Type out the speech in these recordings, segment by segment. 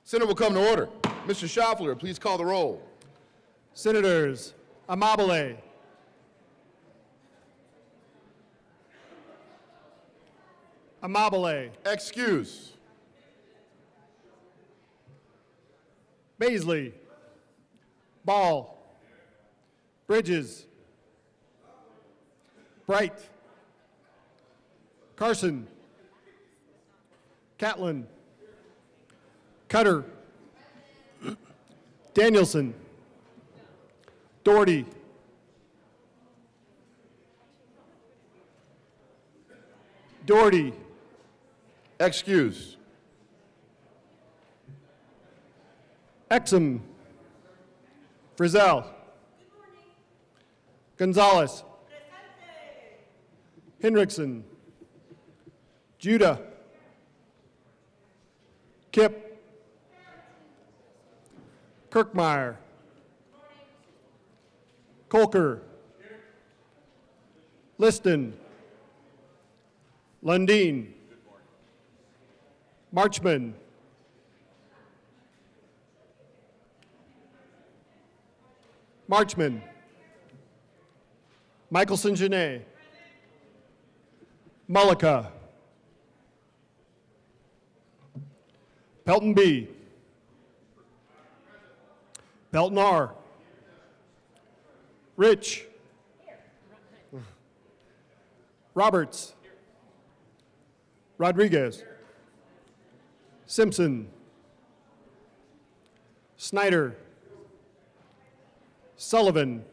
Senate will come to order. Mr. Schaffler, please call the roll. Senators Amabile, Excuse. Baisley, Ball, Bridges, Bright, Carson, Catlin, Cutter, Danielson, Doherty, Excuse. Exum, Frizzell, Gonzalez, Hendrickson, Judah, Kip, Kirkmeyer, Colker, Liston, Lundeen, Marchman, Michelson Genet, Mullica, Pelton B, Pelton R, Rich, Roberts, Rodriguez, Simpson, Snyder, Sullivan,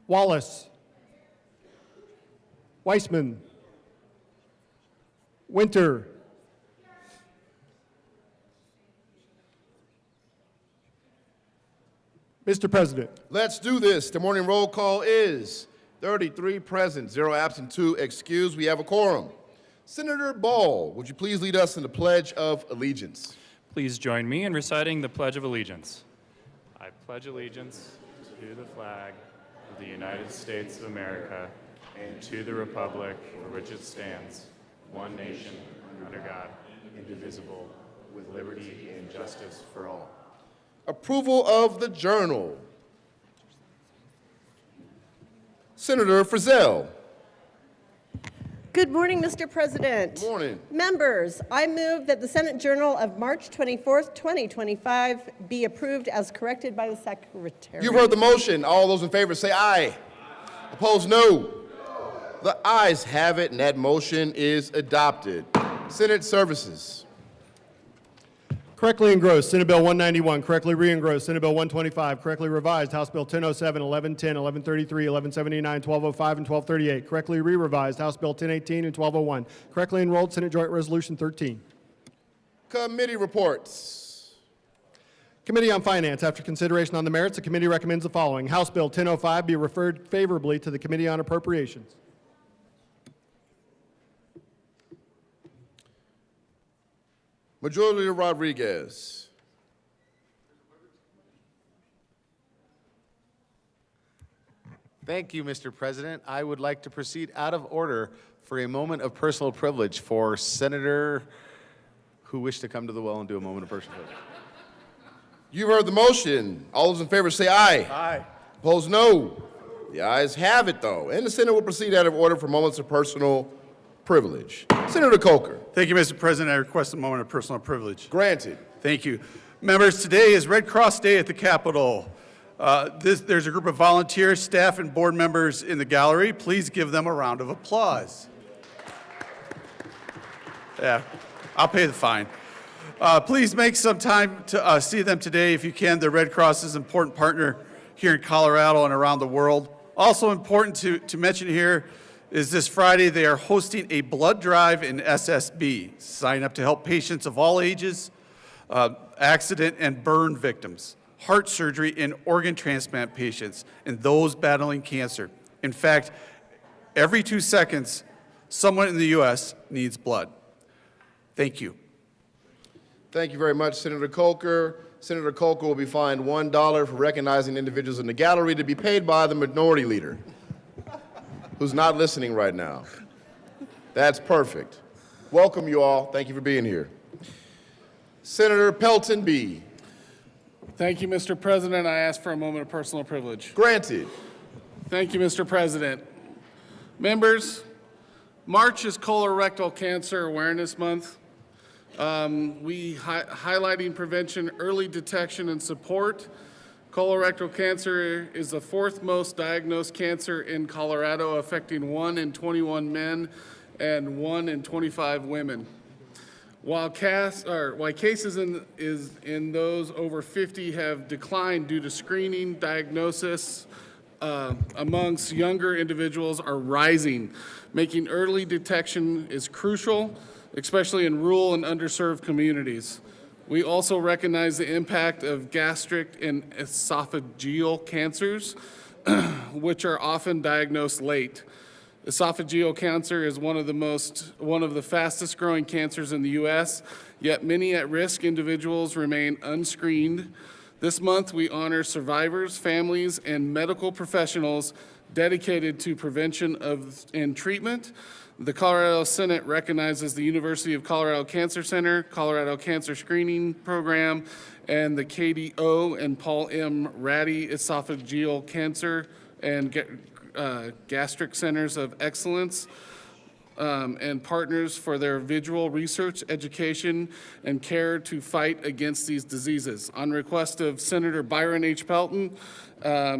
Wallace, Weissman, Winter, Mr. President. Let's do this. The morning roll call is 33 present, 0 absent, 2 excused. We have a quorum. Senator Ball, would you please lead us in the Pledge of Allegiance? Please join me in reciting the Pledge of Allegiance. I pledge allegiance to the flag of the United States of America and to the republic for which it stands, one nation, under God, indivisible, with liberty and justice for all. Approval of the Journal. Senator Frizzell. Good morning, Mr. President. Good morning. Members, I move that the Senate Journal of March 24th, 2025 be approved as corrected by the Secretary. You've heard the motion. All those in favor say aye. Opposed, no. The ayes have it, and that motion is adopted. Senate Services. Correctly engrossed, Senate Bill 191. Correctly re-engrossed, Senate Bill 125. Correctly revised, House Bill 1007, 1110, 1133, 1179, 1205, and 1238. Correctly re-revised, House Bill 1018 and 1201. Correctly enrolled, Senate Joint Resolution 13. Committee reports. Committee on Finance. After consideration on the merits, the committee recommends the following. House Bill 1005 be referred favorably to the Committee on Appropriations. Majority Leader Rodriguez. Thank you, Mr. President. I would like to proceed out of order for a moment of personal privilege for Senator who wished to come to the well and do a moment of personal privilege. You've heard the motion. All those in favor say aye. Aye. Opposed, no. The ayes have it, though. And the Senate will proceed out of order for moments of personal privilege. Senator Colker. Thank you, Mr. President. I request a moment of personal privilege. Granted. Thank you. Members, today is Red Cross Day at the Capitol. There's a group of volunteers, staff, and board members in the gallery. Please give them a round of applause. Yeah, I'll pay the fine. Please make some time to see them today if you can. The Red Cross is an important partner here in Colorado and around the world. Also important to mention here is this Friday they are hosting a blood drive in SSB. Sign up to help patients of all ages, accident and burn victims, heart surgery and organ transplant patients, and those battling cancer. In fact, every 2 seconds, someone in the U.S. needs blood. Thank you. Thank you very much, Senator Colker. Senator Colker will be fined $1 for recognizing individuals in the gallery to be paid by the minority leader, who's not listening right now. That's perfect. Welcome, you all. Thank you for being here. Senator Pelton B. Thank you, Mr. President. I ask for a moment of personal privilege. Granted. Thank you, Mr. President. Members, March is Colorectal Cancer Awareness Month. Highlighting prevention, early detection, and support. Colorectal cancer is the fourth most diagnosed cancer in Colorado, affecting 1 in 21 men and 1 in 25 women. While cases in those over 50 have declined due to screening, diagnosis amongst younger individuals are rising, making early detection is crucial, especially in rural and underserved communities. We also recognize the impact of gastric and esophageal cancers, which are often diagnosed late. Esophageal cancer is one of the fastest growing cancers in the U.S., yet many at-risk individuals remain unscreened. This month, we honor survivors, families, and medical professionals dedicated to prevention and treatment. The Colorado Senate recognizes the University of Colorado Cancer Center, Colorado Cancer Screening Program, and the KDO and Paul M. Ratty Esophageal Cancer and Gastric Centers of Excellence and partners for their visual research, education, and care to fight against these diseases. On request of Senator Byron H. Pelton,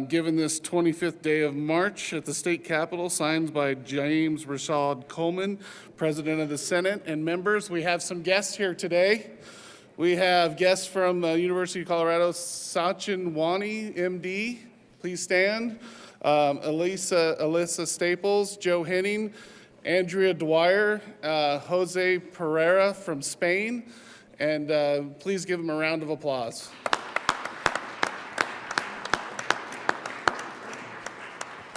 given this 25th day of March at the state capitol, signed by James Rashad Coleman, President of the Senate, and members, we have some guests here today. We have guests from the University of Colorado, Sachin Wani, MD, please stand. Alyssa Staples, Joe Henning, Andrea Dwyer, Jose Pereira from Spain, and please give them a round of applause.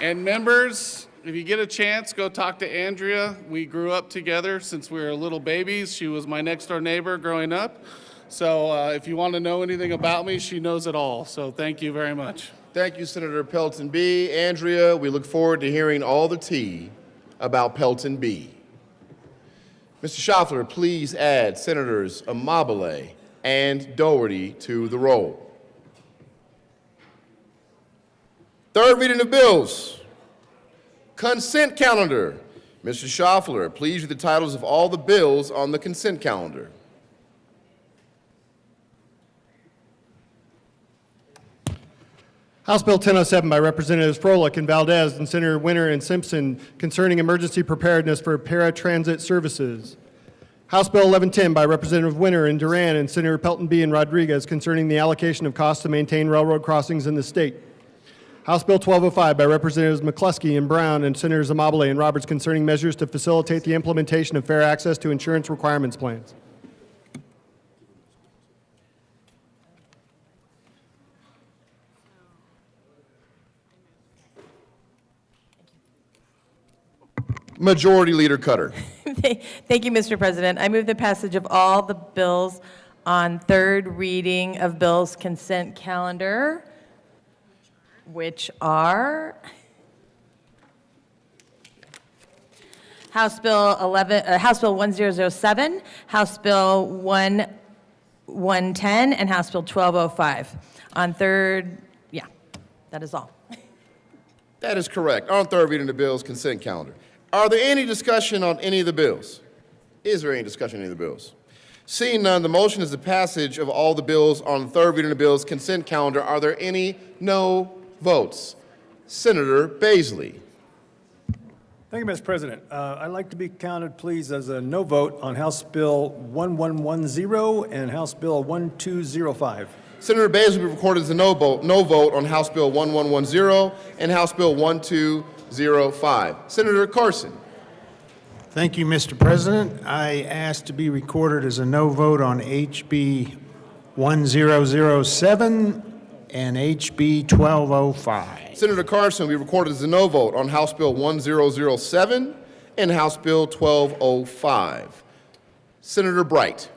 And members, if you get a chance, go talk to Andrea. We grew up together since we were little babies. She was my next door neighbor growing up. So if you want to know anything about me, she knows it all. So thank you very much. Thank you, Senator Pelton B. Andrea, we look forward to hearing all the tea about Pelton B. Mr. Schaffler, please add Senators Amabile and Doherty to the roll. Third reading of bills. Consent calendar. Mr. Schaffler, please read the titles of all the bills on the consent calendar. House Bill 1007 by Representatives Froelich and Valdez and Senator Winter and Simpson concerning emergency preparedness for paratransit services. House Bill 1110 by Representative Winter and Duran and Senator Pelton B. and Rodriguez concerning the allocation of costs to maintain railroad crossings in the state. House Bill 1205 by Representatives McCluskey and Brown and Senators Amabile and Roberts concerning measures to facilitate the implementation of fair access to insurance requirements plans. Majority Leader Cutter. Thank you, Mr. President. I move the passage of all the bills on third reading of bills consent calendar, which are House Bill 1007, House Bill 1110, and House Bill 1205. On third, that is all. That is correct. On third reading of the bills consent calendar. Are there any discussion on any of the bills? Is there any discussion on any of the bills? Seeing none, the motion is the passage of all the bills on third reading of the bills consent calendar. Are there any no votes? Senator Baisley. Thank you, Mr. President. I'd like to be counted, please, as a no vote on House Bill 1110 and House Bill 1205. Senator Baisley will be recorded as a no vote on House Bill 1110 and House Bill 1205. Senator Carson. Thank you, Mr. President. I ask to be recorded as a no vote on HB 1007 and HB 1205. Senator Carson will be recorded as a no vote on House Bill 1007 and House Bill 1205. Senator Bright.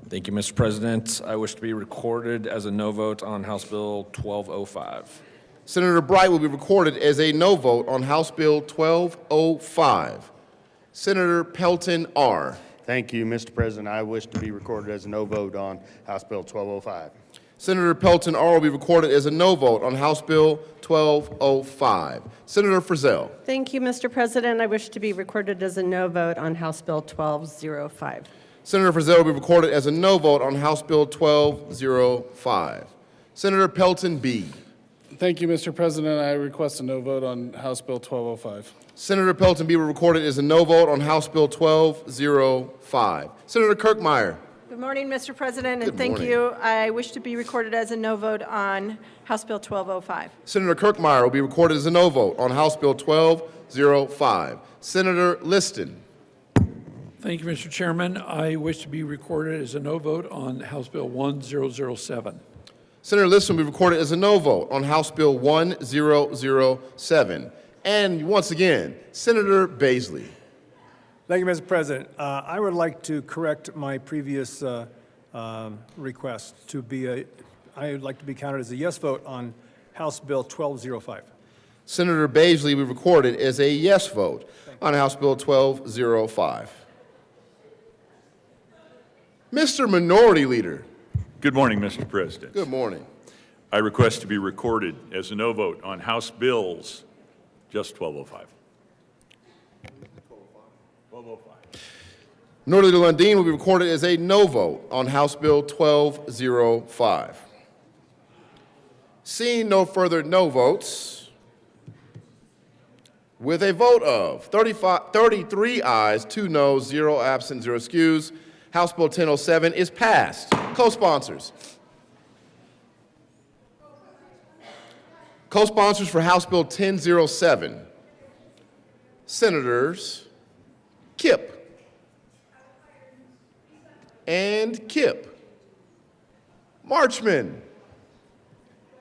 Thank you, Mr. President. I wish to be recorded as a no vote on House Bill 1205. Senator Bright will be recorded as a no vote on House Bill 1205. Senator Pelton R. Thank you, Mr. President. I wish to be recorded as a no vote on House Bill 1205. Senator Pelton R. will be recorded as a no vote on House Bill 1205. Senator Frizzell. Thank you, Mr. President. I wish to be recorded as a no vote on House Bill 1205. Senator Frizzell will be recorded as a no vote on House Bill 1205. Senator Pelton B. Thank you, Mr. President. I request a no vote on House Bill 1205. Senator Pelton B. will be recorded as a no vote on House Bill 1205. Senator Kirkmeyer. Good morning, Mr. President, Good and thank morning. you. I wish to be recorded as a no vote on House Bill 1205. Senator Kirkmeyer will be recorded as a no vote on House Bill 1205. Senator Liston. Thank you, Mr. Chairman. I wish to be recorded as a no vote on House Bill 1007. Senator Liston will be recorded as a no vote on House Bill 1007. And once again, Senator Baisley. Thank you, Mr. President. I would like to correct my previous request to be I would like to be counted as a yes vote on House Bill 1205. Senator Baisley will be recorded as a yes vote on House Bill 1205. Mr. Minority Leader. Good morning, Mr. President. Good morning. I request to be recorded as a no vote on House Bills, just 1205. 1205. Minority Leader Lundin will be recorded as a no vote on House Bill 1205. Seeing no further no votes, with a vote of 33 ayes, 2 noes, 0 absent, 0 excused, House Bill 1007 is passed. Co-sponsors. Co-sponsors for House Bill 1007, Senators Kipp and Kipp, Marchman,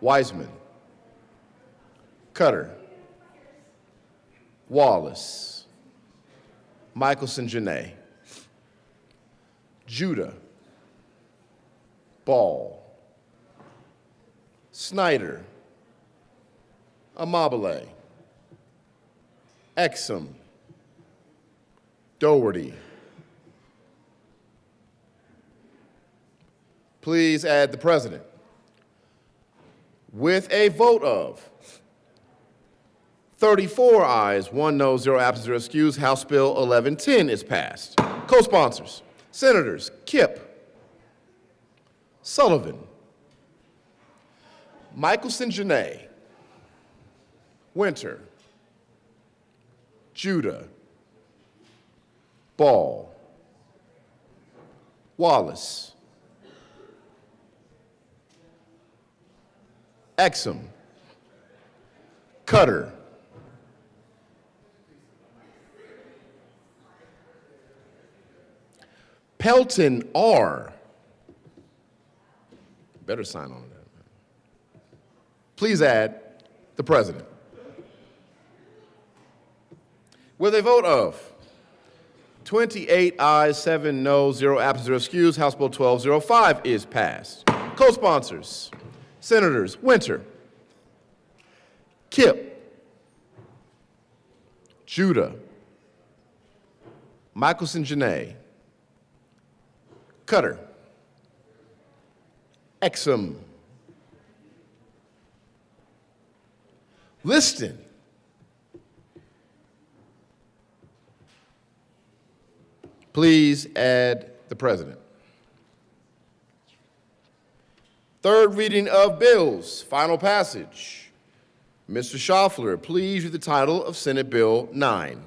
Wiseman, Cutter, Wallace, Michelson Janae, Judah, Ball, Snyder, Amabile, Exum, Doherty. Please add the President. With a vote of 34 ayes, 1 no, 0 absent, 0 excused, House Bill 1110 is passed. Co-sponsors, Senators Kipp, Sullivan, Michelson Janae, Winter, Judah, Ball, Wallace, Exum, Cutter, Pelton R. Better sign on that. Please add the President. With a vote of 28 ayes, 7 noes, 0 absent, 0 excused, House Bill 1205 is passed. Co-sponsors, Senators Winter, Kipp, Judah, Michelson Janae, Cutter, Exum, Liston, please add the President. Third reading of bills, final passage. Mr. Schaffler, please read the title of Senate Bill 9.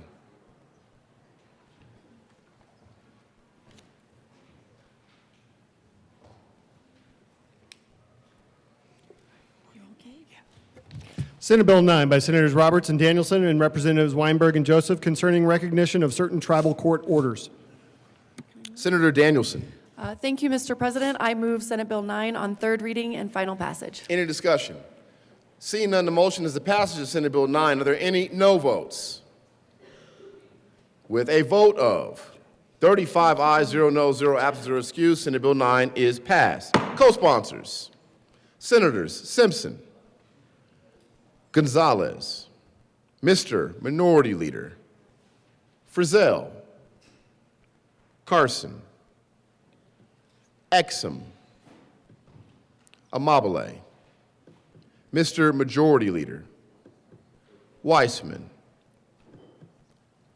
Senate Bill 9 by Senators Roberts and Danielson and Representatives Weinberg and Joseph concerning recognition of certain tribal court orders. Senator Danielson. Thank you, Mr. President. I move Senate Bill 9 on third reading and final passage. Any discussion? Seeing none, the motion is the passage of Senate Bill 9. Are there any no votes? With a vote of 35 ayes, 0 noes, 0 absent, 0 excused, Senate Bill 9 is passed. Co-sponsors, Senators Simpson, Gonzalez, Mr. Minority Leader, Frizzell, Carson, Exum, Amabile, Mr. Majority Leader, Weissman,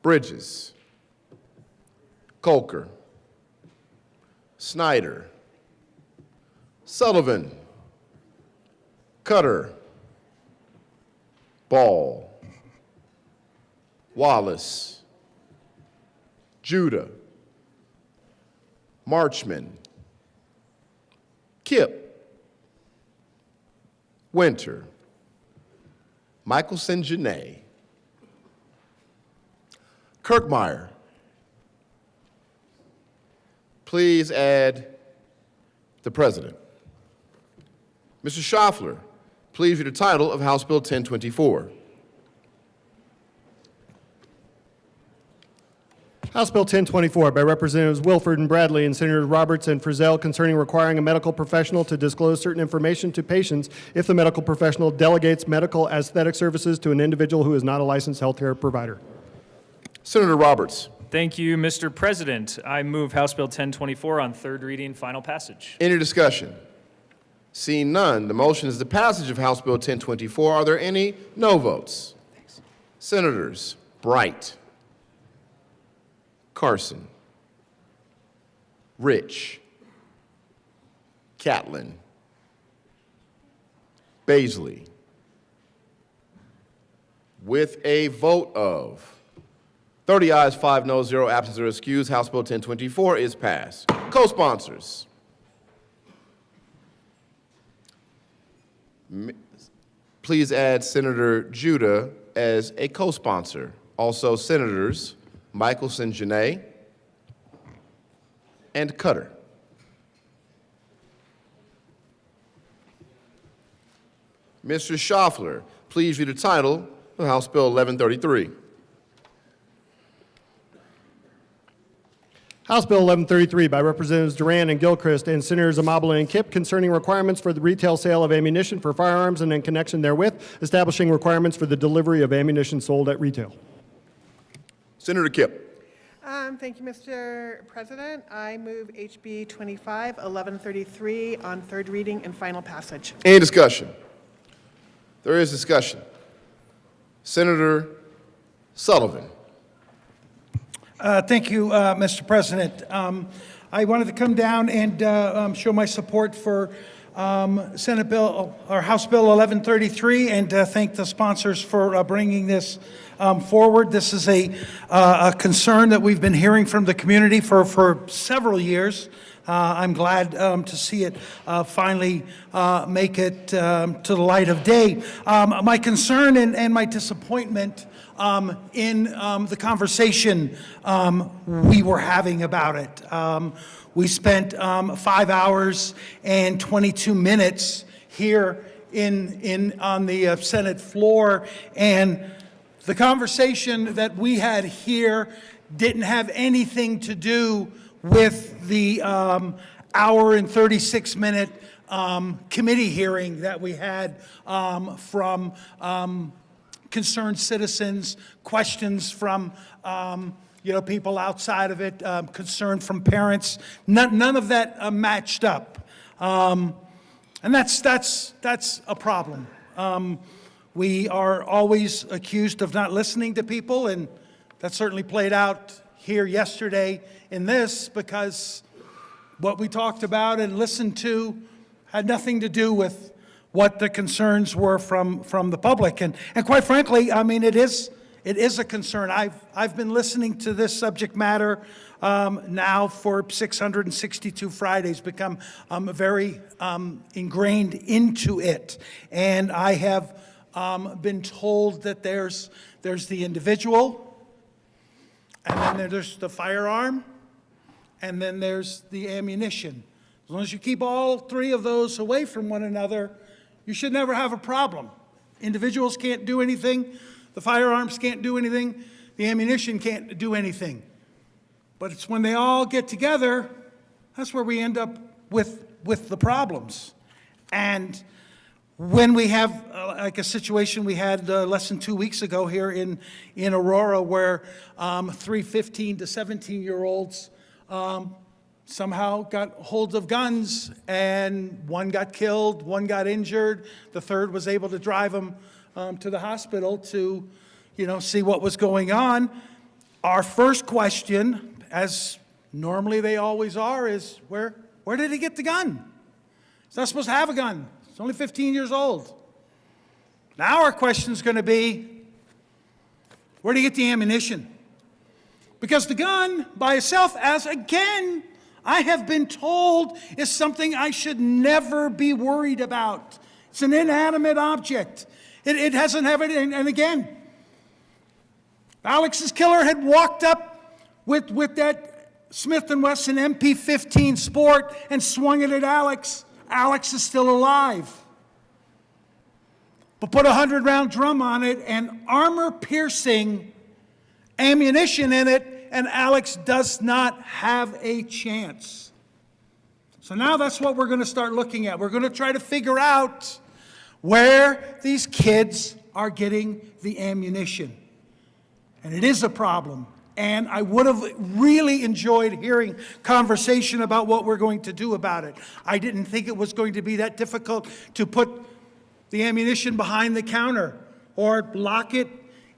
Bridges, Colker, Snyder, Sullivan, Cutter, Ball, Wallace, Judah, Marchman, Kip, Winter, Michelson Janae, Kirkmeyer. Please add the President. Mr. Schaffler, please read the title of House Bill 1024. House Bill 1024 by Representatives Wilford and Bradley and Senators Roberts and Frizzell concerning requiring a medical professional to disclose certain information to patients if the medical professional delegates medical aesthetic services to an individual who is not a licensed healthcare provider. Senator Roberts. Thank you, Mr. President. I move House Bill 1024 on third reading, final passage. Any discussion? Seeing none, the motion is the passage of House Bill 1024. Are there any no votes? Senators Bright, Carson, Rich, Catlin, Baisley. With a vote of 30 ayes, 5 noes, 0 absent, 0 excused, House Bill 1024 is passed. Co-sponsors. Please add Senator Judah as a co-sponsor. Also, Senators Michelson Janae and Cutter. Mr. Schaffler, please read the title of House Bill 1133. House Bill 1133 by Representatives Duran and Gilchrist and Senators Amabile and Kipp concerning requirements for the retail sale of ammunition for firearms and in connection therewith, establishing requirements for the delivery of ammunition sold at retail. Senator Kipp. Thank you, Mr. President. I move HB 25-1133 on third reading and final passage. Any discussion? There is discussion. Senator Sullivan. Thank you, Mr. President. I wanted to come down and show my support for Senate Bill or House Bill 1133 and thank the sponsors for bringing this forward. This is a concern that we've been hearing from the community for several years. I'm glad to see it finally make it to the light of day. My concern and my disappointment in the conversation we were having about it. We spent 5 hours and 22 minutes here on the Senate floor, and the conversation that we had here didn't have anything to do with the hour and 36-minute committee hearing that we had from concerned citizens, questions from people outside of it, concern from parents. None of that matched up, and that's a problem. We are always accused of not listening to people, and that certainly played out here yesterday in this, because what we talked about and listened to had nothing to do with what the concerns were from the public. And quite frankly, I mean, it is a concern. I've been listening to this subject matter now for 662 Fridays, become very ingrained into it. And I have been told that there's the individual, and then there's the firearm, and then there's the ammunition. As long as you keep all three of those away from one another, you should never have a problem. Individuals can't do anything. The firearms can't do anything. The ammunition can't do anything. But it's when they all get together, that's where we end up with the problems. And when we have like a situation we had less than 2 weeks ago here in Aurora, where 3 15 to 17-year-olds somehow got hold of guns, and one got killed, one got injured. The third was able to drive him to the hospital to, see what was going on. Our first question, as normally they always are, is where did he get the gun? He's not supposed to have a gun. He's only 15 years old. Now our question is going to be, where did he get the ammunition? Because the gun by itself, as again, I have been told, is something I should never be worried about. It's an inanimate object. It doesn't have it, and again, Alex's killer had walked up with that Smith & Wesson MP15 Sport and swung it at Alex. Alex is still alive. But put a 100-round drum on it and armor-piercing ammunition in it, and Alex does not have a chance. So now that's what we're going to start looking at. We're going to try to figure out where these kids are getting the ammunition. And it is a problem. And I would have really enjoyed hearing conversation about what we're going to do about it. I didn't think it was going to be that difficult to put the ammunition behind the counter or lock it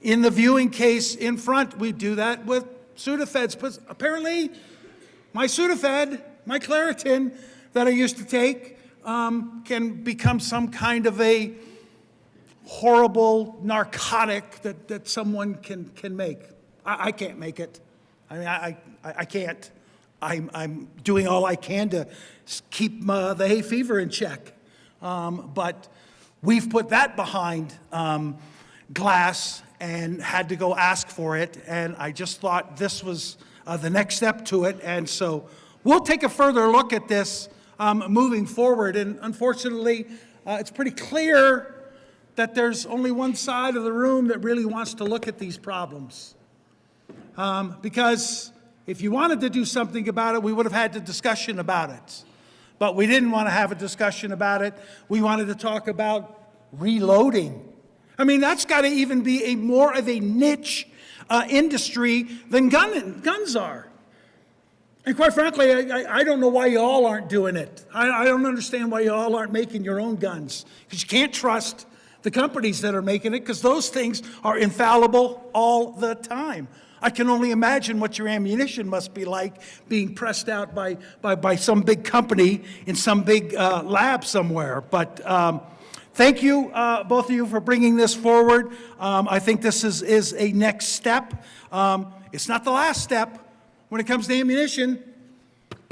in the viewing case in front. We do that with Sudafeds. But apparently, my Sudafed, my Claritin that I used to take, can become some kind of a horrible narcotic that someone can make. I can't make it. I mean, I can't. I'm doing all I can to keep the hay fever in check. But we've put that behind glass and had to go ask for it. And I just thought this was the next step to it. And so we'll take a further look at this moving forward. And unfortunately, it's pretty clear that there's only one side of the room that really wants to look at these problems. Because if you wanted to do something about it, we would have had a discussion about it. But we didn't want to have a discussion about it. We wanted to talk about reloading. I mean, that's got to even be a more of a niche industry than guns are. And quite frankly, I don't know why you all aren't doing it. I don't understand why you all aren't making your own guns. Because you can't trust the companies that are making it, because those things are infallible all the time. I can only imagine what your ammunition must be like being pressed out by some big company in some big lab somewhere. But thank you, both of you, for bringing this forward. I think this is a next step. It's not the last step when it comes to ammunition.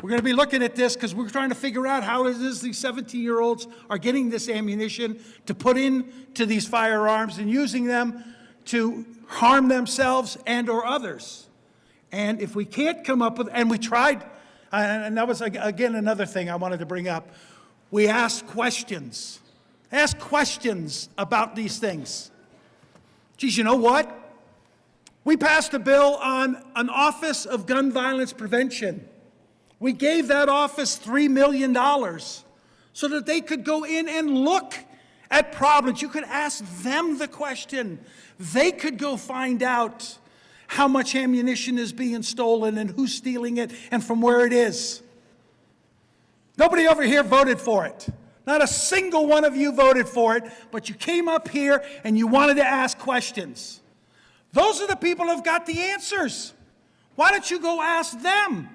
We're going to be looking at this because we're trying to figure out how it is these 17-year-olds are getting this ammunition to put into these firearms and using them to harm themselves and or others. And if we can't come up with, and we tried, and that was, again, another thing I wanted to bring up. We asked questions. Ask questions about these things. Geez, you know what? We passed a bill on an Office of Gun Violence Prevention. We gave that office $3 million so that they could go in and look at problems. You could ask them the question. They could go find out how much ammunition is being stolen and who's stealing it and from where it is. Nobody over here voted for it. Not a single one of you voted for it, but you came up here and you wanted to ask questions. Those are the people who've got the answers. Why don't you go ask them?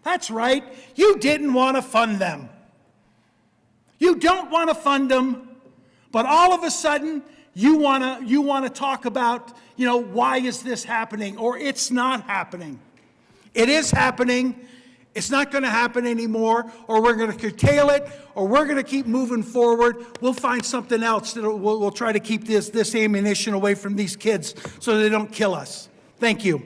That's right. You didn't want to fund them. You don't want to fund them, but all of a sudden you want to talk about, why is this happening, or it's not happening. It is happening. It's not going to happen anymore, or we're going to curtail it, or we're going to keep moving forward. We'll find something else that we'll try to keep this ammunition away from these kids so they don't kill us. Thank you.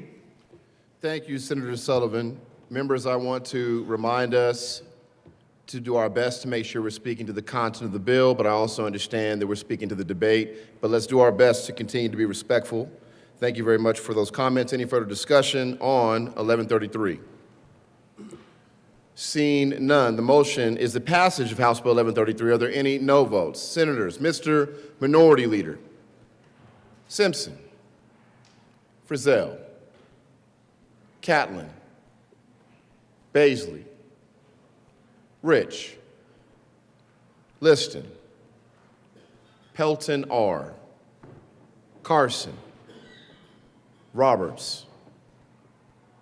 Thank you, Senator Sullivan. Members, I want to remind us to do our best to make sure we're speaking to the content of the bill, but I also understand that we're speaking to the debate. But let's do our best to continue to be respectful. Thank you very much for those comments. Any further discussion on 1133? Seeing none, the motion is the passage of House Bill 1133. Are there any no votes? Senators, Mr. Minority Leader Simpson, Frizzell, Catlin, Baisley, Rich, Liston, Pelton R., Carson, Roberts,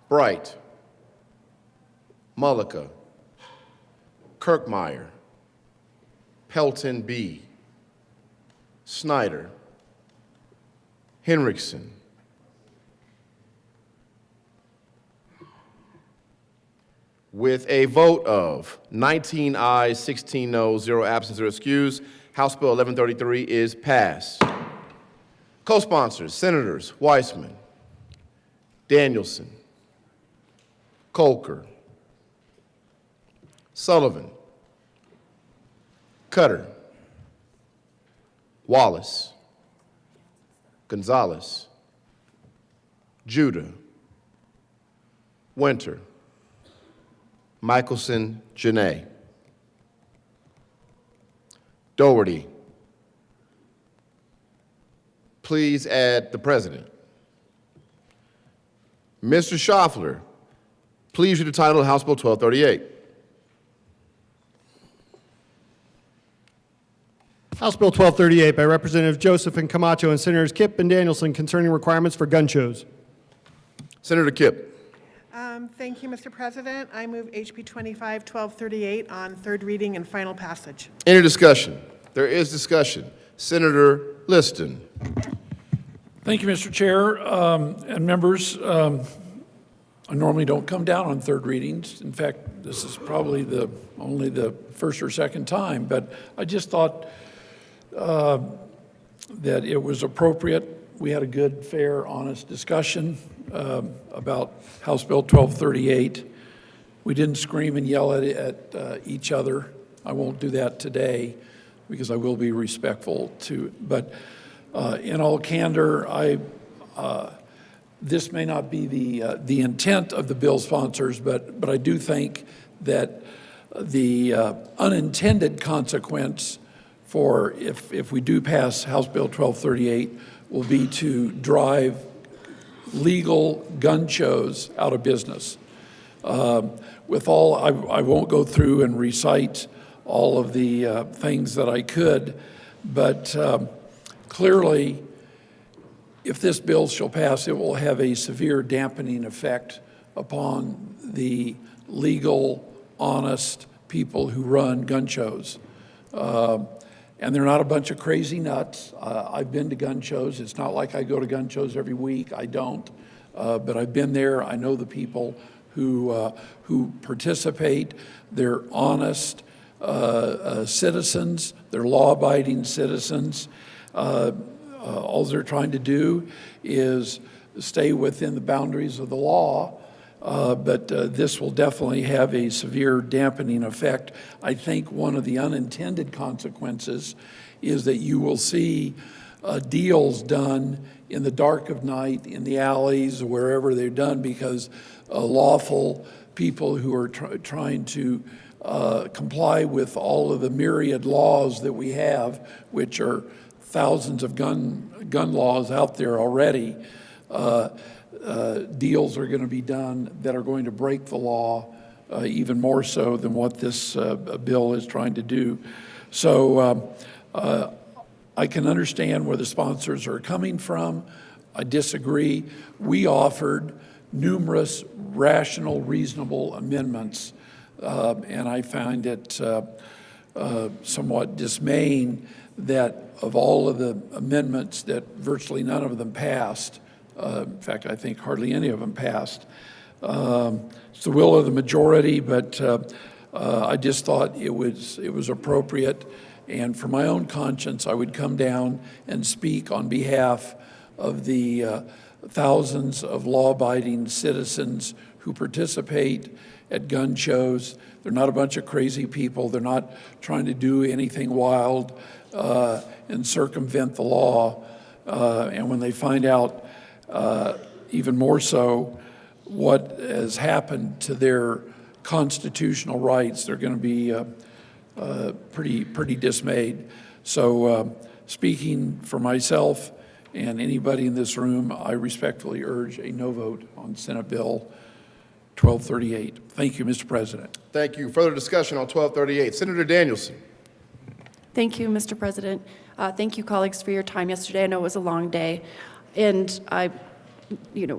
Bright, Mullica, Kirkmeyer, Pelton B., Snyder, Henriksen. With a vote of 19 ayes, 16 noes, 0 absent, 0 excused, House Bill 1133 is passed. Co-sponsors, Senators Weissman, Danielson, Colker, Sullivan, Cutter, Wallace, Gonzalez, Judah, Winter, Michelson, Janae, Doherty. Please add the president. Mr. Schaffler, please read the title of House Bill 1238. House Bill 1238 by Representatives Joseph and Camacho and Senators Kipp and Danielson concerning requirements for gun shows. Senator Kipp. Thank you, Mr. President. I move HB 25-1238 on third reading and final passage. Any discussion? There is discussion. Senator Liston. Thank you, Mr. Chair and members. I normally don't come down on third readings. In fact, this is probably only the first or second time, but I just thought that it was appropriate. We had a good, fair, honest discussion about House Bill 1238. We didn't scream and yell at each other. I won't do that today because I will be respectful to, but in all candor, this may not be the intent of the bill sponsors, but I do think that the unintended consequence for if we do pass House Bill 1238 will be to drive legal gun shows out of business. With all, I won't go through and recite all of the things that I could, but clearly, if this bill shall pass, it will have a severe dampening effect upon the legal, honest people who run gun shows. And they're not a bunch of crazy nuts. I've been to gun shows. It's not like I go to gun shows every week. I don't. But I've been there. I know the people who participate. They're honest citizens. They're law-abiding citizens. All they're trying to do is stay within the boundaries of the law, but this will definitely have a severe dampening effect. I think one of the unintended consequences is that you will see deals done in the dark of night, in the alleys, or wherever they're done, because lawful people who are trying to comply with all of the myriad laws that we have, which are thousands of gun laws out there already, deals are going to be done that are going to break the law even more so than what this bill is trying to do. So I can understand where the sponsors are coming from. I disagree. We offered numerous rational, reasonable amendments, and I find it somewhat dismaying that of all of the amendments that virtually none of them passed, in fact, I think hardly any of them passed. It's the will of the majority, but I just thought it was appropriate. And for my own conscience, I would come down and speak on behalf of the thousands of law-abiding citizens who participate at gun shows. They're not a bunch of crazy people. They're not trying to do anything wild and circumvent the law. And when they find out even more so what has happened to their constitutional rights, they're going to be pretty dismayed. So speaking for myself and anybody in this room, I respectfully urge a no vote on Senate Bill 1238. Thank you, Mr. President. Thank you. Further discussion on 1238. Senator Danielson. Thank you, Mr. President. Thank you, colleagues, for your time yesterday. I know it was a long day. And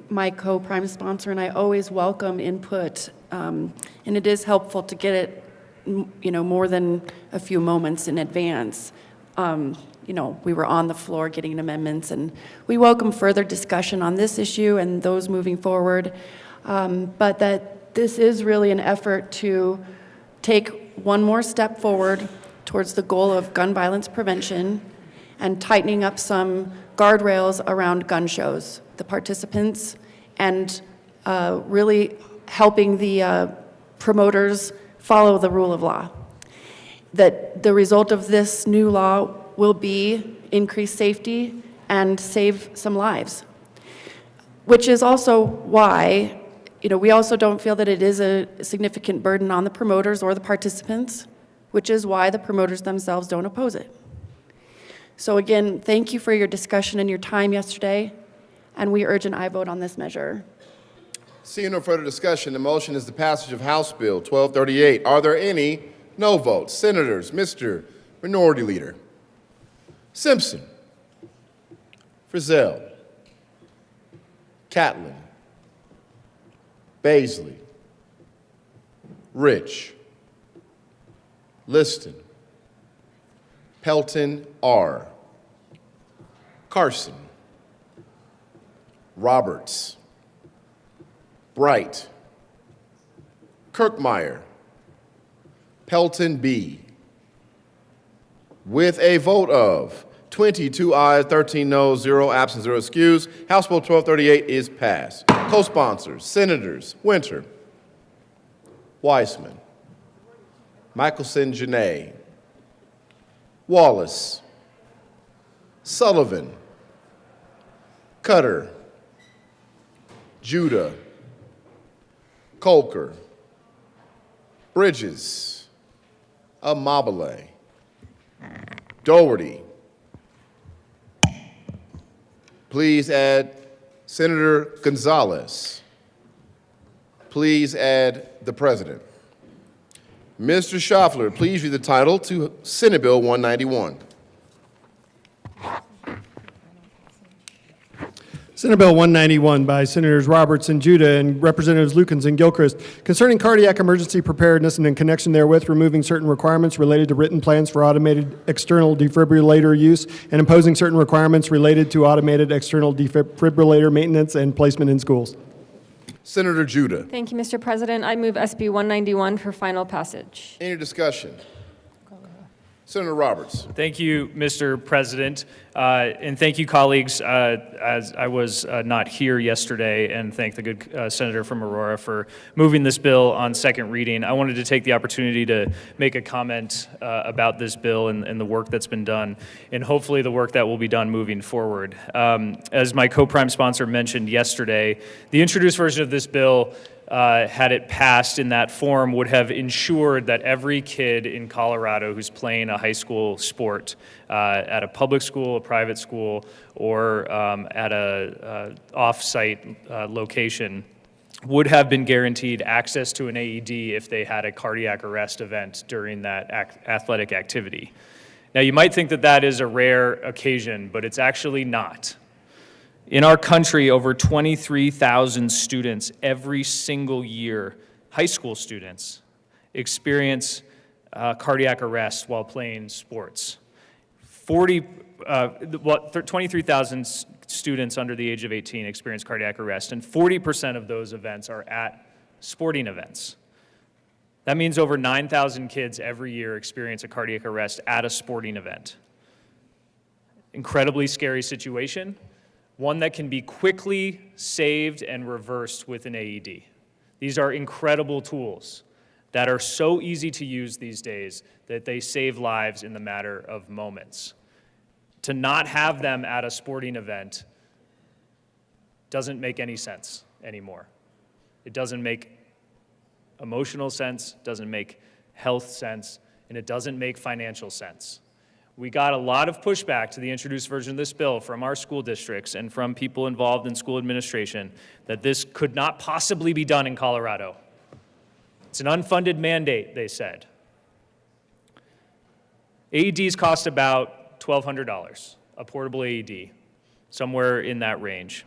my co-prime sponsor and I always welcome input. And it is helpful to get it, more than a few moments in advance. We were on the floor getting amendments, and we welcome further discussion on this issue and those moving forward. But that this is really an effort to take one more step forward towards the goal of gun violence prevention and tightening up some guardrails around gun shows, the participants, and really helping the promoters follow the rule of law. That the result of this new law will be increased safety and save some lives, which is also why we also don't feel that it is a significant burden on the promoters or the participants, which is why the promoters themselves don't oppose it. So again, thank you for your discussion and your time yesterday, and we urge an aye vote on this measure. Seeing no further discussion, the motion is the passage of House Bill 1238. Are there any no votes? Senators, Mr. Minority Leader. Simpson. Frizzell. Catlin. Baisley. Rich. Liston. Pelton R. Carson. Roberts. Bright. Kirkmeyer. Pelton B. With a vote of 22 ayes, 13 noes, 0 absent, 0 excused, House Bill 1238 is passed. Co-sponsors, Senators Winter, Weissman, Michelson Janae, Wallace, Sullivan, Cutter, Judah, Colker, Bridges, Amabile, Doherty. Please add Senator Gonzalez. Please add the President. Mr. Schaffler, please read the title to Senate Bill 191. Senate Bill 191 by Senators Roberts and Judah and Representatives Lukens and Gilchrist concerning cardiac emergency preparedness and in connection therewith removing certain requirements related to written plans for automated external defibrillator use and imposing certain requirements related to automated external defibrillator maintenance and placement in schools. Senator Judah. Thank you, Mr. President. I move SB 191 for final passage. Any discussion? Senator Roberts. Thank you, Mr. President, and thank you, colleagues, as I was not here yesterday, and thank the good senator from Aurora for moving this bill on second reading. I wanted to take the opportunity to make a comment about this bill and the work that's been done, and hopefully the work that will be done moving forward. As my co-prime sponsor mentioned yesterday, the introduced version of this bill had it passed in that form, would have ensured that every kid in Colorado who's playing a high school sport at a public school, a private school, or at a off-site location would have been guaranteed access to an AED if they had a cardiac arrest event during that athletic activity. Now, you might think that that is a rare occasion, but it's actually not. In our country, over 23,000 students every single year, high school students, experience cardiac arrest while playing sports. 23,000 students under the age of 18 experience cardiac arrest, and 40% of those events are at sporting events. That means over 9,000 kids every year experience a cardiac arrest at a sporting event. Incredibly scary situation. One that can be quickly saved and reversed with an AED. These are incredible tools that are so easy to use these days that they save lives in the matter of moments. To not have them at a sporting event doesn't make any sense anymore. It doesn't make emotional sense, doesn't make health sense, and it doesn't make financial sense. We got a lot of pushback to the introduced version of this bill from our school districts and from people involved in school administration that this could not possibly be done in Colorado. It's an unfunded mandate, they said. AEDs cost about $1,200, a portable AED, somewhere in that range.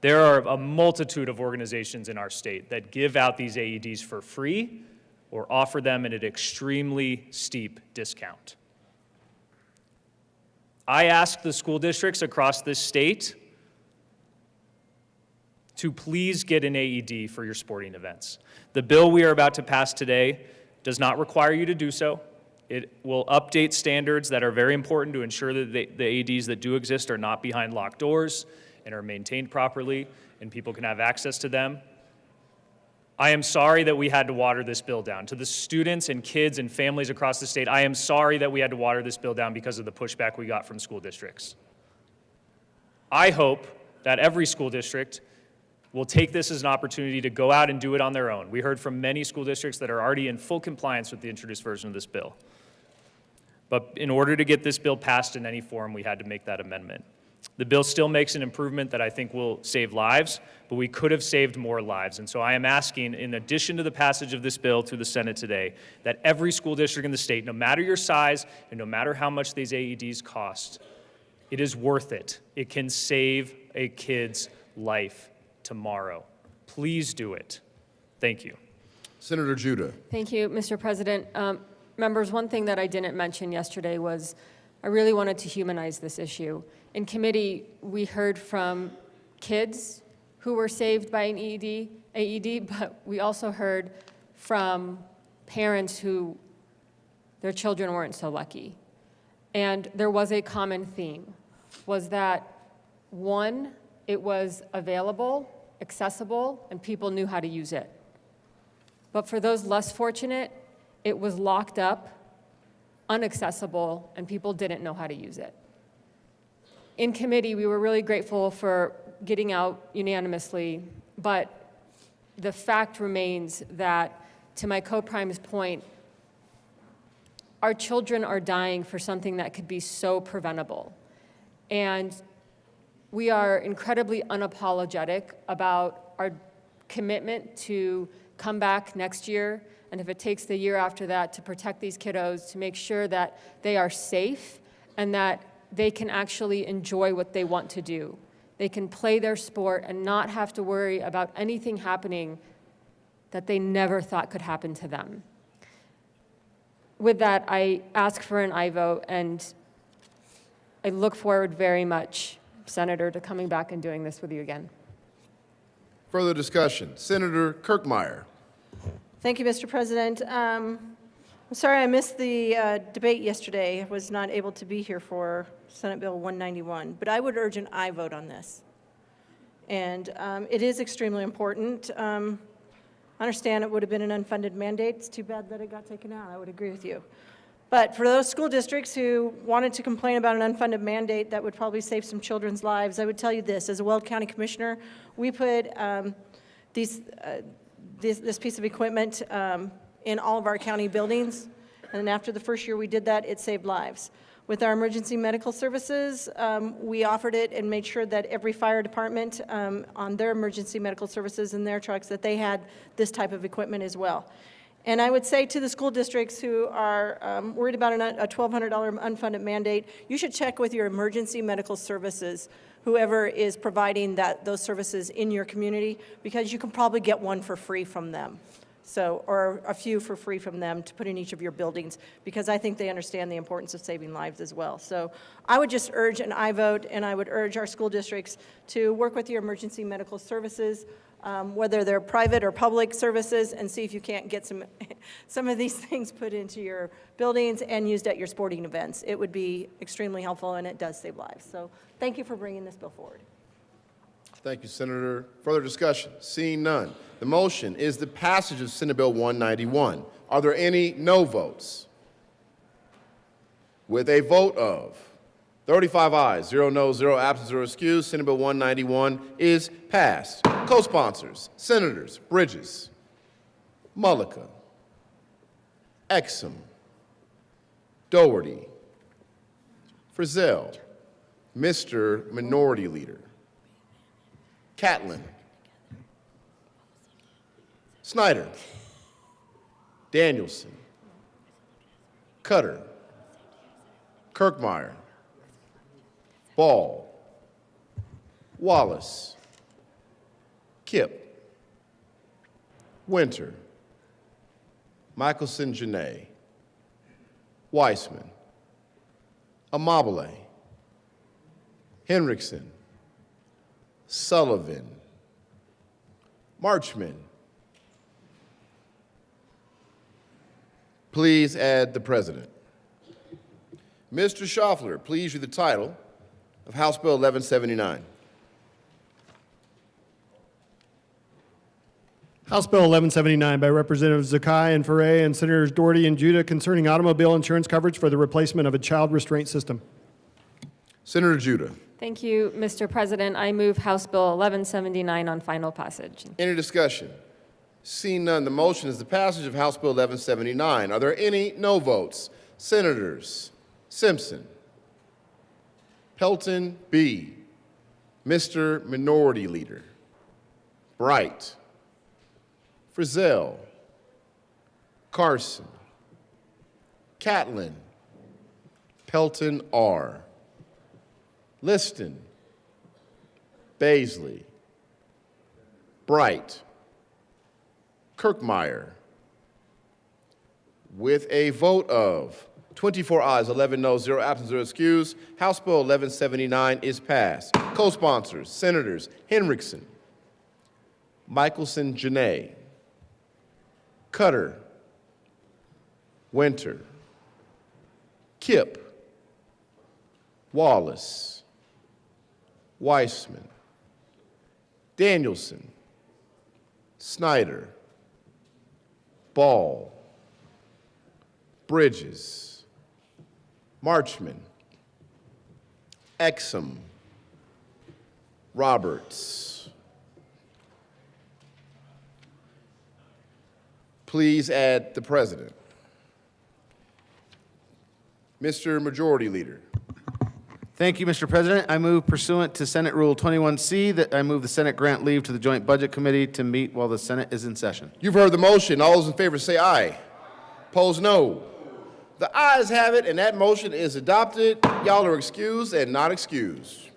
There are a multitude of organizations in our state that give out these AEDs for free or offer them at an extremely steep discount. I asked the school districts across this state to please get an AED for your sporting events. The bill we are about to pass today does not require you to do so. It will update standards that are very important to ensure that the AEDs that do exist are not behind locked doors and are maintained properly and people can have access to them. I am sorry that we had to water this bill down. To the students and kids and families across the state, I am sorry that we had to water this bill down because of the pushback we got from school districts. I hope that every school district will take this as an opportunity to go out and do it on their own. We heard from many school districts that are already in full compliance with the introduced version of this bill. But in order to get this bill passed in any form, we had to make that amendment. The bill still makes an improvement that I think will save lives, but we could have saved more lives. And so I am asking, in addition to the passage of this bill through the Senate today, that every school district in the state, no matter your size and no matter how much these AEDs cost, it is worth it. It can save a kid's life tomorrow. Please do it. Thank you. Senator Judah. Thank you, Mr. President. Members, one thing that I didn't mention yesterday was I really wanted to humanize this issue. In committee, we heard from kids who were saved by an AED, but we also heard from parents who their children weren't so lucky. And there was a common theme, was that one, it was available, accessible, and people knew how to use it. But for those less fortunate, it was locked up, inaccessible, and people didn't know how to use it. In committee, we were really grateful for getting out unanimously, but the fact remains that, to my co-prime's point, our children are dying for something that could be so preventable. And we are incredibly unapologetic about our commitment to come back next year, and if it takes the year after that, to protect these kiddos, to make sure that they are safe and that they can actually enjoy what they want to do. They can play their sport and not have to worry about anything happening that they never thought could happen to them. With that, I ask for an aye vote, and I look forward very much, Senator, to coming back and doing this with you again. Further discussion. Senator Kirkmeyer. Thank you, Mr. President. I'm sorry I missed the debate yesterday. I was not able to be here for Senate Bill 191, but I would urge an aye vote on this. And it is extremely important. I understand it would have been an unfunded mandate. It's too bad that it got taken out. I would agree with you. But for those school districts who wanted to complain about an unfunded mandate that would probably save some children's lives, I would tell you this. As a Weld County Commissioner, we put this piece of equipment in all of our county buildings, and after the first year we did that, it saved lives. With our emergency medical services, we offered it and made sure that every fire department on their emergency medical services in their trucks, that they had this type of equipment as well. And I would say to the school districts who are worried about a $1,200 unfunded mandate, you should check with your emergency medical services, whoever is providing those services in your community, because you can probably get one for free from them. So, or a few for free from them to put in each of your buildings, because I think they understand the importance of saving lives as well. So I would just urge an aye vote, and I would urge our school districts to work with your emergency medical services, whether they're private or public services, and see if you can't get some of these things put into your buildings and used at your sporting events. It would be extremely helpful, and it does save lives. So thank you for bringing this bill forward. Thank you, Senator. Further discussion? Seeing none. The motion is the passage of Senate Bill 191. Are there any no votes? With a vote of 35 ayes, 0 noes, 0 absent, 0 excused, Senate Bill 191 is passed. Co-sponsors, Senators Bridges, Mullica, Exum, Doherty, Frizzell, Mr. Minority Leader. Catlin. Snyder. Danielson. Cutter. Kirkmeyer. Ball. Wallace. Kipp. Winter. Michelson Janae. Weissman. Amabile. Henriksen. Sullivan. Marchman. Please add the president. Mr. Schaffler, please read the title of House Bill 1179. House Bill 1179 by Representatives Zakai and Foray and Senators Doherty and Judah concerning automobile insurance coverage for the replacement of a child restraint system. Senator Judah. Thank you, Mr. President. I move House Bill 1179 on final passage. Any discussion? Seeing none, the motion is the passage of House Bill 1179. Are there any no votes? Senators Simpson, Pelton B., Mr. Minority Leader, Bright, Frizzell, Carson, Catlin, Pelton R., Liston, Baisley, Bright, Kirkmeyer. With a vote of 24 ayes, 11 noes, 0 absent, 0 excused, House Bill 1179 is passed. Co-sponsors, Senators Henriksen, Michelson Janae, Cutter, Winter, Kipp, Wallace, Weissman, Danielson, Snyder, Ball, Bridges, Marchman, Exum, Roberts. Please add the president. Mr. Majority Leader. Thank you, Mr. President. I move pursuant to Senate Rule 21C that I move the Senate grant leave to the Joint Budget Committee to meet while the Senate is in session. You've heard the motion. All those in favor say aye. Opposed, no. The ayes have it, and that motion is adopted. Y'all are excused and not excused.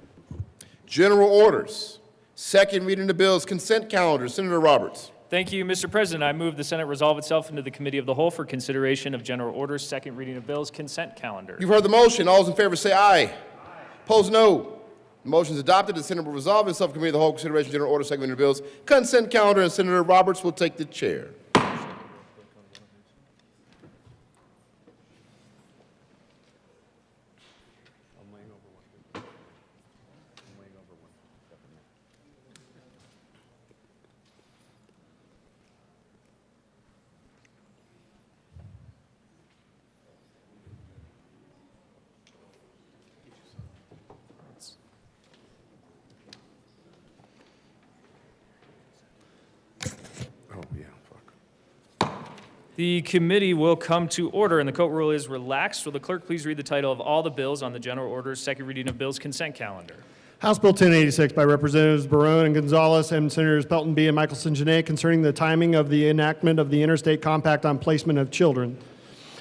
General orders. Second reading of the bills, consent calendar. Senator Roberts. Thank you, Mr. President. I move the Senate resolve itself into the Committee of the Whole for consideration of general orders, second reading of bills, consent calendar. You've heard the motion. All those in favor say aye. Opposed, no. The motion is adopted. The Senate will resolve itself in Committee of the Whole consideration of general order, second reading of bills, consent calendar, and Senator Roberts will take the chair. The committee will come to order, and the court rule is relaxed. Will the clerk please read the title of all the bills on the general orders, second reading of bills, consent calendar? House Bill 1086 by Representatives Barone and Gonzalez and Senators Pelton B. and Michelson Janae concerning the timing of the enactment of the Interstate Compact on Placement of Children.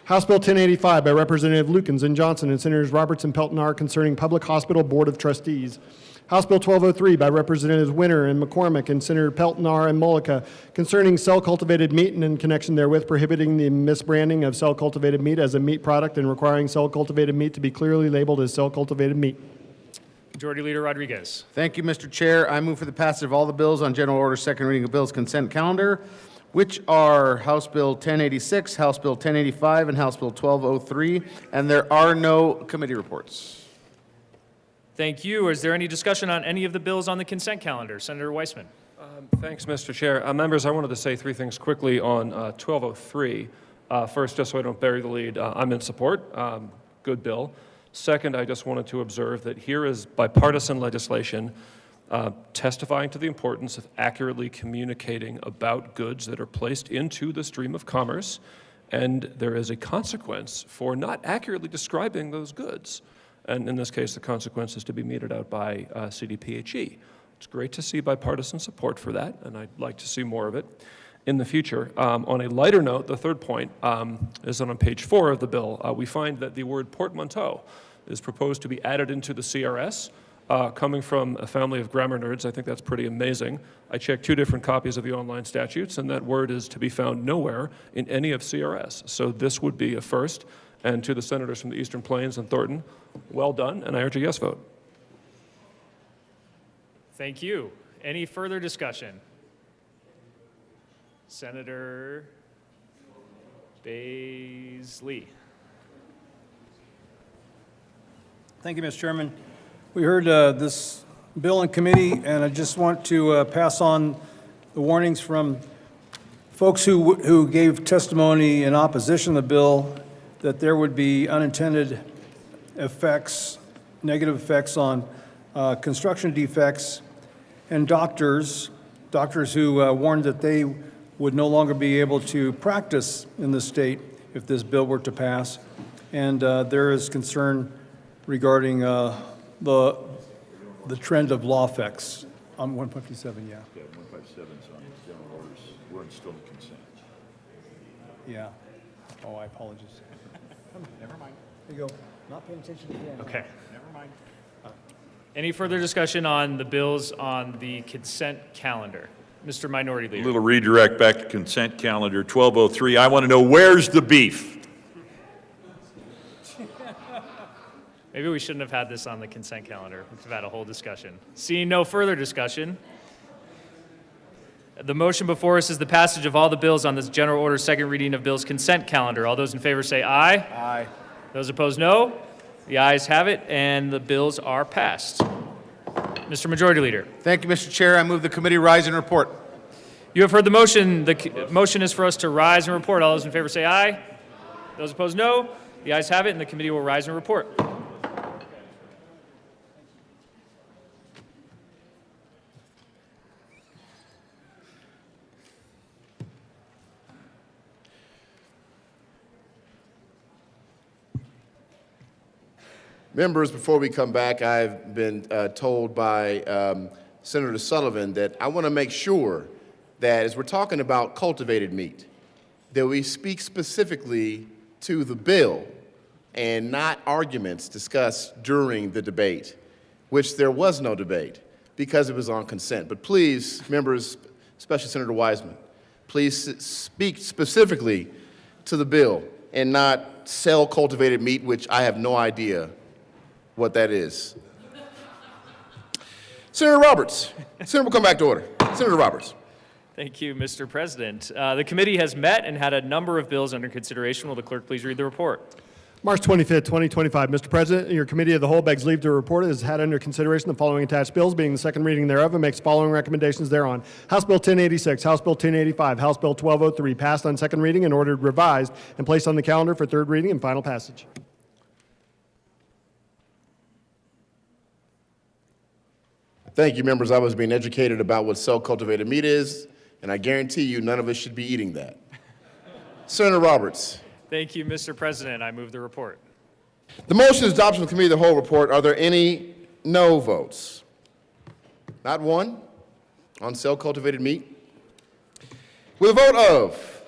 House Bill 1085 by Representative Lukens and Johnson and Senators Roberts and Pelton R. concerning Public Hospital Board of Trustees. House Bill 1203 by Representatives Winter and McCormick and Senator Pelton R. and Mullica concerning cell-cultivated meat and in connection therewith prohibiting the misbranding of cell-cultivated meat as a meat product and requiring cell-cultivated meat to be clearly labeled as cell-cultivated meat. Majority Leader Rodriguez. Thank you, Mr. Chair. I move for the passage of all the bills on general order, second reading of bills, consent calendar, which are House Bill 1086, House Bill 1085, and House Bill 1203, and there are no committee reports. Thank you. Is there any discussion on any of the bills on the consent calendar? Senator Weissman. Thanks, Mr. Chair. Members, I wanted to say three things quickly on 1203. First, just so I don't bury the lead, I'm in support. Good bill. Second, I just wanted to observe that here is bipartisan legislation testifying to the importance of accurately communicating about goods that are placed into the stream of commerce, and there is a consequence for not accurately describing those goods. and in this case, the consequence is to be meted out by CDPHE. It's great to see bipartisan support for that, and I'd like to see more of it in the future. On a lighter note, the third point is on page 4 of the bill. We find that the word portmanteau is proposed to be added into the CRS. Coming from a family of grammar nerds, I think that's pretty amazing. I checked 2 different copies of the online statutes, and that word is to be found nowhere in any of CRS. So this would be a first. And to the senators from the Eastern Plains and Thornton, well done, and I urge a yes vote. Thank you. Any further discussion? Senator Baisley. Thank you, Mr. Chairman. We heard this bill in committee, and I just want to pass on the warnings from folks who gave testimony in opposition to the bill that there would be unintended effects, negative effects on construction defects, and doctors who warned that they would no longer be able to practice in the state if this bill were to pass. And there is concern regarding the trend of law effects on 157, yeah. Yeah, 157 is on general orders. We're still in consent. Yeah. Oh, I apologize. Never mind. There you go. Not paying attention again. Okay. Never mind. Any further discussion on the bills on the consent calendar? Mr. Minority A Leader. little redirect back to consent calendar 1203. I want to know, where's the beef? Maybe we shouldn't have had this on the consent calendar. We've had a whole discussion. Seeing no further discussion, the motion before us is the passage of all the bills on this general order second reading of bills consent calendar. All those in favor say aye. Aye. Those opposed, no. The ayes have it, and the bills are passed. Mr. Majority Leader. Thank you, Mr. Chair. I move the committee rise and report. You have heard the motion. The motion is for us to rise and report. All those in favor say aye. Those opposed, no. The ayes have it, and the committee will rise and report. Members, before we come back, I've been told by Senator Sullivan that I want to make sure that as we're talking about cultivated meat, that we speak specifically to the bill and not arguments discussed during the debate, which there was no debate because it was on consent. But please, members, especially Senator Wiseman, please speak specifically to the bill and not sell cultivated meat, which I have no idea what that is. Senator Roberts. Senator, we'll come back to order. Senator Roberts. Thank you, Mr. President. The committee has met and had a number of bills under consideration. Will the clerk please read the report? March 25th, 2025. Mr. President, your committee of the whole begs leave to report has had under consideration the following attached bills, being the second reading thereof, and makes the following recommendations thereon. House Bill 1086, House Bill 1085, House Bill 1203, passed on second reading and ordered revised and placed on the calendar for third reading and final passage. Thank you, members. I was being educated about what cell-cultivated meat is, and I guarantee you none of us should be eating that. Senator Roberts. Thank you, Mr. President. I move the report. The motion is adoption of the committee of the whole report. Are there any no votes? Not one on cell-cultivated meat? With a vote of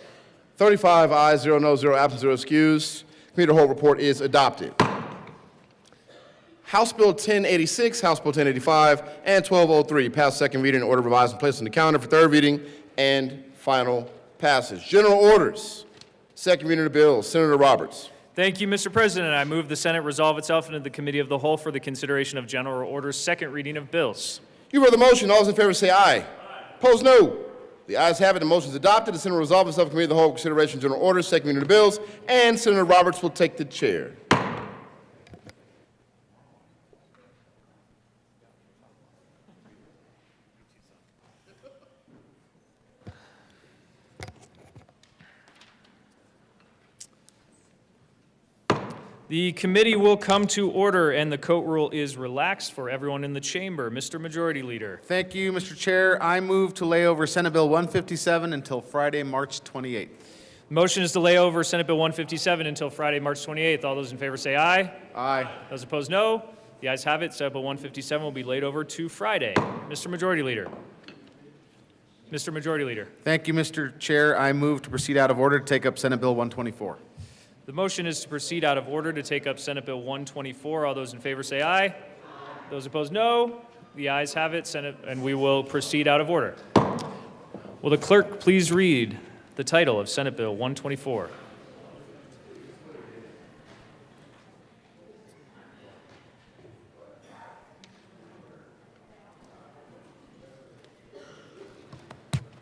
35 ayes, 0 no, 0 absent, 0 excused, committee of the whole report is adopted. House Bill 1086, House Bill 1085, and 1203 passed second reading and order revised and placed on the calendar for third reading and final passage. General orders. Second reading of the bill. Senator Roberts. Thank you, Mr. President. I move the Senate resolve itself into the Committee of the Whole for the consideration of general orders, second reading of bills. You heard the motion. All those in favor say aye. Opposed, no. The ayes have it. The motion is adopted. The Senate resolve itself into the Committee of the Whole for consideration of general orders, second reading of the bills, and Senator Roberts will take the chair. The committee will come to order, and the coat rule is relaxed for everyone in the chamber. Mr. Majority Leader. Thank you, Mr. Chair. I move to lay over Senate Bill 157 until Friday, March 28th. Motion is to lay over Senate Bill 157 until Friday, March 28th. All those in favor say aye. Aye. Those opposed, no. The ayes have it. Senate Bill 157 will be laid over to Friday. Mr. Majority Leader. Mr. Majority Leader. Thank you, Mr. Chair. I move to proceed out of order to take up Senate Bill 124. The motion is to proceed out of order to take up Senate Bill 124. All those in favor say aye. Those opposed, no. The ayes have it, Senate, and we will proceed out of order. Will the clerk please read the title of Senate Bill 124?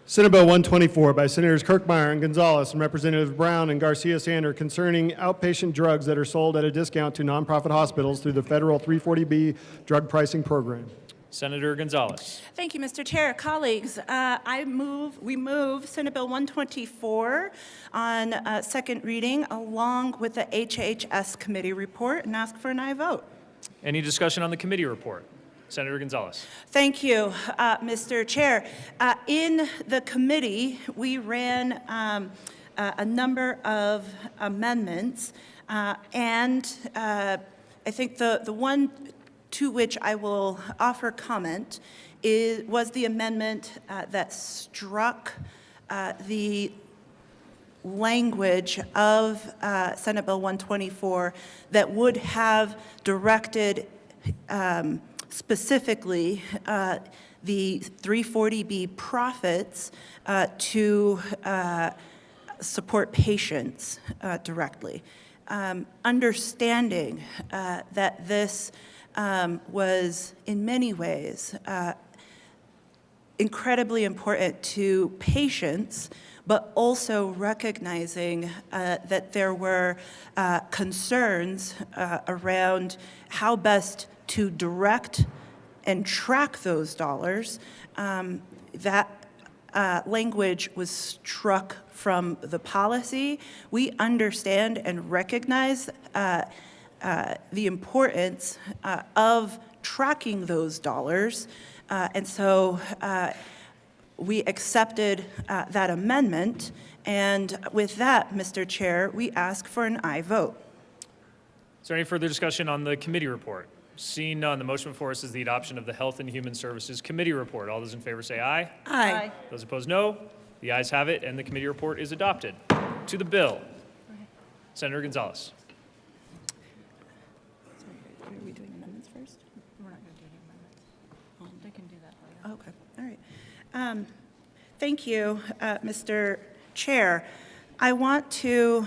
Senate Bill 124 by Senators Kirkmeyer and Gonzalez and Representatives Brown and Garcia-Sander concerning outpatient drugs that are sold at a discount to nonprofit hospitals through the federal 340B drug pricing program. Senator Gonzalez. Thank you, Mr. Chair. Colleagues, we move Senate Bill 124 on second reading along with the HHS committee report and ask for an aye vote. Any discussion on the committee report? Senator Gonzalez. Thank you, Mr. Chair. In the committee, we ran a number of amendments, and I think the one to which I will offer comment was the amendment that struck the language of Senate Bill 124 that would have directed specifically the 340B profits to support patients directly. Understanding that this was in many ways incredibly important to patients, but also recognizing that there were concerns around how best to direct and track those dollars. That language was struck from the policy. We understand and recognize the importance of tracking those dollars, and so we accepted that amendment. And with that, Mr. Chair, we ask for an aye vote. Is there any further discussion on the committee report? Seeing none, the motion before us is the adoption of the Health and Human Services Committee report. All those in favor say aye. Aye. Those opposed, no. The ayes have it, and the committee report is adopted. To the bill. Senator Gonzalez. Are we doing amendments first? We're not going to do any amendments. They can do that later. Okay, all right. Thank you, Mr. Chair. I want to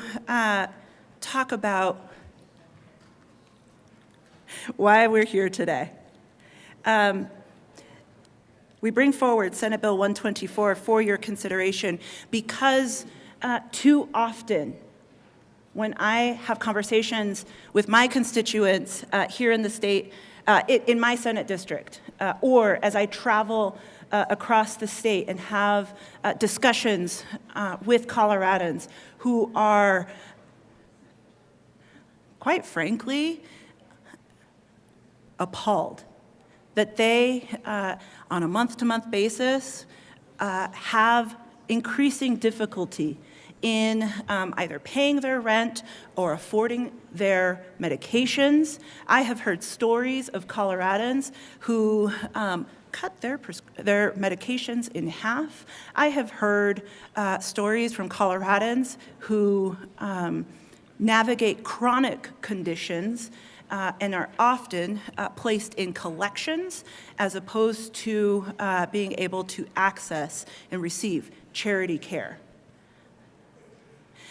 talk about why we're here today. We bring forward Senate Bill 124 for your consideration because too often when I have conversations with my constituents here in the state, in my Senate district, or as I travel across the state and have discussions with Coloradans who are, quite frankly, appalled that they, on a month-to-month basis, have increasing difficulty in either paying their rent or affording their medications. I have heard stories of Coloradans who cut their medications in half. I have heard stories from Coloradans who navigate chronic conditions and are often placed in collections as opposed to being able to access and receive charity care.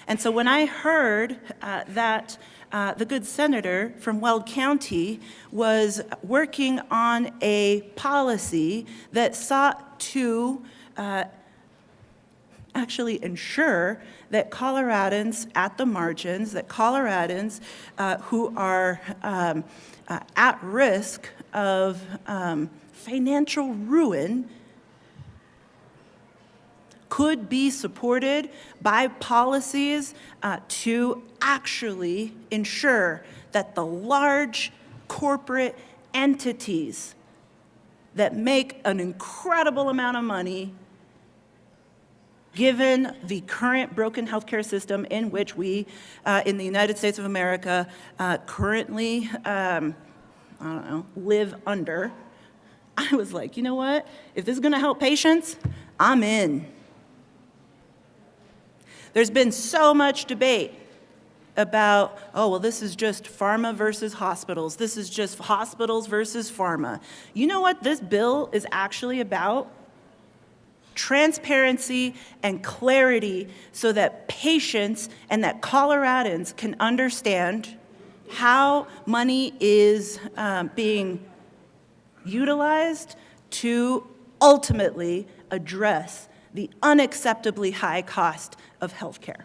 And so when I heard that the good senator from Weld County was working on a policy that sought to actually ensure that Coloradans at the margins, that Coloradans who are at risk of financial ruin could be supported by policies to actually ensure that the large corporate entities that make an incredible amount of money given the current broken healthcare system in which we, in the United States of America, currently, live under, I was like, you know what? If this is going to help patients, I'm in. There's been so much debate about, oh, well, this is just pharma versus hospitals. This is just hospitals versus pharma. You know what this bill is actually about? Transparency and clarity so that patients and that Coloradans can understand how money is being utilized to ultimately address the unacceptably high cost of healthcare.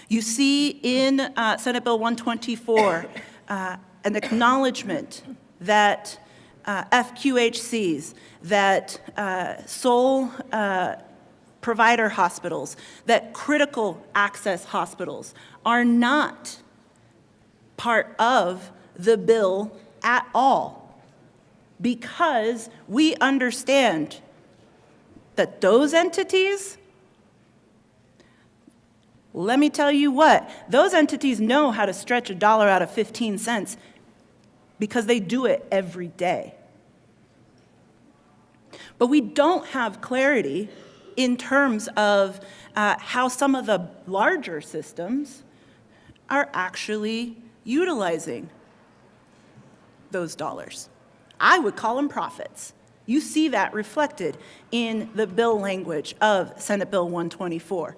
You see in Senate Bill 124 an acknowledgement that FQHCs, that sole provider hospitals, that critical access hospitals are not part of the bill at all, because we understand that those entities, let me tell you what, those entities know how to stretch $1 out of 15 cents because they do it every day. But we don't have clarity in terms of how some of the larger systems are actually utilizing those dollars. I would call them profits. You see that reflected in the bill language of Senate Bill 124.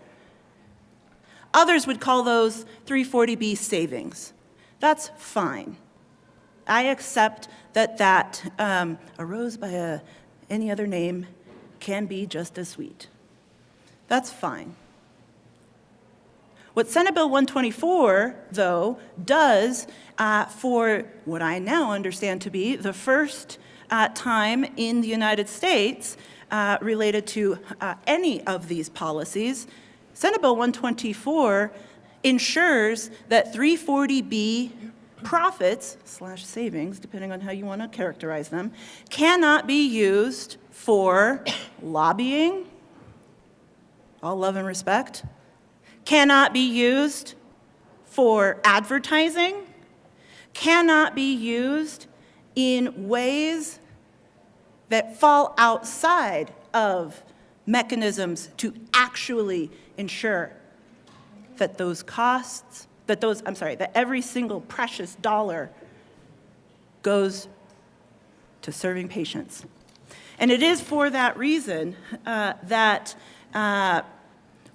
Others would call those 340B savings. That's fine. I accept that arose by any other name can be just as sweet. That's fine. What Senate Bill 124, though, does for what I now understand to be the first time in the United States related to any of these policies, Senate Bill 124 ensures that 340B profits / savings, depending on how you want to characterize them, cannot be used for lobbying, all love and respect, cannot be used for advertising, cannot be used in ways that fall outside of mechanisms to actually ensure that those costs, that every single precious dollar goes to serving patients. And it is for that reason that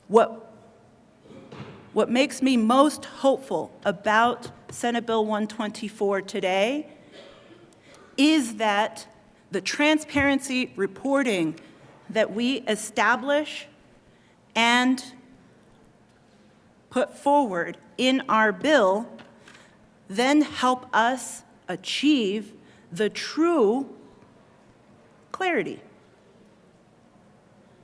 what makes me most hopeful about Senate Bill 124 today is that the transparency reporting that we establish and put forward in our bill then help us achieve the true clarity.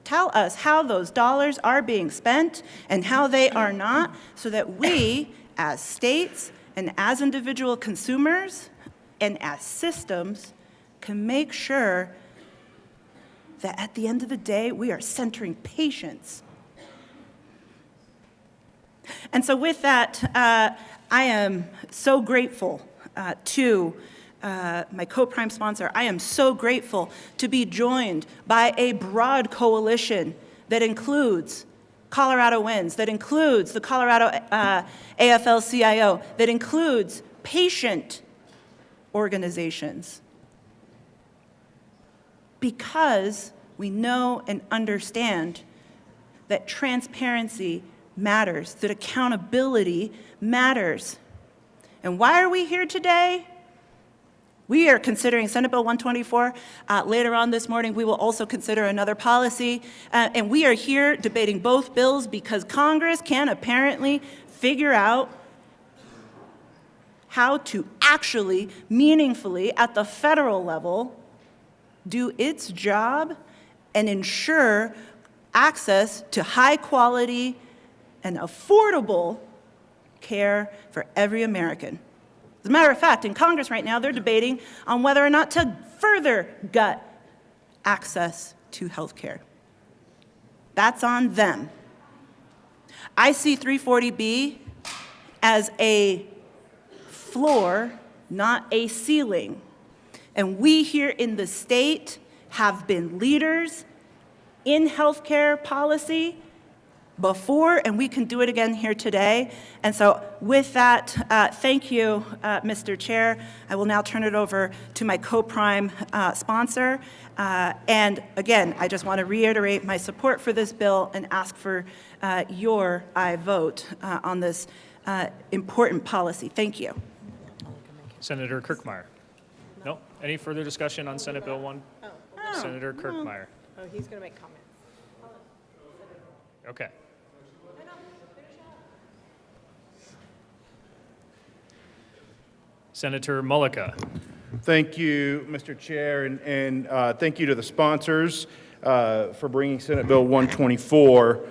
Tell us how those dollars are being spent and how they are not, so that we, as states and as individual consumers and as systems, can make sure that at the end of the day, we are centering patients. And so with that, I am so grateful to my co-prime sponsor. I am so grateful to be joined by a broad coalition that includes Colorado Wins, that includes the Colorado AFL-CIO, that includes patient organizations. Because we know and understand that transparency matters, that accountability matters. And why are we here today? We are considering Senate Bill 124. Later on this morning, we will also consider another policy. And we are here debating both bills because Congress can apparently figure out how to actually, meaningfully, at the federal level, do its job and ensure access to high quality and affordable care for every American. As a matter of fact, in Congress right now, they're debating on whether or not to further gut access to health care. That's on them. I see 340B as a floor, not a ceiling. And we here in the state have been leaders in healthcare policy before, and we can do it again here today. And so with that, thank you, Mr. Chair. I will now turn it over to my co-prime sponsor. And again, I just want to reiterate my support for this bill and ask for your aye vote on this important policy. Thank you. Senator Kirkmeyer. No? Any further discussion on Senate Bill 1? Senator Kirkmeyer. Oh, he's going to make comments. Okay. Senator Mullica. Thank you, Mr. Chair, and thank you to the sponsors for bringing Senate Bill 124.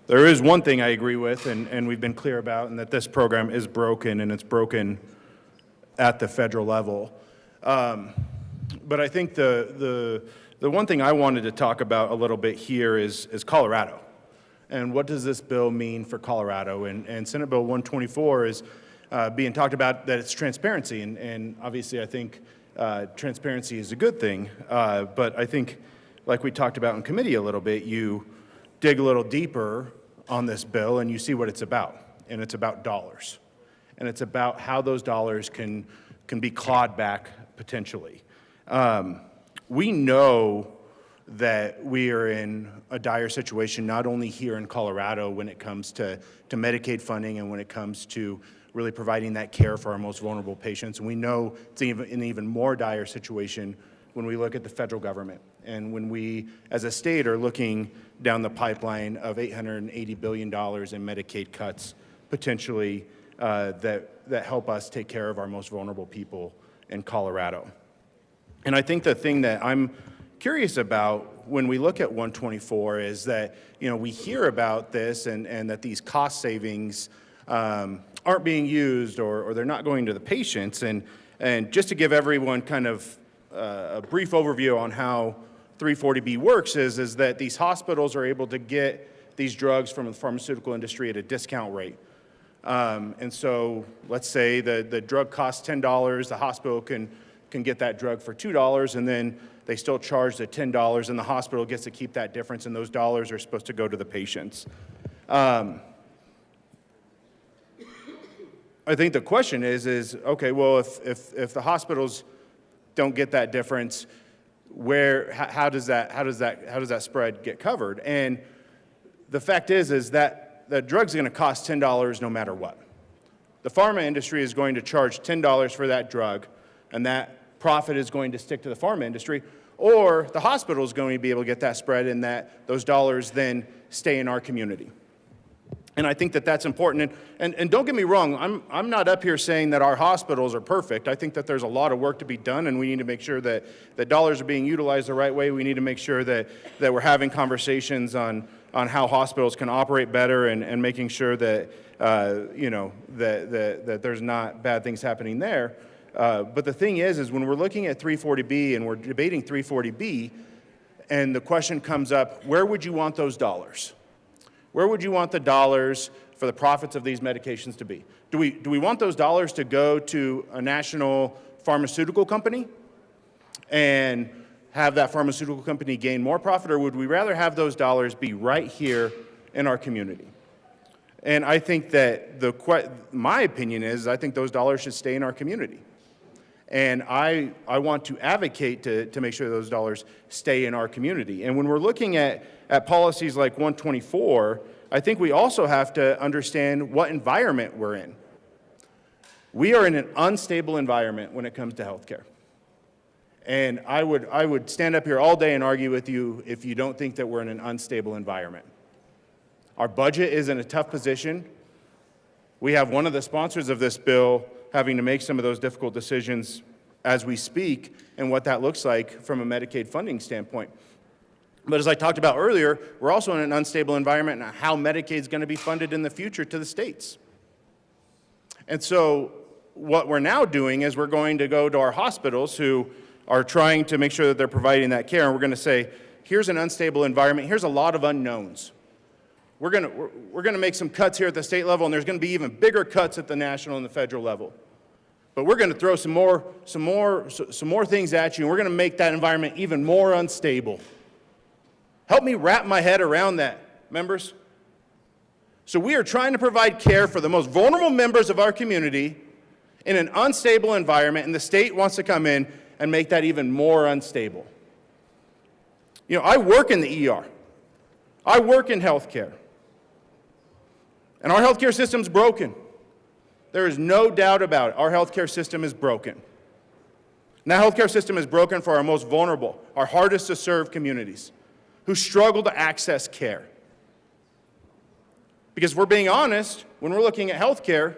There is one thing I agree with, and we've been clear about, and that this program is broken, and it's broken at the federal level. But I think the one thing I wanted to talk about a little bit here is Colorado. And what does this bill mean for Colorado? And Senate Bill 124 is being talked about that it's transparency. And obviously I think transparency is a good thing. But I think, like we talked about in committee a little bit, you dig a little deeper on this bill and you see what it's about. And it's about dollars. And it's about how those dollars can be clawed back potentially. We know that we are in a dire situation, not only here in Colorado when it comes to Medicaid funding and when it comes to really providing that care for our most vulnerable patients. And we know it's an even more dire situation when we look at the federal government and when we, as a state, are looking down the pipeline of $880 billion in Medicaid cuts, potentially, that help us take care of our most vulnerable people in Colorado. And I think the thing that I'm curious about when we look at 124 is that, we hear about this and that these cost savings aren't being used or they're not going to the patients. And just to give everyone kind of a brief overview on how 340B works is that these hospitals are able to get these drugs from the pharmaceutical industry at a discount rate. And so let's say the drug costs $10, the hospital can get that drug for $2, and then they still charge the $10, and the hospital gets to keep that difference, and those dollars are supposed to go to the patients. I think the question is okay, well, if the hospitals don't get that difference, how does that spread get covered? And the fact is that the drug's going to cost $10 no matter what. The pharma industry is going to charge $10 for that drug, and that profit is going to stick to the pharma industry, or the hospital is going to be able to get that spread, and that those dollars then stay in our community. And I think that that's important. And don't get me wrong, I'm not up here saying that our hospitals are perfect. I think that there's a lot of work to be done, and we need to make sure that dollars are being utilized the right way. We need to make sure that we're having conversations on how hospitals can operate better and making sure that, that there's not bad things happening there. But the thing is when we're looking at 340B and we're debating 340B, and the question comes up, where would you want those dollars? Where would you want the dollars for the profits of these medications to be? Do we want those dollars to go to a national pharmaceutical company and have that pharmaceutical company gain more profit, or would we rather have those dollars be right here in our community? And I think that my opinion is I think those dollars should stay in our community. And I want to advocate to make sure those dollars stay in our community. And when we're looking at policies like 124, I think we also have to understand what environment we're in. We are in an unstable environment when it comes to healthcare. And I would stand up here all day and argue with you if you don't think that we're in an unstable environment. Our budget is in a tough position. We have one of the sponsors of this bill having to make some of those difficult decisions as we speak and what that looks like from a Medicaid funding standpoint. But as I talked about earlier, we're also in an unstable environment and how Medicaid is going to be funded in the future to the states. And so what we're now doing is we're going to go to our hospitals who are trying to make sure that they're providing that care, and we're going to say, here's an unstable environment, here's a lot of unknowns. We're gonna make some cuts here at the state level, and there's gonna be even bigger cuts at the national and the federal level. But we're gonna throw some more things at you, and we're gonna make that environment even more unstable. Help me wrap my head around that, members. So we are trying to provide care for the most vulnerable members of our community in an unstable environment, and the state wants to come in and make that even more unstable. You know, I work in the ER. I work in healthcare. And our healthcare system's broken. There is no doubt about it. Our healthcare system is broken. And that healthcare system is broken for our most vulnerable, our hardest to serve communities who struggle to access care. Because if we're being honest, when we're looking at healthcare,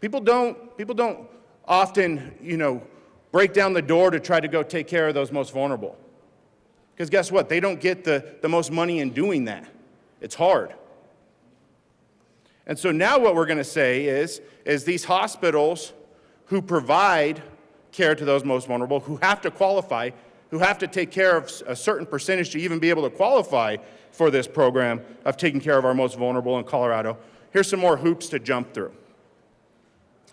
people don't often, break down the door to try to go take care of those most vulnerable. Because guess what? They don't get the most money in doing that. It's hard. And so now what we're going to say is these hospitals who provide care to those most vulnerable, who have to qualify, who have to take care of a certain percentage to even be able to qualify for this program of taking care of our most vulnerable in Colorado, here's some more hoops to jump through.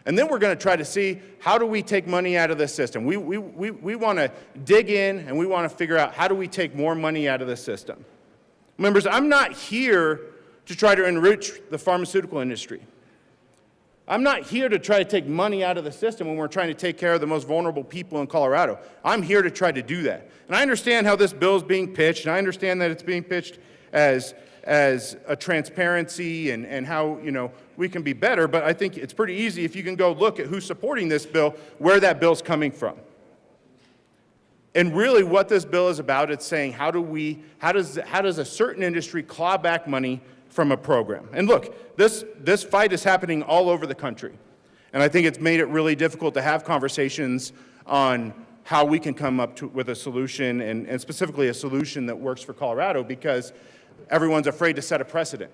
And then we're going to try to see, how do we take money out of the system? We want to dig in, and we want to figure out, how do we take more money out of the system? Members, I'm not here to try to enrich the pharmaceutical industry. I'm not here to try to take money out of the system when we're trying to take care of the most vulnerable people in Colorado. I'm here to try to do that. And I understand how this bill is being pitched, and I understand that it's being pitched as a transparency and how, we can be better, but I think it's pretty easy if you can go look at who's supporting this bill, where that bill's coming from. And really what this bill is about, it's saying how does a certain industry claw back money from a program? And look, this fight is happening all over the country. And I think it's made it really difficult to have conversations on how we can come up with a solution, and specifically a solution that works for Colorado, because everyone's afraid to set a precedent.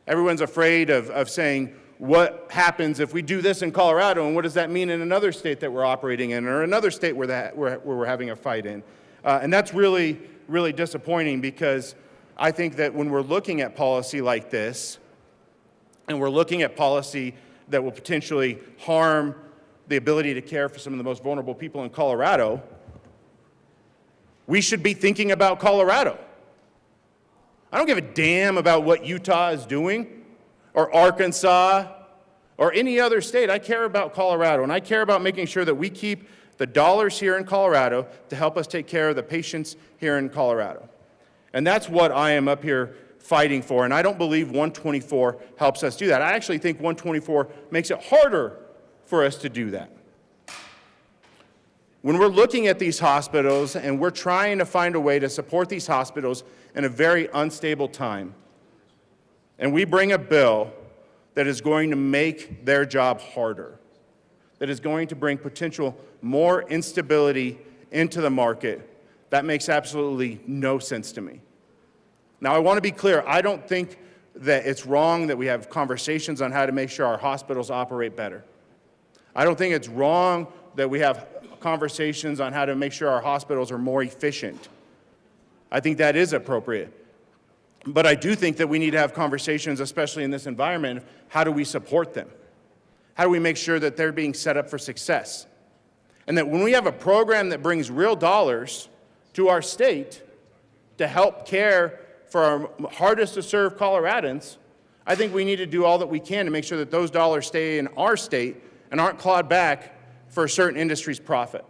Everyone's afraid of saying, what happens if we do this in Colorado, and what does that mean in another state that we're operating in, or another state where we're having a fight in? And that's really, really disappointing, because I think that when we're looking at policy like this, and we're looking at policy that will potentially harm the ability to care for some of the most vulnerable people in Colorado, we should be thinking about Colorado. I don't give a damn about what Utah is doing, or Arkansas, or any other state. I care about Colorado, and I care about making sure that we keep the dollars here in Colorado to help us take care of the patients here in Colorado. And that's what I am up here fighting for, and I don't believe 124 helps us do that. I actually think 124 makes it harder for us to do that. When we're looking at these hospitals and we're trying to find a way to support these hospitals in a very unstable time, and we bring a bill that is going to make their job harder, that is going to bring potential more instability into the market, that makes absolutely no sense to me. Now, I want to be clear. I don't think that it's wrong that we have conversations on how to make sure our hospitals operate better. I don't think it's wrong that we have conversations on how to make sure our hospitals are more efficient. I think that is appropriate. But I do think that we need to have conversations, especially in this environment, of how do we support them? How do we make sure that they're being set up for success? And that when we have a program that brings real dollars to our state to help care for our hardest to serve Coloradans, I think we need to do all that we can to make sure that those dollars stay in our state and aren't clawed back for a certain industry's profit.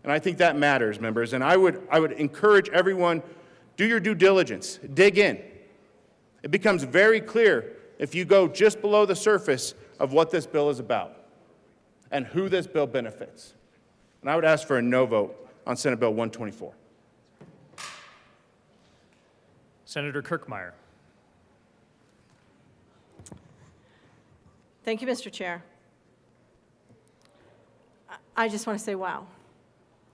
And I think that matters, members. And I would encourage everyone, do your due diligence, dig in. It becomes very clear if you go just below the surface of what this bill is about and who this bill benefits. And I would ask for a no vote on Senate Bill 124. Senator Kirkmeyer. Thank you, Mr. Chair. I just want to say, wow.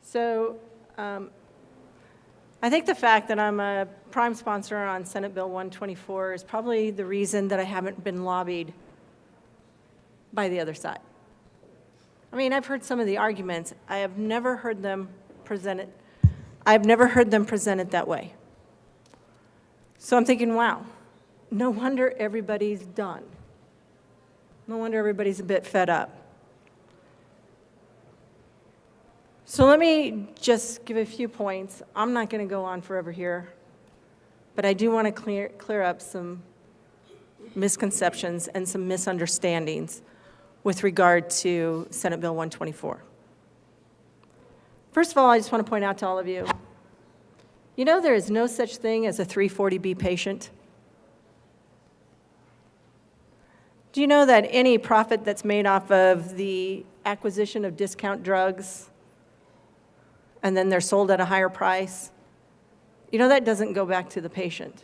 So I think the fact that I'm a prime sponsor on Senate Bill 124 is probably the reason that I haven't been lobbied by the other side. I mean, I've heard some of the arguments. I have never heard them presented I've never heard them present it that way. So I'm thinking, wow, no wonder everybody's done. No wonder everybody's a bit fed up. So let me just give a few points. I'm not going to go on forever here, but I do want to clear up some misconceptions and some misunderstandings with regard to Senate Bill 124. First of all, I just want to point out to all of you, you know there is no such thing as a 340B patient? Do you know that any profit that's made off of the acquisition of discount drugs and then they're sold at a higher price, you know that doesn't go back to the patient?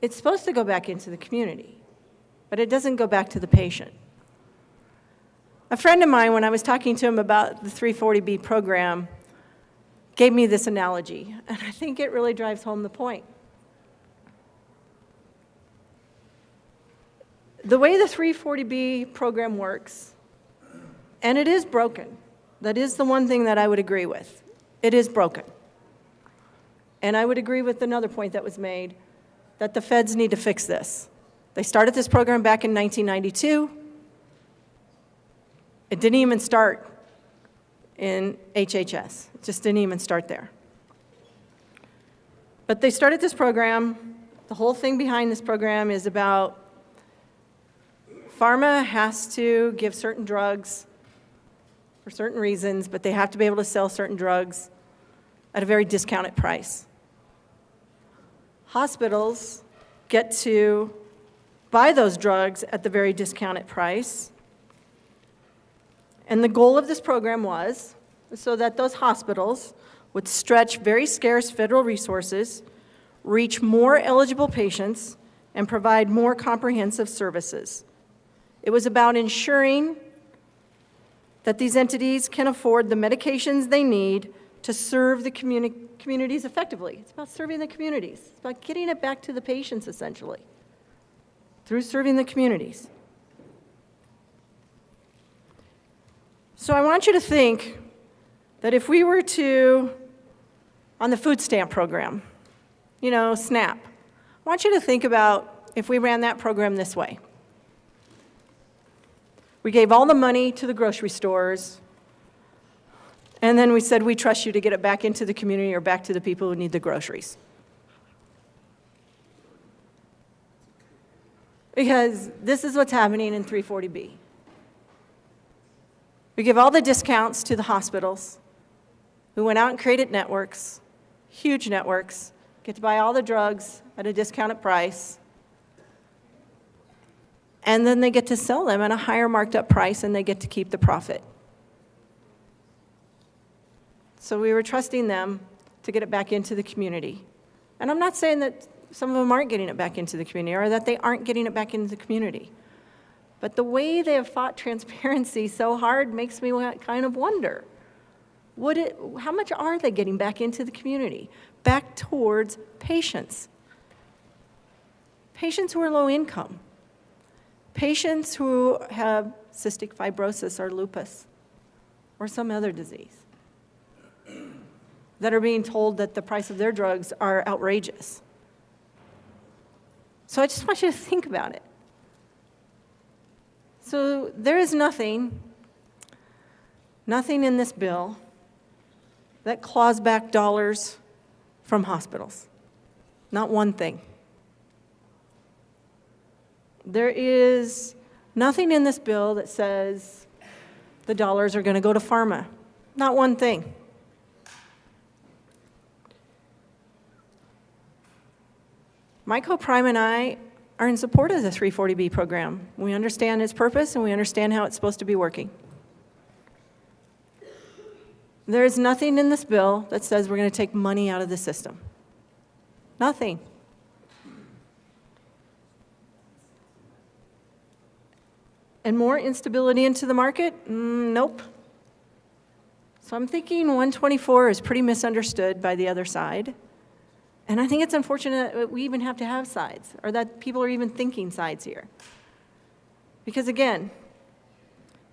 It's supposed to go back into the community, but it doesn't go back to the patient. A friend of mine, when I was talking to him about the 340B program, gave me this analogy, and I think it really drives home the point. The way the 340B program works, and it is broken, that is the one thing that I would agree with. It is broken. And I would agree with another point that was made, that the feds need to fix this. They started this program back in 1992. It didn't even start in HHS. It just didn't even start there. But they started this program. The whole thing behind this program is about pharma has to give certain drugs for certain reasons, but they have to be able to sell certain drugs at a very discounted price. Hospitals get to buy those drugs at the very discounted price. And the goal of this program was so that those hospitals would stretch very scarce federal resources, reach more eligible patients, and provide more comprehensive services. It was about ensuring that these entities can afford the medications they need to serve the communities effectively. It's about serving the communities. It's about getting it back to the patients, essentially, through serving the communities. So I want you to think that if we were to, on the food stamp program, you know, SNAP, I want you to think about if we ran that program this way. We gave all the money to the grocery stores, and then we said, we trust you to get it back into the community or back to the people who need the groceries. Because this is what's happening in 340B. We give all the discounts to the hospitals who went out and created networks, huge networks, get to buy all the drugs at a discounted price, and then they get to sell them at a higher marked up price and they get to keep the profit. So we were trusting them to get it back into the community. And I'm not saying that some of them aren't getting it back into the community or that they aren't getting it back into the community. But the way they have fought transparency so hard makes me kind of wonder, how much are they getting back into the community? Back towards patients. Patients who are low income. Patients who have cystic fibrosis or lupus or some other disease that are being told that the price of their drugs are outrageous. So I just want you to think about it. So there is nothing in this bill that claws back dollars from hospitals. Not one thing. There is nothing in this bill that says the dollars are going to go to pharma. Not one thing. My co-prime and I are in support of the 340B program. We understand its purpose and we understand how it's supposed to be working. There is nothing in this bill that says we're going to take money out of the system. Nothing. And more instability into the market? Nope. So I'm thinking 124 is pretty misunderstood by the other side. And I think it's unfortunate that we even have to have sides, or that people are even thinking sides here. Because again,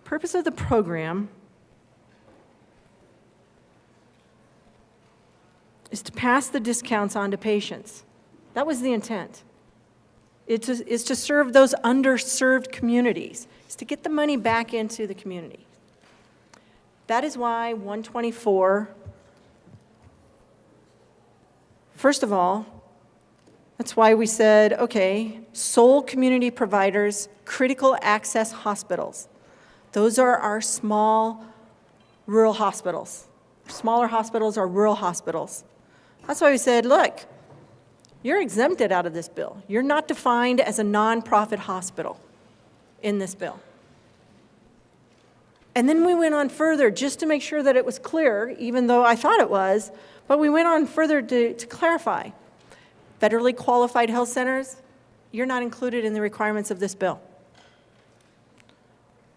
purpose of the program is to pass the discounts on to patients. That was the intent. It's to serve those underserved communities. It's to get the money back into the community. That is why 124, first of all, that's why we said, okay, sole community providers, critical access hospitals. Those are our small rural hospitals. Smaller hospitals are rural hospitals. That's why we said, look, you're exempted out of this bill. You're not defined as a nonprofit hospital in this bill. And then we went on further just to make sure that it was clear, even though I thought it was, but we went on further to clarify. Federally qualified health centers, you're not included in the requirements of this bill.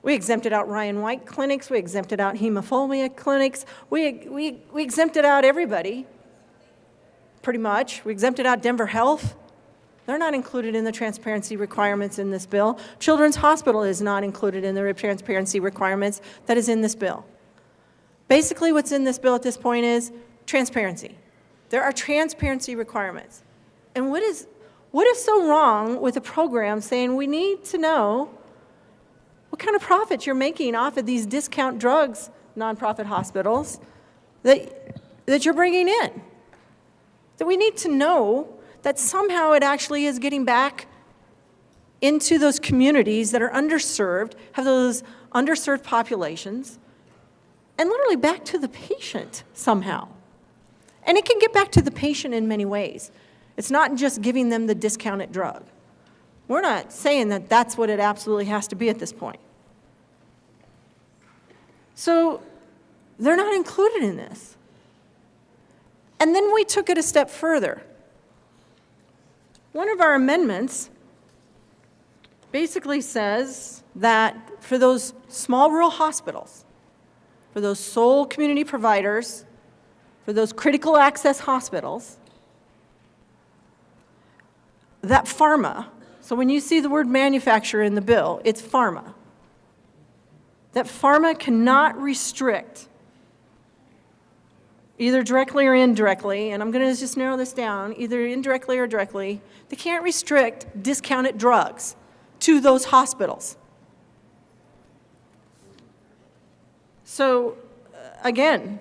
We exempted out Ryan White clinics, we exempted out hemophilia clinics, we exempted out everybody, pretty much. We exempted out Denver Health. They're not included in the transparency requirements in this bill. Children's Hospital is not included in the transparency requirements that is in this bill. Basically, what's in this bill at this point is transparency. There are transparency requirements. And what is so wrong with a program saying we need to know what kind of profits you're making off of these discount drugs, nonprofit hospitals, that you're bringing in? That we need to know that somehow it actually is getting back into those communities that are underserved, have those underserved populations, and literally back to the patient somehow. And it can get back to the patient in many ways. It's not just giving them the discounted drug. We're not saying that that's what it absolutely has to be at this point. So they're not included in this. And then we took it a step further. One of our amendments basically says that for those small rural hospitals, for those sole community providers, for those critical access hospitals, that pharma, so when you see the word manufacturer in the bill, it's pharma. That pharma cannot restrict, either directly or indirectly, and I'm going to just narrow this down, either indirectly or directly, they can't restrict discounted drugs to those hospitals. So, again,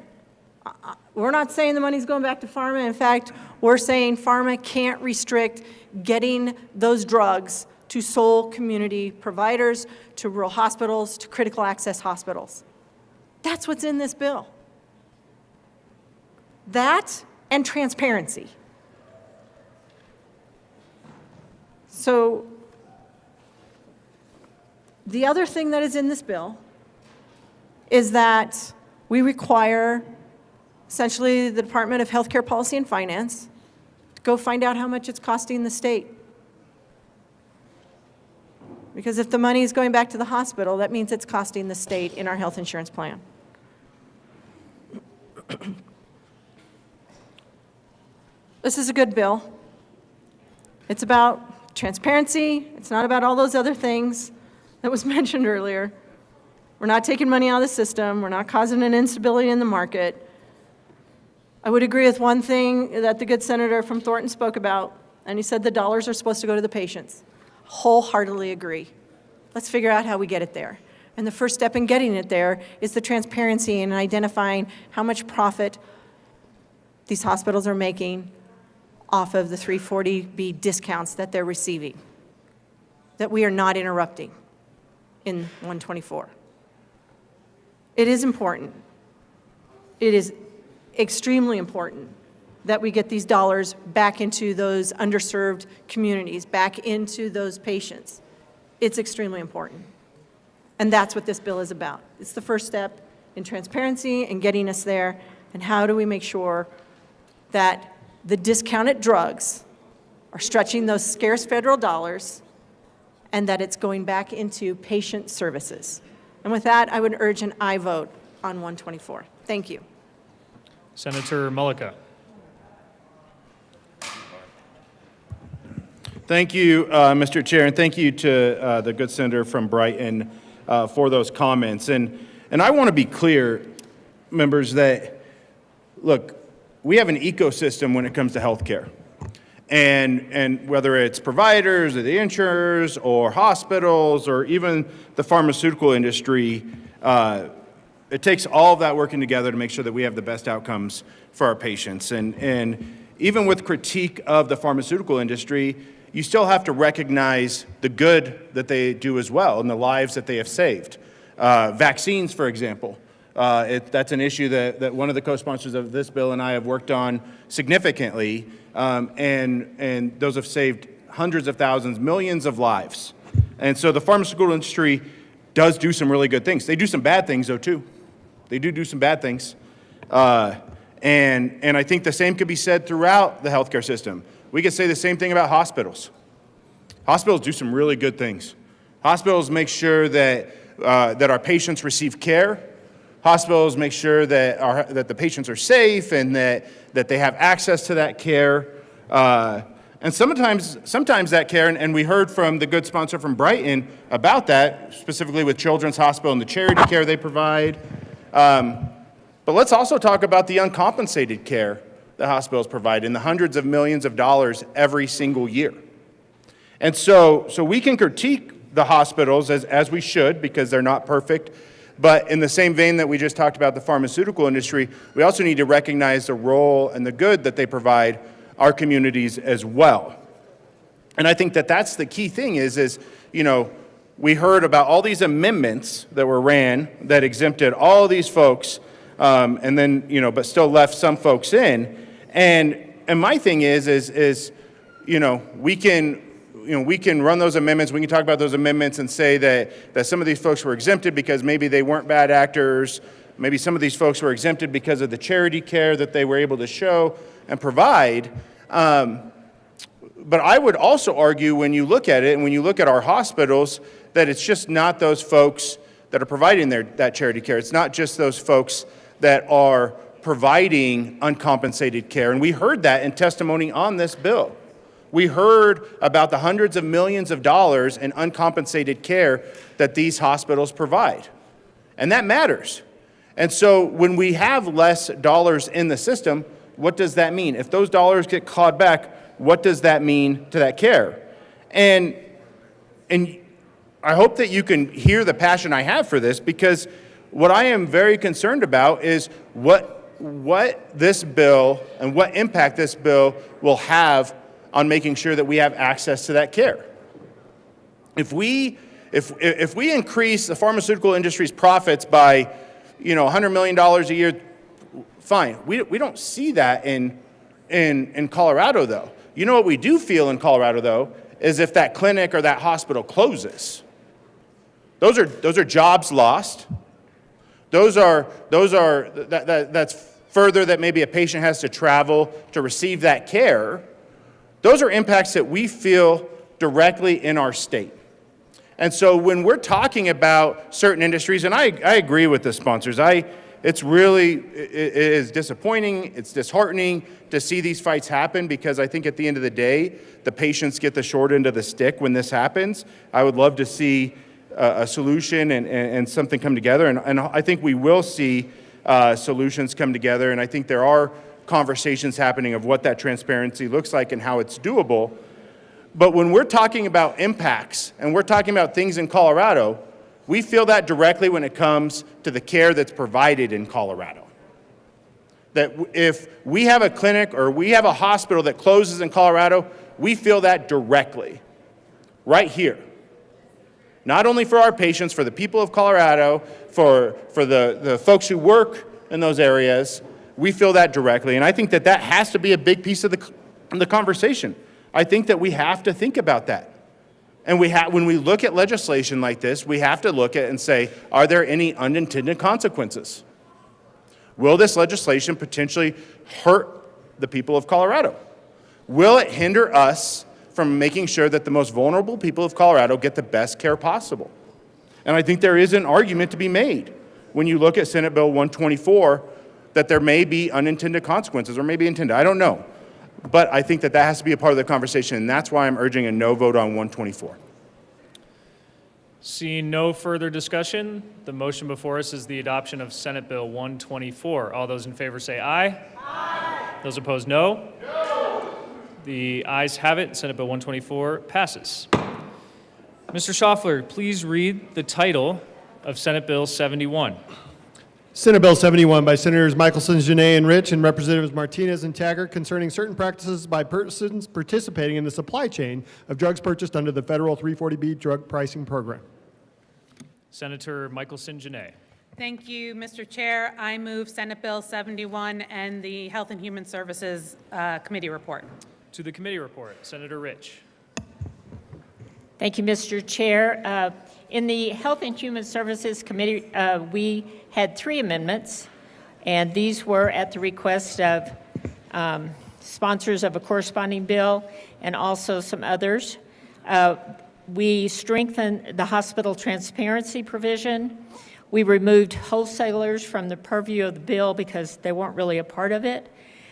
we're not saying the money's going back to pharma. In fact, we're saying pharma can't restrict getting those drugs to sole community providers, to rural hospitals, to critical access hospitals. That's what's in this bill. That and transparency. So the other thing that is in this bill is that we require essentially the Department of Healthcare Policy and Finance to go find out how much it's costing the state. Because if the money is going back to the hospital, that means it's costing the state in our health insurance plan. This is a good bill. It's about transparency. It's not about all those other things that was mentioned earlier. We're not taking money out of the system. We're not causing an instability in the market. I would agree with one thing that the good senator from Thornton spoke about, and he said the dollars are supposed to go to the patients. Wholeheartedly agree. Let's figure out how we get it there. And the first step in getting it there is the transparency and identifying how much profit these hospitals are making off of the 340B discounts that they're receiving, that we are not interrupting in 124. It is important. It is extremely important that we get these dollars back into those underserved communities, back into those patients. It's extremely important. And that's what this bill is about. It's the first step in transparency and getting us there. And how do we make sure that the discounted drugs are stretching those scarce federal dollars and that it's going back into patient services? And with that, I would urge an aye vote on 124. Thank you. Senator Mullica. Thank you, Mr. Chair, and thank you to the good senator from Brighton for those comments. And I want to be clear, members, that, look, we have an ecosystem when it comes to healthcare. And whether it's providers or the insurers or hospitals or even the pharmaceutical industry, it takes all of that working together to make sure that we have the best outcomes for our patients. And even with critique of the pharmaceutical industry, you still have to recognize the good that they do as well and the lives that they have saved. Vaccines, for example. That's an issue that one of the co-sponsors of this bill and I have worked on significantly, and those have saved hundreds of thousands, millions of lives. And so the pharmaceutical industry does do some really good things. They do some bad things, though, too. They do some bad things. And I think the same could be said throughout the healthcare system. We could say the same thing about hospitals. Hospitals do some really good things. Hospitals make sure that our patients receive care. Hospitals make sure that the patients are safe and that they have access to that care. And sometimes that care, and we heard from the good sponsor from Brighton about that, specifically with Children's Hospital and the charity care they provide. But let's also talk about the uncompensated care that hospitals provide in the hundreds of millions of dollars every single year. And so we can critique the hospitals as we should because they're not perfect. But in the same vein that we just talked about the pharmaceutical industry, we also need to recognize the role and the good that they provide our communities as well. And I think that that's the key thing is we heard about all these amendments that were ran that exempted all these folks and then, but still left some folks in. And my thing is we can run those amendments. We can talk about those amendments and say that some of these folks were exempted because maybe they weren't bad actors. Maybe some of these folks were exempted because of the charity care that they were able to show and provide. But I would also argue when you look at it and when you look at our hospitals that it's just not those folks that are providing that charity care. It's not just those folks that are providing uncompensated care. And we heard that in testimony on this bill. We heard about the hundreds of millions of dollars in uncompensated care that these hospitals provide. And that matters. And so when we have less dollars in the system, what does that mean? If those dollars get clawed back, what does that mean to that care? And I hope that you can hear the passion I have for this, because what I am very concerned about is what this bill and what impact this bill will have on making sure that we have access to that care. If we increase the pharmaceutical industry's profits by $100 million a year, fine. We don't see that in Colorado, though. You know what we do feel in Colorado, though, is if that clinic or that hospital closes. Those are jobs lost. That's further that maybe a patient has to travel to receive that care. Those are impacts that we feel directly in our state. And so when we're talking about certain industries, and I agree with the sponsors, it is disappointing, it's disheartening to see these fights happen, because I think at the end of the day, the patients get the short end of the stick when this happens. I would love to see a solution and something come together, and I think we will see solutions come together, and I think there are conversations happening of what that transparency looks like and how it's doable. But when we're talking about impacts and we're talking about things in Colorado, we feel that directly when it comes to the care that's provided in Colorado. That if we have a clinic or we have a hospital that closes in Colorado, we feel that directly, right here. Not only for our patients, for the people of Colorado, for the folks who work in those areas, we feel that directly. And I think that has to be a big piece of the conversation. I think that we have to think about that. And when we look at legislation like this, we have to look at and say, are there any unintended consequences? Will this legislation potentially hurt the people of Colorado? Will it hinder us from making sure that the most vulnerable people of Colorado get the best care possible? And I think there is an argument to be made when you look at Senate Bill 124 that there may be unintended consequences, or maybe intended, I don't know. But I think that has to be a part of the conversation, and that's why I'm urging a no vote on 124. Seeing no further discussion, the motion before us is the adoption of Senate Bill 124. All those in favor say aye. Aye. Those opposed, no. The ayes have it. Senate Bill 124 passes. Mr. Schaffler, please read the title of Senate Bill 71. Senate Bill 71 by Senators Michelson, Janay, and Rich, and Representatives Martinez and Taggart concerning certain practices by persons participating in the supply chain of drugs purchased under the federal 340B drug pricing program. Senator Michelson, Janay. Thank you, Mr. Chair. I move Senate Bill 71 and the Health and Human Services Committee report. To the committee report, Senator Rich. Thank you, Mr. Chair. In the Health and Human Services Committee, we had 3 amendments, and these were at the request of sponsors of a corresponding bill and also some others. We strengthened the hospital transparency provision. We removed wholesalers from the purview of the bill because they weren't really a part of it.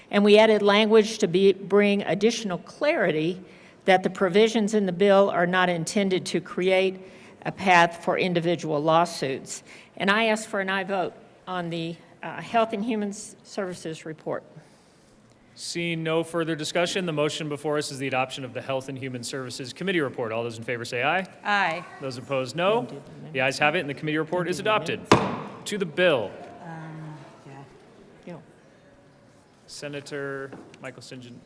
And we added language to bring additional clarity that the provisions in the bill are not intended to create a path for individual lawsuits. And I ask for an aye vote on the Health and Human Services report. Seeing no further discussion, the motion before us is the adoption of the Health and Human Services Committee report. All those in favor say aye. Aye. Those opposed, no. The ayes have it, and the committee report is adopted. To the bill. Senator Michelson.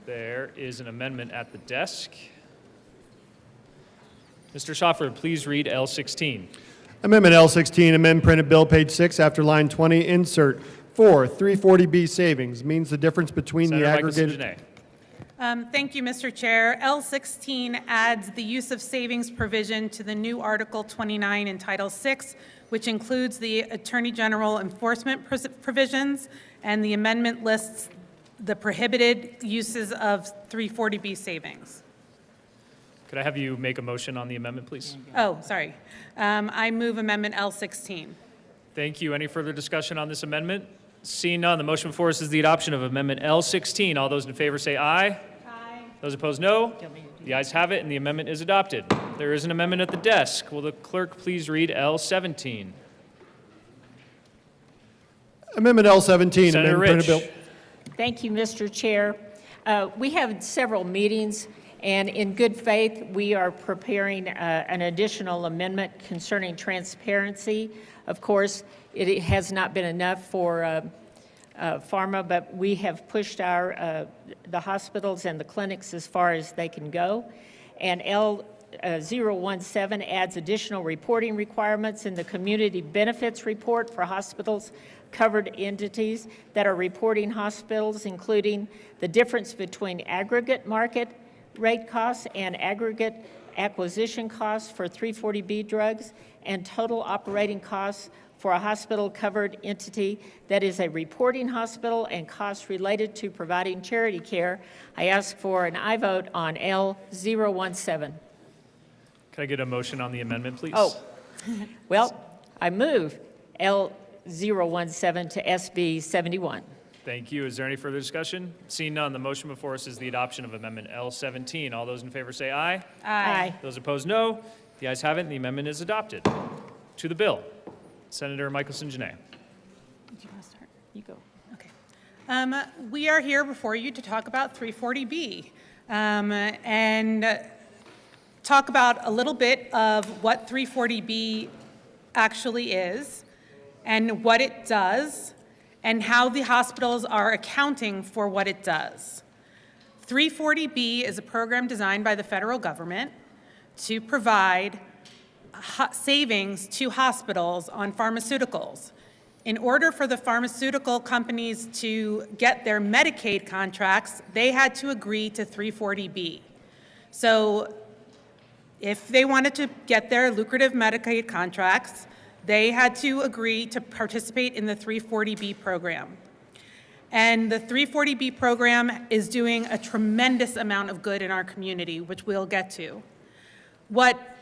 There is an amendment at the desk. Mr. Schaffler, please read L16. Amendment L16, amend printed bill, page 6, after line 20, insert 4, 340B savings means the difference between Senator the aggregated. Michelson, Janay. Thank you, Mr. Chair. L16 adds the use of savings provision to the new Article 29 in Title VI, which includes the Attorney General enforcement provisions, and the amendment lists the prohibited uses of 340B savings. Could I have you make a motion on the amendment, please? Oh, sorry. I move Amendment L16. Thank you. Any further discussion on this amendment? Seeing none, the motion before us is the adoption of Amendment L16. All those in favor say aye. Aye. Those opposed, no. The ayes have it, and the amendment is adopted. There is an amendment at the desk. Will the clerk please read L17? Amendment L17, Senator amend printed bill. Rich. Thank you, Mr. Chair. We have several meetings, and in good faith, we are preparing an additional amendment concerning transparency. Of course, it has not been enough for pharma, but we have pushed the hospitals and the clinics as far as they can go. And L017 adds additional reporting requirements in the community benefits report for hospitals covered entities that are reporting hospitals, including the difference between aggregate market rate costs and aggregate acquisition costs for 340B drugs, and total operating costs for a hospital-covered entity that is a reporting hospital and costs related to providing charity care. I ask for an aye vote on L017. Can I get a motion on the amendment, please? Oh, well, I move L017 to SB 71. Thank you. Is there any further discussion? Seeing none, the motion before us is the adoption of Amendment L17. All those in favor say aye. Aye. Those opposed, no. The ayes have it, and the amendment is adopted. To the bill, Senator Michelson, Janay. Do you want to start? You go. Okay. We are here before you to talk about 340B and talk about a little bit of what 340B actually is and what it does and how the hospitals are accounting for what it does. 340B is a program designed by the federal government to provide savings to hospitals on pharmaceuticals. In order for the pharmaceutical companies to get their Medicaid contracts, they had to agree to 340B. So if they wanted to get their lucrative Medicaid contracts, they had to agree to participate in the 340B program. And the 340B program is doing a tremendous amount of good in our community, which we'll get to. What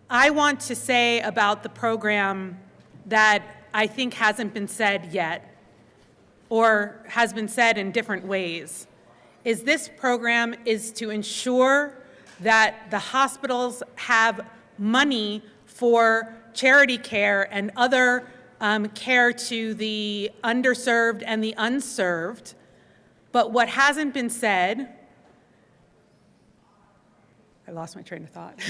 I want to say about the program that I think hasn't been said yet, or has been said in different ways, is this program is to ensure that the hospitals have money for charity care and other care to the underserved and the unserved. But what hasn't been said, I lost my train of thought.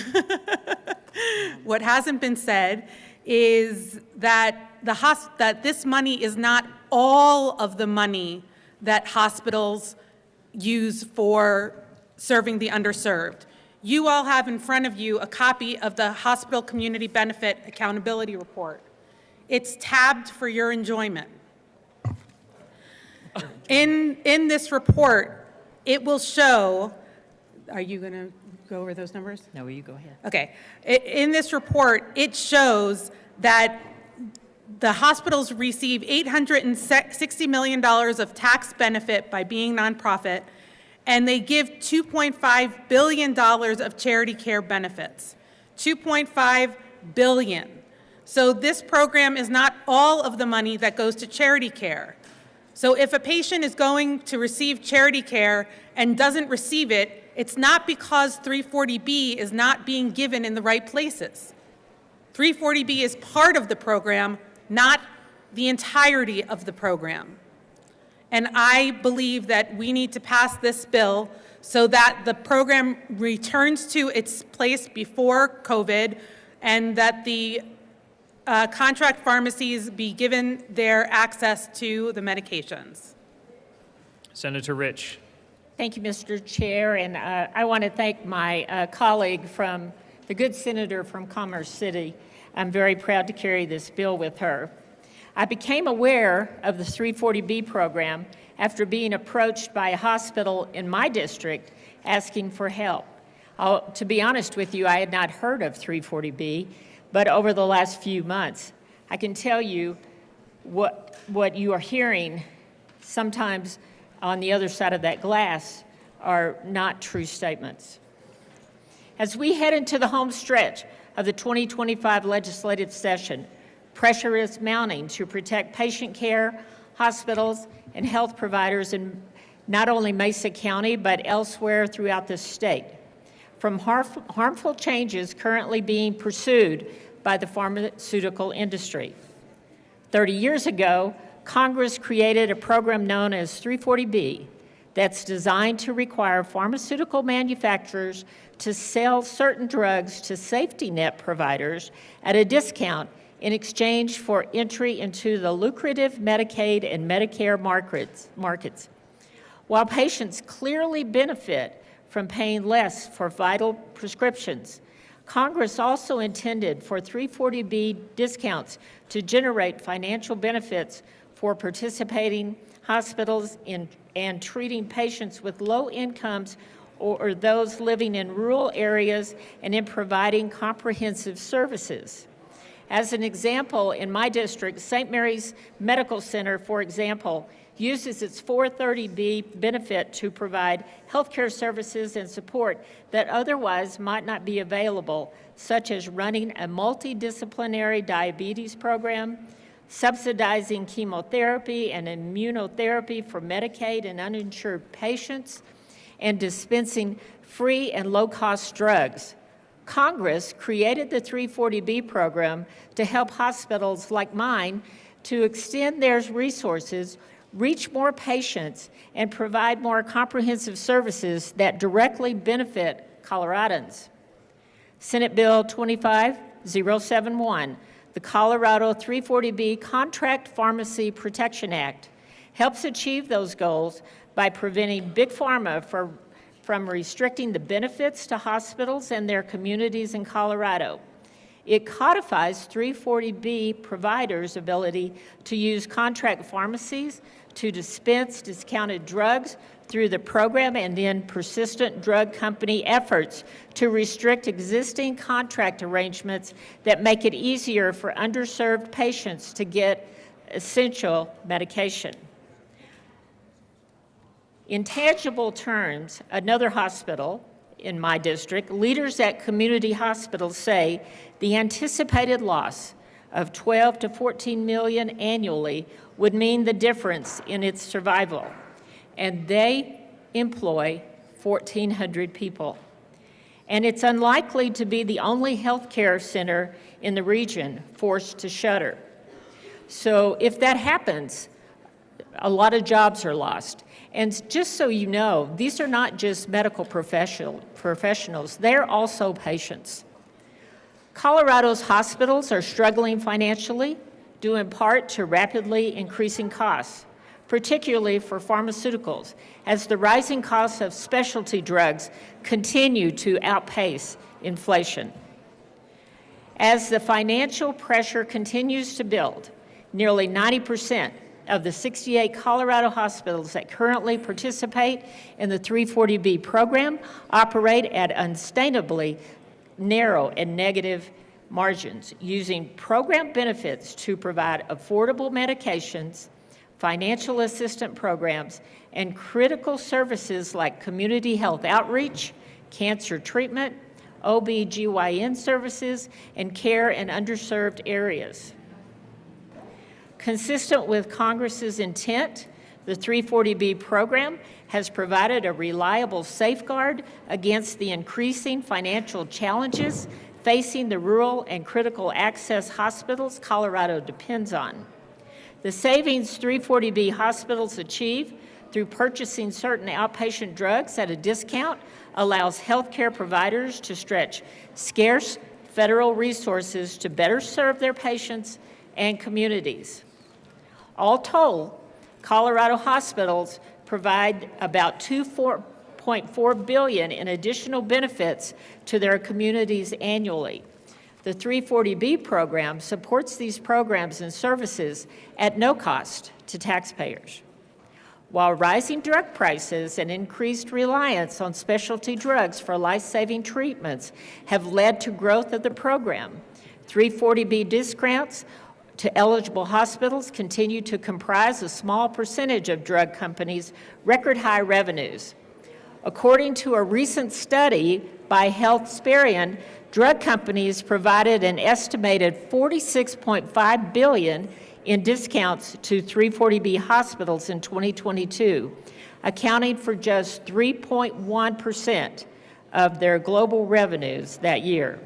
What hasn't been said is that that this money is not all of the money that hospitals use for serving the underserved. You all have in front of you a copy of the Hospital Community Benefit Accountability Report. It's tabbed for your enjoyment. In this report, it will show, are you going to go over those numbers? No, you go ahead. Okay. In this report, it shows that the hospitals receive $860 million of tax benefit by being nonprofit, and they give $2.5 billion of charity care benefits. $2.5 billion. So this program is not all of the money that goes to charity care. So if a patient is going to receive charity care and doesn't receive it, it's not because 340B is not being given in the right places. 340B is part of the program, not the entirety of the program. And I believe that we need to pass this bill so that the program returns to its place before COVID and that the contract pharmacies be given their access to the medications. Senator Rich. Thank you, Mr. Chair, and I want to thank my colleague from, the good senator from Commerce City. I'm very proud to carry this bill with her. I became aware of the 340B program after being approached by a hospital in my district asking for help. To be honest with you, I had not heard of 340B, but over the last few months, I can tell you what you are hearing sometimes on the other side of that glass are not true statements. As we head into the home stretch of the 2025 legislative session, pressure is mounting to protect patient care, hospitals, and health providers in not only Mesa County, but elsewhere throughout the state, from harmful changes currently being pursued by the pharmaceutical industry. 30 years ago, Congress created a program known as 340B that's designed to require pharmaceutical manufacturers to sell certain drugs to safety net providers at a discount in exchange for entry into the lucrative Medicaid and Medicare markets. While patients clearly benefit from paying less for vital prescriptions, Congress also intended for 340B discounts to generate financial benefits for participating hospitals and treating patients with low incomes or those living in rural areas and in providing comprehensive services. As an example, in my district, St. Mary's Medical Center, for example, uses its 430B benefit to provide healthcare services and support that otherwise might not be available, such as running a multidisciplinary diabetes program, subsidizing chemotherapy and immunotherapy for Medicaid and uninsured patients, and dispensing free and low-cost drugs. Congress created the 340B program to help hospitals like mine to extend their resources, reach more patients, and provide more comprehensive services that directly benefit Coloradans. Senate Bill 25071, the Colorado 340B Contract Pharmacy Protection Act, helps achieve those goals by preventing Big Pharma from restricting the benefits to hospitals and their communities in Colorado. It codifies 340B providers' ability to use contract pharmacies to dispense discounted drugs through the program and then persistent drug company efforts to restrict existing contract arrangements that make it easier for underserved patients to get essential medication. In tangible terms, another hospital in my district, leaders at community hospitals say the anticipated loss of 12 to 14 million annually would mean the difference in its survival, and they employ 1,400 people. and it's unlikely to be the only healthcare center in the region forced to shutter. So if that happens, a lot of jobs are lost. And just so you know, these are not just medical professionals, they're also patients. Colorado's hospitals are struggling financially, due in part to rapidly increasing costs, particularly for pharmaceuticals, as the rising costs of specialty drugs continue to outpace inflation. As the financial pressure continues to build, nearly 90% of the 68 Colorado hospitals that currently participate in the 340B program operate at unsustainably narrow and negative margins, using program benefits to provide affordable medications, financial assistance programs, and critical services like community health outreach, cancer treatment, OB/GYN services, and care in underserved areas. Consistent with Congress's intent, the 340B program has provided a reliable safeguard against the increasing financial challenges facing the rural and critical access hospitals Colorado depends on. The savings 340B hospitals achieve through purchasing certain outpatient drugs at a discount allows healthcare providers to stretch scarce federal resources to better serve their patients and communities. All told, Colorado hospitals provide about $2.4 billion in additional benefits to their communities annually. The 340B program supports these programs and services at no cost to taxpayers. While rising drug prices and increased reliance on specialty drugs for life-saving treatments have led to growth of the program, 340B discounts to eligible hospitals continue to comprise a small percentage of drug companies' record-high revenues. According to a recent study by Healthsperian, drug companies provided an estimated $46.5 billion in discounts to 340B hospitals in 2022, accounting for just 3.1% of their global revenues that year.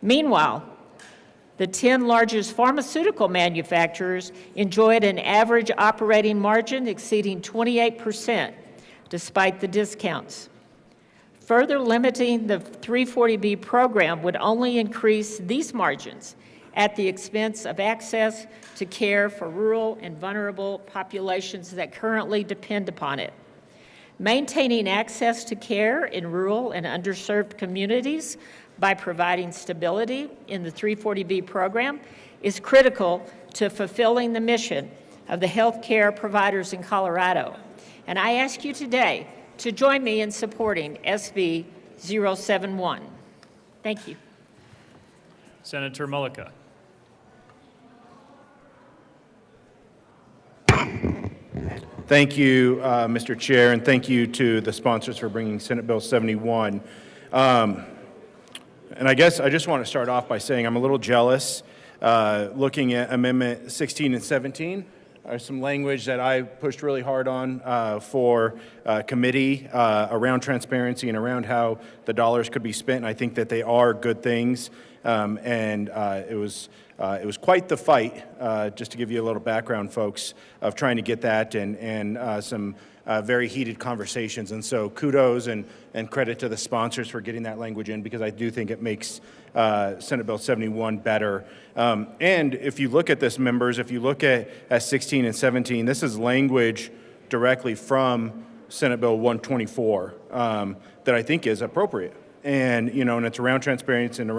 Meanwhile, the 10 largest pharmaceutical manufacturers enjoyed an average operating margin exceeding 28%, despite the discounts. Further limiting the 340B program would only increase these margins at the expense of access to care for rural and vulnerable populations that currently depend upon it. Maintaining access to care in rural and underserved communities by providing stability in the 340B program is critical to fulfilling the mission of the healthcare providers in Colorado. And I ask you today to join me in supporting SB 071. Thank you. Senator Mullica. Thank you, Mr. Chair, and thank you to the sponsors for bringing Senate Bill 71. And I guess I just want to start off by saying I'm a little jealous looking at Amendment 16 and 17. There's some language that I pushed really hard on for committee around transparency and around how the dollars could be spent. And I think that they are good things. It was quite the fight, just to give you a little background, folks, of trying to get that and some very heated conversations. And so kudos and credit to the sponsors for getting that language in, because I do think it makes Senate Bill 71 better. And if you look at this, members, if you look at 16 and 17, this is language directly from Senate Bill 124 that I think is appropriate. And, and it's around transparency and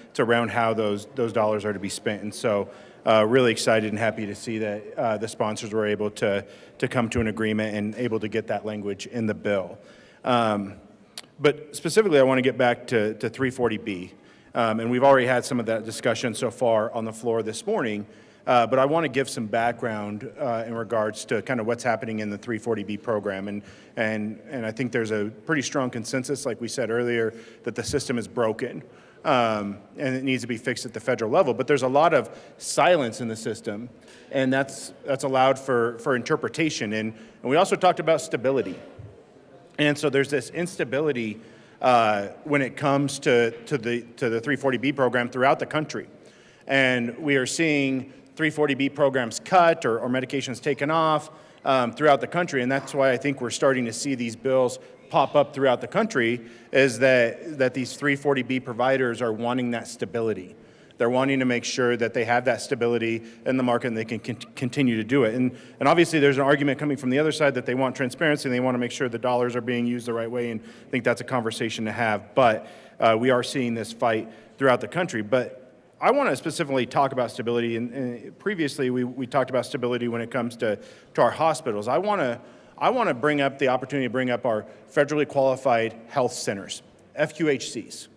it's around how those dollars are to be spent. And so really excited and happy to see that the sponsors were able to come to an agreement and able to get that language in the bill. But specifically, I want to get back to 340B. And we've already had some of that discussion so far on the floor this morning. But I want to give some background in regards to kind of what's happening in the 340B program. And I think there's a pretty strong consensus, like we said earlier, that the system is broken and it needs to be fixed at the federal level. But there's a lot of silence in the system, and that's allowed for interpretation. And we also talked about stability. And so there's this instability when it comes to the 340B program throughout the country. And we are seeing 340B programs cut or medications taken off throughout the country. And that's why I think we're starting to see these bills pop up throughout the country, is that these 340B providers are wanting that stability. They're wanting to make sure that they have that stability in the market and they can continue to do it. And obviously there's an argument coming from the other side that they want transparency and they want to make sure the dollars are being used the right way, and I think that's a conversation to have. But we are seeing this fight throughout the country. But I want to specifically talk about stability, and previously we talked about stability when it comes to our hospitals. I want to bring up the opportunity to bring up our federally qualified health centers, FQHCs.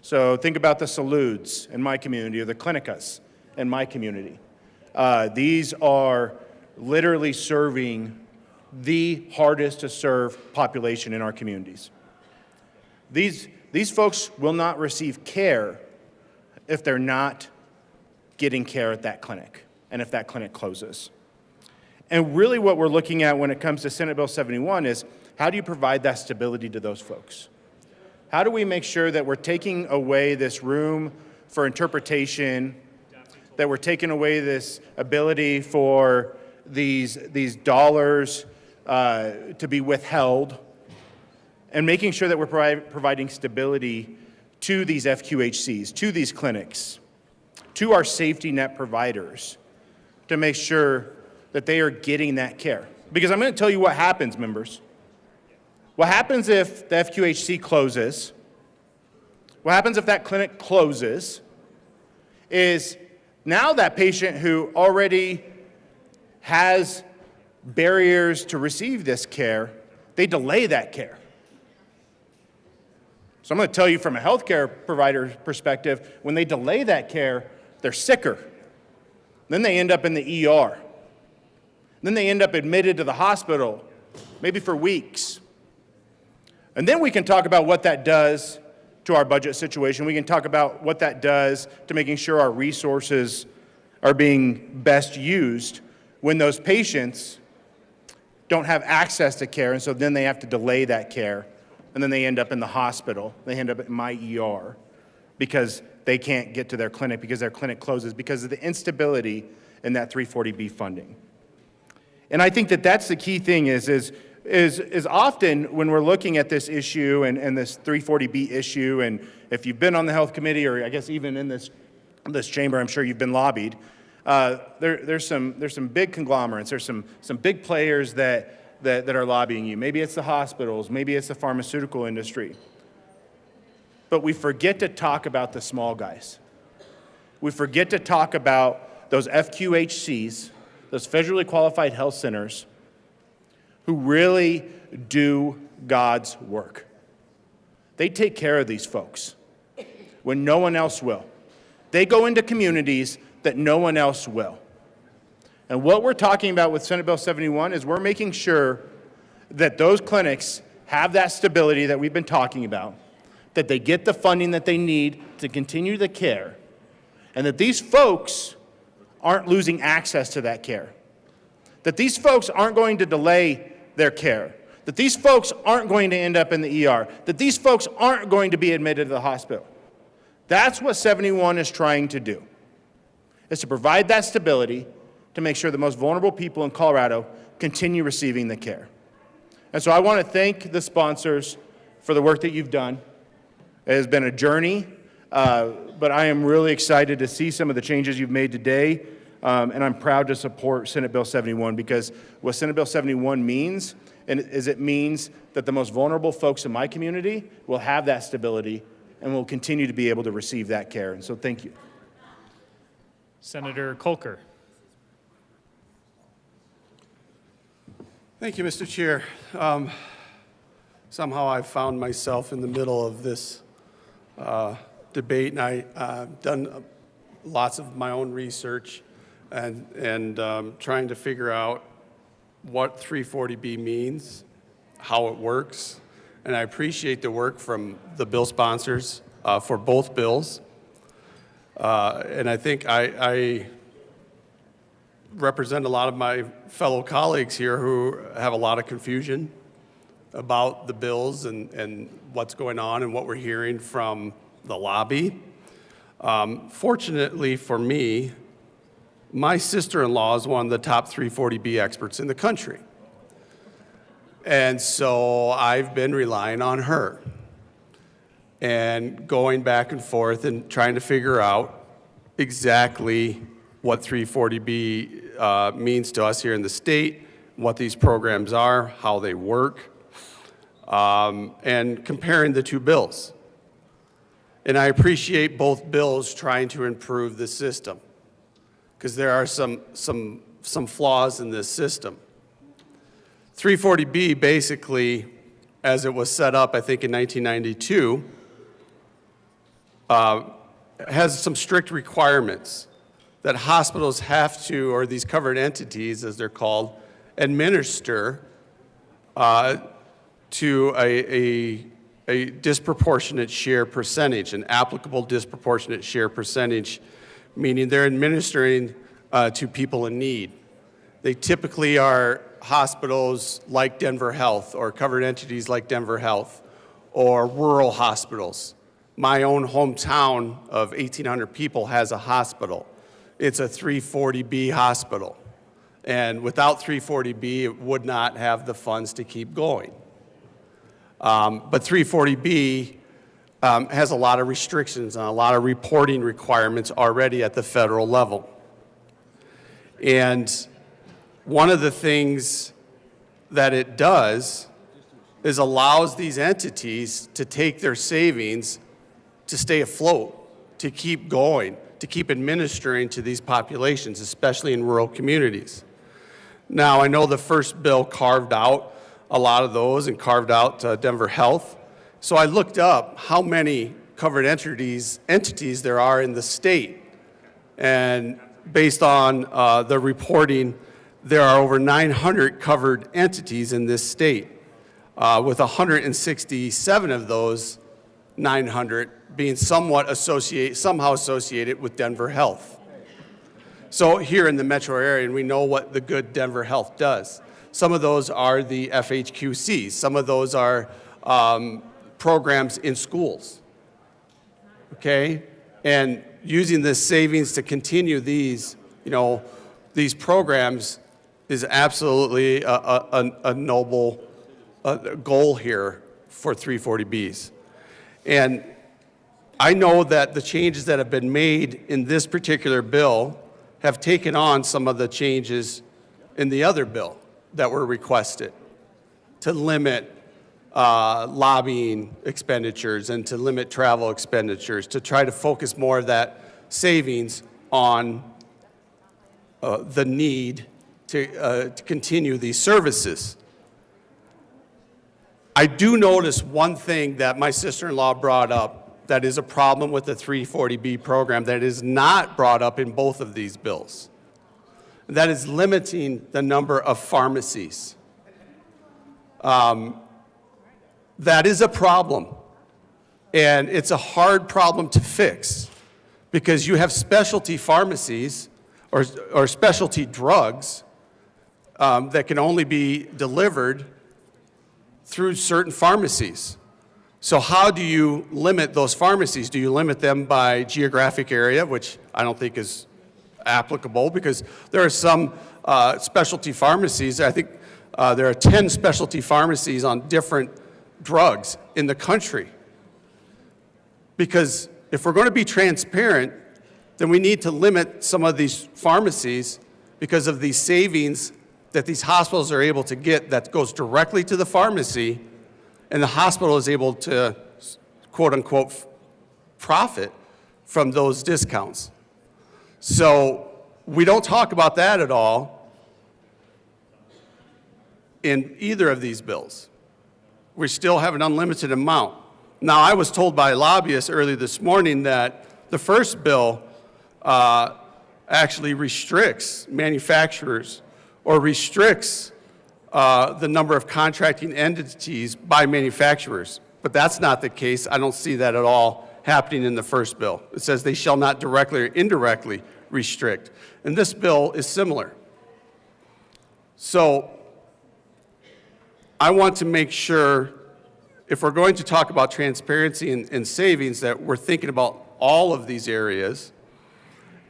So think about the Salutes in my community or the Clinicas in my community. These are literally serving the hardest to serve population in our communities. These folks will not receive care if they're not getting care at that clinic and if that clinic closes. And really what we're looking at when it comes to Senate Bill 71 is, how do you provide that stability to those folks? How do we make sure that we're taking away this room for interpretation, that we're taking away this ability for these dollars to be withheld, and making sure that we're providing stability to these FQHCs, to these clinics, to our safety net providers, to make sure that they are getting that care. Because I'm going to tell you what happens, members. What happens if the FQHC closes, what happens if that clinic closes, is now that patient who already has barriers to receive this care, they delay that care. So I'm going to tell you from a healthcare provider perspective, when they delay that care, they're sicker. Then they end up in the ER. Then they end up admitted to the hospital, maybe for weeks. And then we can talk about what that does to our budget situation. We can talk about what that does to making sure our resources are being best used when those patients don't have access to care, and so then they have to delay that care, and then they end up in the hospital. They end up in my ER because they can't get to their clinic because their clinic closes because of the instability in that 340B funding. And I think that that's the key thing is often when we're looking at this issue and this 340B issue, and if you've been on the health committee, or I guess even in this chamber, I'm sure you've been lobbied, there's some big conglomerates, there's some big players that are lobbying you. Maybe it's the hospitals, maybe it's the pharmaceutical industry. But we forget to talk about the small guys. We forget to talk about those FQHCs, those federally qualified health centers, who really do God's work. They take care of these folks when no one else will. They go into communities that no one else will. And what we're talking about with Senate Bill 71 is we're making sure that those clinics have that stability that we've been talking about, that they get the funding that they need to continue the care, and that these folks aren't losing access to that care, that these folks aren't going to delay their care, that these folks aren't going to end up in the ER, that these folks aren't going to be admitted to the hospital. That's what 71 is trying to do, is to provide that stability to make sure the most vulnerable people in Colorado continue receiving the care. And so I want to thank the sponsors for the work that you've done. It has been a journey, but I am really excited to see some of the changes you've made today, and I'm proud to support Senate Bill 71, because what Senate Bill 71 means is it means that the most vulnerable folks in my community will have that stability and will continue to be able to receive that care. And so thank you. Senator Kolker. Thank you, Mr. Chair. Somehow I found myself in the middle of this debate, and I've done lots of my own research and trying to figure out what 340B means, how it works, and I appreciate the work from the bill sponsors for both bills. And I think I represent a lot of my fellow colleagues here who have a lot of confusion about the bills and what's going on and what we're hearing from the lobby. Fortunately for me, my sister-in-law is one of the top 340B experts in the country. And so I've been relying on her and going back and forth and trying to figure out exactly what 340B means to us here in the state, what these programs are, how they work, and comparing the two bills. And I appreciate both bills trying to improve the system, because there are some flaws in this system. 340B basically, as it was set up, I think in 1992, has some strict requirements that hospitals have to, or these covered entities as they're called, administer to a disproportionate share percentage, an applicable disproportionate share percentage, meaning they're administering to people in need. They typically are hospitals like Denver Health or covered entities like Denver Health or rural hospitals. My own hometown of 1,800 people has a hospital. It's a 340B hospital. And without 340B, it would not have the funds to keep going. But 340B has a lot of restrictions and a lot of reporting requirements already at the federal level. And one of the things that it does is allows these entities to take their savings to stay afloat, to keep going, to keep administering to these populations, especially in rural communities. Now, I know the first bill carved out a lot of those and carved out Denver Health. So I looked up how many covered entities there are in the state. And based on the reporting, there are over 900 covered entities in this state, with 167 of those 900 being somehow associated with Denver Health. So here in the metro area, and we know what the good Denver Health does. Some of those are the FHQCs. Some of those are programs in schools, okay? And using this savings to continue these, these programs is absolutely a noble goal here for 340Bs. And I know that the changes that have been made in this particular bill have taken on some of the changes in the other bill that were requested to limit lobbying expenditures and to limit travel expenditures, to try to focus more of that savings on the need to continue these services. I do notice one thing that my sister-in-law brought up that is a problem with the 340B program that is not brought up in both of these bills. That is limiting the number of pharmacies. That is a problem, and it's a hard problem to fix because you have specialty pharmacies or specialty drugs that can only be delivered through certain pharmacies. So how do you limit those pharmacies? Do you limit them by geographic area, which I don't think is applicable, because there are some specialty pharmacies. I think there are 10 specialty pharmacies on different drugs in the country. Because if we're going to be transparent, then we need to limit some of these pharmacies because of these savings that these hospitals are able to get that goes directly to the pharmacy, and the hospital is able to, quote unquote, profit from those discounts. So we don't talk about that at all in either of these bills. We still have an unlimited amount. Now, I was told by lobbyists early this morning that the first bill actually restricts manufacturers or restricts the number of contracting entities by manufacturers. But that's not the case. I don't see that at all happening in the first bill. It says they shall not directly or indirectly restrict. And this bill is similar. So I want to make sure, if we're going to talk about transparency and savings, that we're thinking about all of these areas.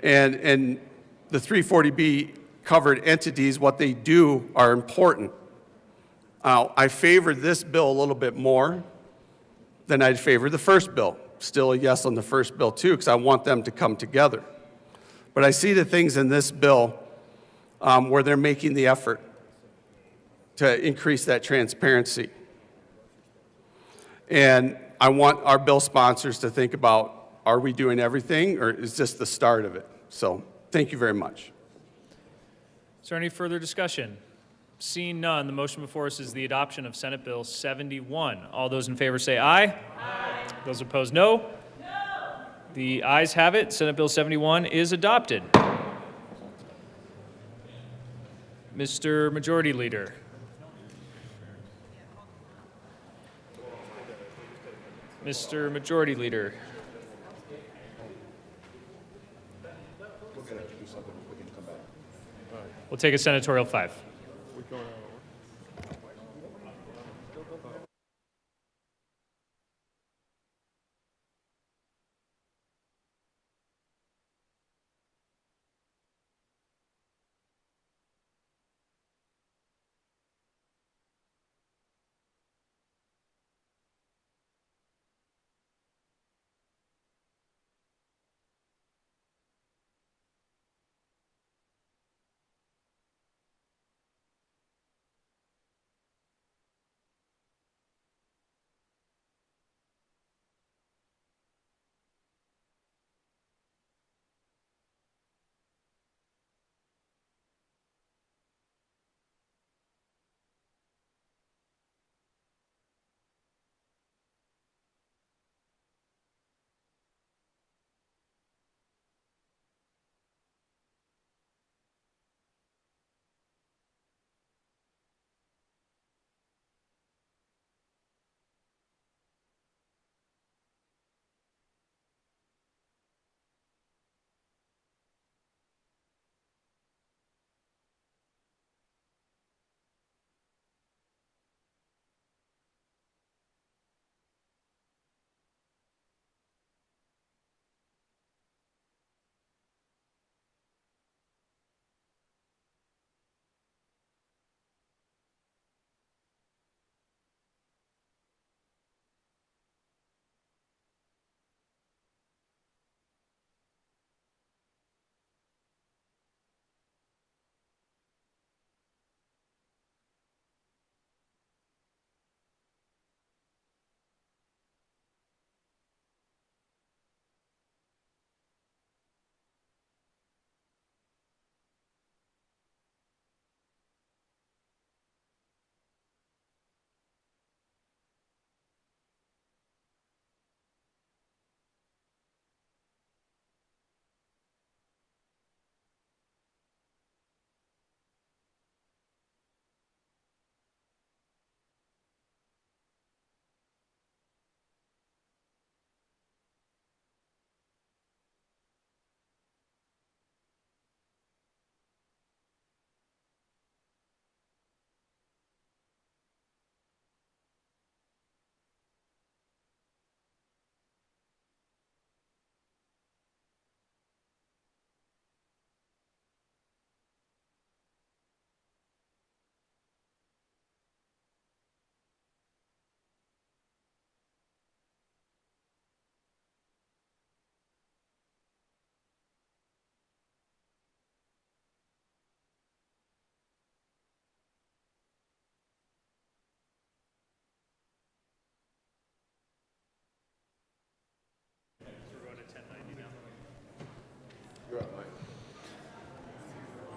And the 340B covered entities, what they do are important. I favored this bill a little bit more than I'd favor the first bill. Still a yes on the first bill too, because I want them to come together. But I see the things in this bill where they're making the effort to increase that transparency. And I want our bill sponsors to think about, are we doing everything, or is this the start of it? So thank you very much. Is there any further discussion? Seeing none, the motion before us is the adoption of Senate Bill 71. All those in favor say aye. Aye. Those opposed, no. No. The ayes have it. Senate Bill 71 is adopted. Mr. Majority Leader. Mr. Majority Leader. We'll take a senatorial 5.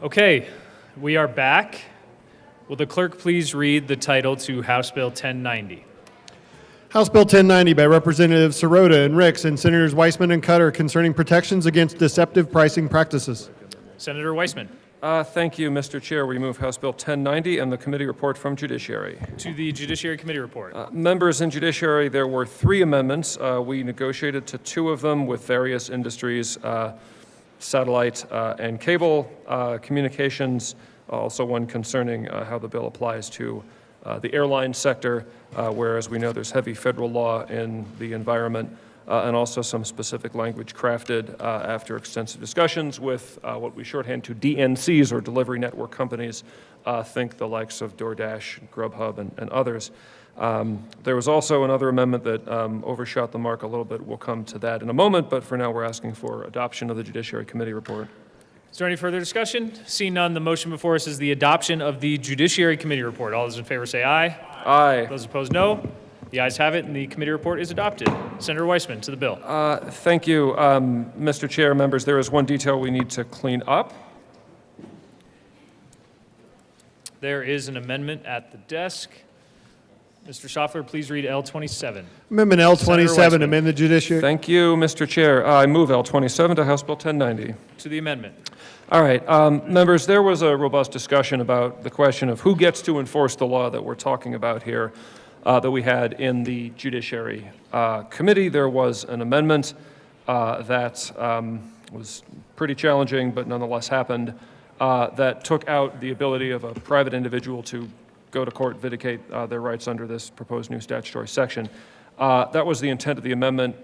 Okay, we are back. Will the clerk please read the title to House Bill 1090? House Bill 1090 by Representatives Sirota and Ricks and Senators Weissman and Cutter concerning protections against deceptive pricing practices. Senator Weissman. Thank you, Mr. Chair. We move House Bill 1090 and the committee report from Judiciary. To the Judiciary Committee report. Members in Judiciary, there were 3 amendments. We negotiated to 2 of them with various industries, satellite and cable communications, also one concerning how the bill applies to the airline sector, whereas we know there's heavy federal law in the environment, and also some specific language crafted after extensive discussions with what we shorthand to DNCs, or delivery network companies, think the likes of DoorDash, Grubhub, and others. There was also another amendment that overshot the mark a little bit. We'll come to that in a moment, but for now we're asking for adoption of the Judiciary Committee report. Is there any further discussion? Seeing none, the motion before us is the adoption of the Judiciary Committee report. All those in favor say aye. Aye. Those opposed, no. The ayes have it, and the committee report is adopted. Senator Weissman, to the bill. Thank you, Mr. Chair, members. There is one detail we need to clean up. There is an amendment at the desk. Mr. Schaffler, please read L27. Amendment L27, amend the judiciary. Thank you, Mr. Chair. I move L27 to House Bill 1090. To the amendment. All right, members, there was a robust discussion about the question of who gets to enforce the law that we're talking about here that we had in the Judiciary Committee. There was an amendment that was pretty challenging, but nonetheless happened, that took out the ability of a private individual to go to court, vindicate their rights under this proposed new statutory section. That was the intent of the amendment.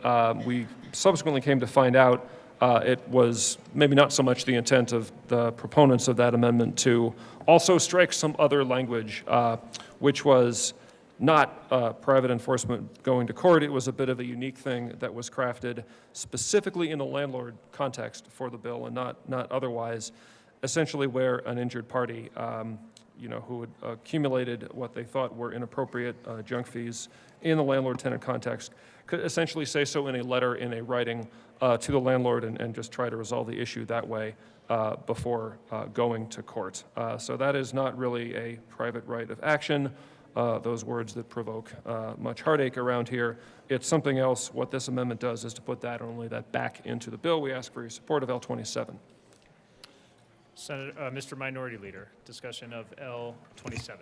We subsequently came to find out it was maybe not so much the intent of the proponents of that amendment to also strike some other language, which was not private enforcement going to court. It was a bit of a unique thing that was crafted specifically in the landlord context for the bill and not otherwise, essentially where an injured party who had accumulated what they thought were inappropriate junk fees in the landlord-tenant context, could essentially say so in a letter, in a writing to the landlord, and just try to resolve the issue that way before going to court. So that is not really a private right of action, those words that provoke much heartache around here. It's something else. What this amendment does is to put that, only that, back into the bill. We ask for your support of L27. Mr. Minority Leader, discussion of L27.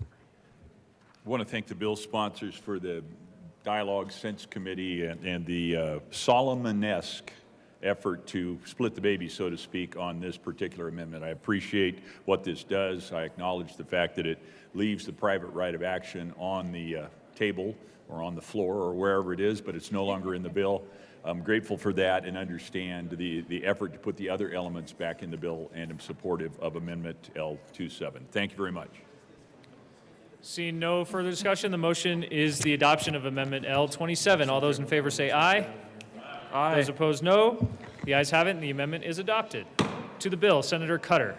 I want to thank the bill sponsors for the Dialogue Sense Committee and the Solomon-esque effort to split the baby, so to speak, on this particular amendment. I appreciate what this does. I acknowledge the fact that it leaves the private right of action on the table or on the floor or wherever it is, but it's no longer in the bill. I'm grateful for that and understand the effort to put the other elements back in the bill, and am supportive of Amendment L27. Thank you very much. Seeing no further discussion, the motion is the adoption of Amendment L27. All those in favor say aye. Aye. Those opposed, no. The ayes have it, and the amendment is adopted. To the bill, Senator Cutter.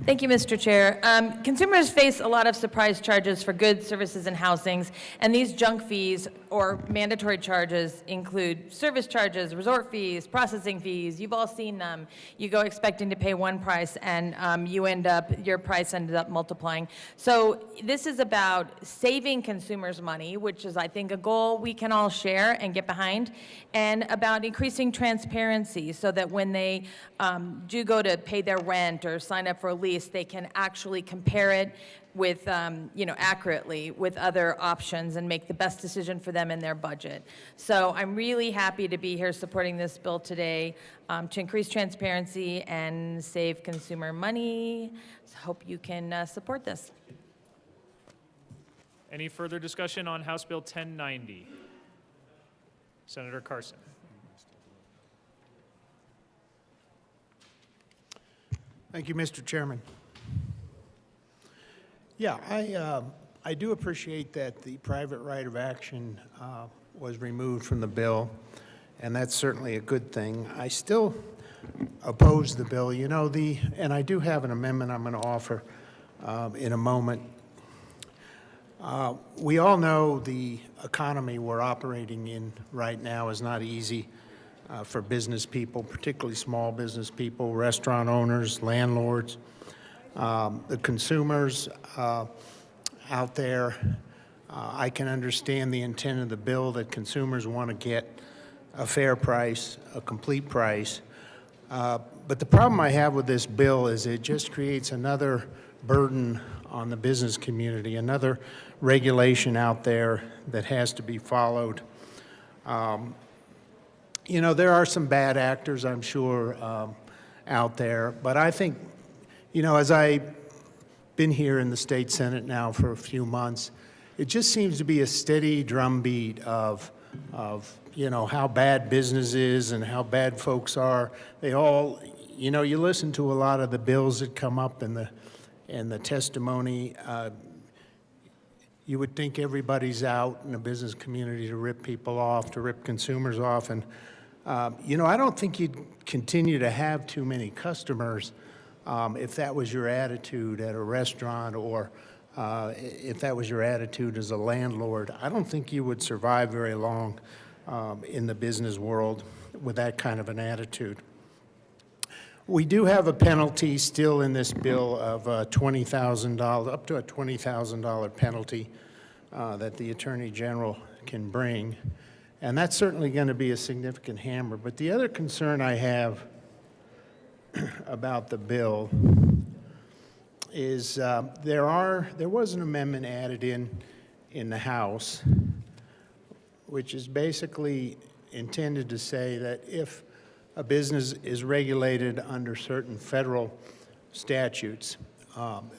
Thank you, Mr. Chair. Consumers face a lot of surprise charges for goods, services, and housings, and these junk fees or mandatory charges include service charges, resort fees, processing fees. You've all seen them. You go expecting to pay one price, and your price ended up multiplying. So this is about saving consumers money, which is, I think, a goal we can all share and get behind, and about increasing transparency so that when they do go to pay their rent or sign up for a lease, they can actually compare it with, accurately with other options and make the best decision for them in their budget. So I'm really happy to be here supporting this bill today to increase transparency and save consumer money. So hope you can support this. Any further discussion on House Bill 1090? Senator Carson. Thank you, Mr. Chairman. Yeah, I do appreciate that the private right of action was removed from the bill, and that's certainly a good thing. I still oppose the bill, and I do have an amendment I'm going to offer in a moment. We all know the economy we're operating in right now is not easy for business people, particularly small business people, restaurant owners, landlords, the consumers out there. I can understand the intent of the bill that consumers want to get a fair price, a complete price. But the problem I have with this bill is it just creates another burden on the business community, another regulation out there that has to be followed. There are some bad actors, I'm sure, out there, but I think, as I been here in the state Senate now for a few months. It just seems to be a steady drumbeat of how bad business is and how bad folks are. They all, you listen to a lot of the bills that come up in the testimony. You would think everybody's out in the business community to rip people off, to rip consumers off. And, I don't think you'd continue to have too many customers if that was your attitude at a restaurant or if that was your attitude as a landlord. I don't think you would survive very long in the business world with that kind of an attitude. We do have a penalty still in this bill of $20,000, up to a $20,000 penalty that the Attorney General can bring. And that's certainly going to be a significant hammer. But the other concern I have about the bill is there was an amendment added in the House, which is basically intended to say that if a business is regulated under certain federal statutes,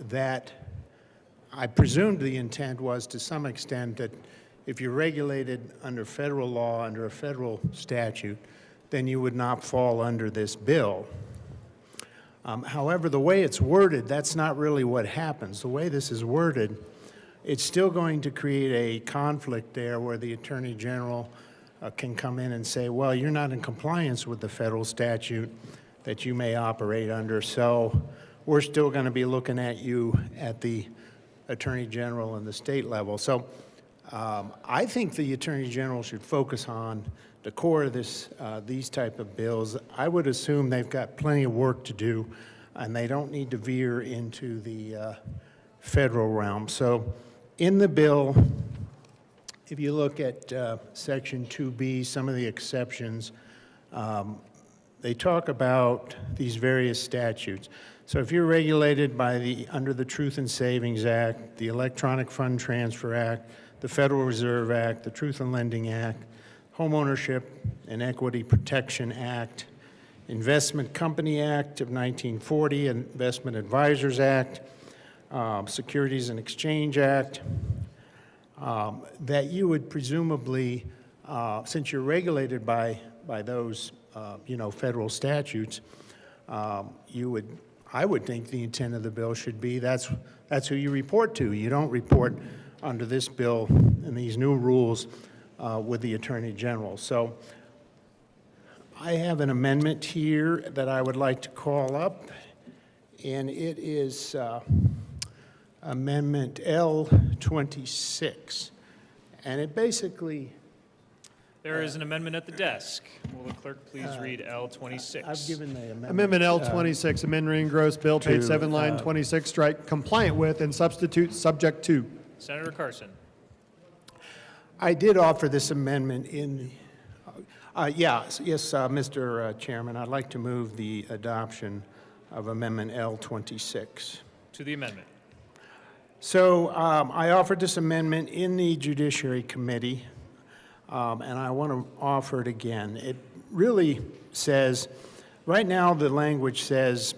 that I presumed the intent was to some extent that if you're regulated under federal law, under a federal statute, then you would not fall under this bill. However, the way it's worded, that's not really what happens. The way this is worded, it's still going to create a conflict there where the Attorney General can come in and say, well, you're not in compliance with the federal statute that you may operate under, so we're still going to be looking at you at the Attorney General and the state level. So I think the Attorney General should focus on the core of these type of bills. I would assume they've got plenty of work to do, and they don't need to veer into the federal realm. So in the bill, if you look at Section 2B, some of the exceptions, they talk about these various statutes. So if you're regulated under the Truth in Savings Act, the Electronic Fund Transfer Act, the Federal Reserve Act, the Truth in Lending Act, Homeownership and Equity Protection Act, Investment Company Act of 1940, Investment Advisors Act, Securities and Exchange Act, that you would presumably, since you're regulated by those, federal statutes, I would think the intent of the bill should be that's who you report to. You don't report under this bill and these new rules with the Attorney General. So I have an amendment here that I would like to call up, and it is Amendment L26. And it basically... There is an amendment at the desk. Will the clerk please read L26? I've given the amendment. Amendment L26, amend re-engross bill, page 7, line 26, strike compliant with and substitute subject to. Senator Carson. I did offer this amendment in, yes, Mr. Chairman, I'd like to move the adoption of Amendment L26. To the amendment. So I offered this amendment in the Judiciary Committee, and I want to offer it again. It really says, right now the language says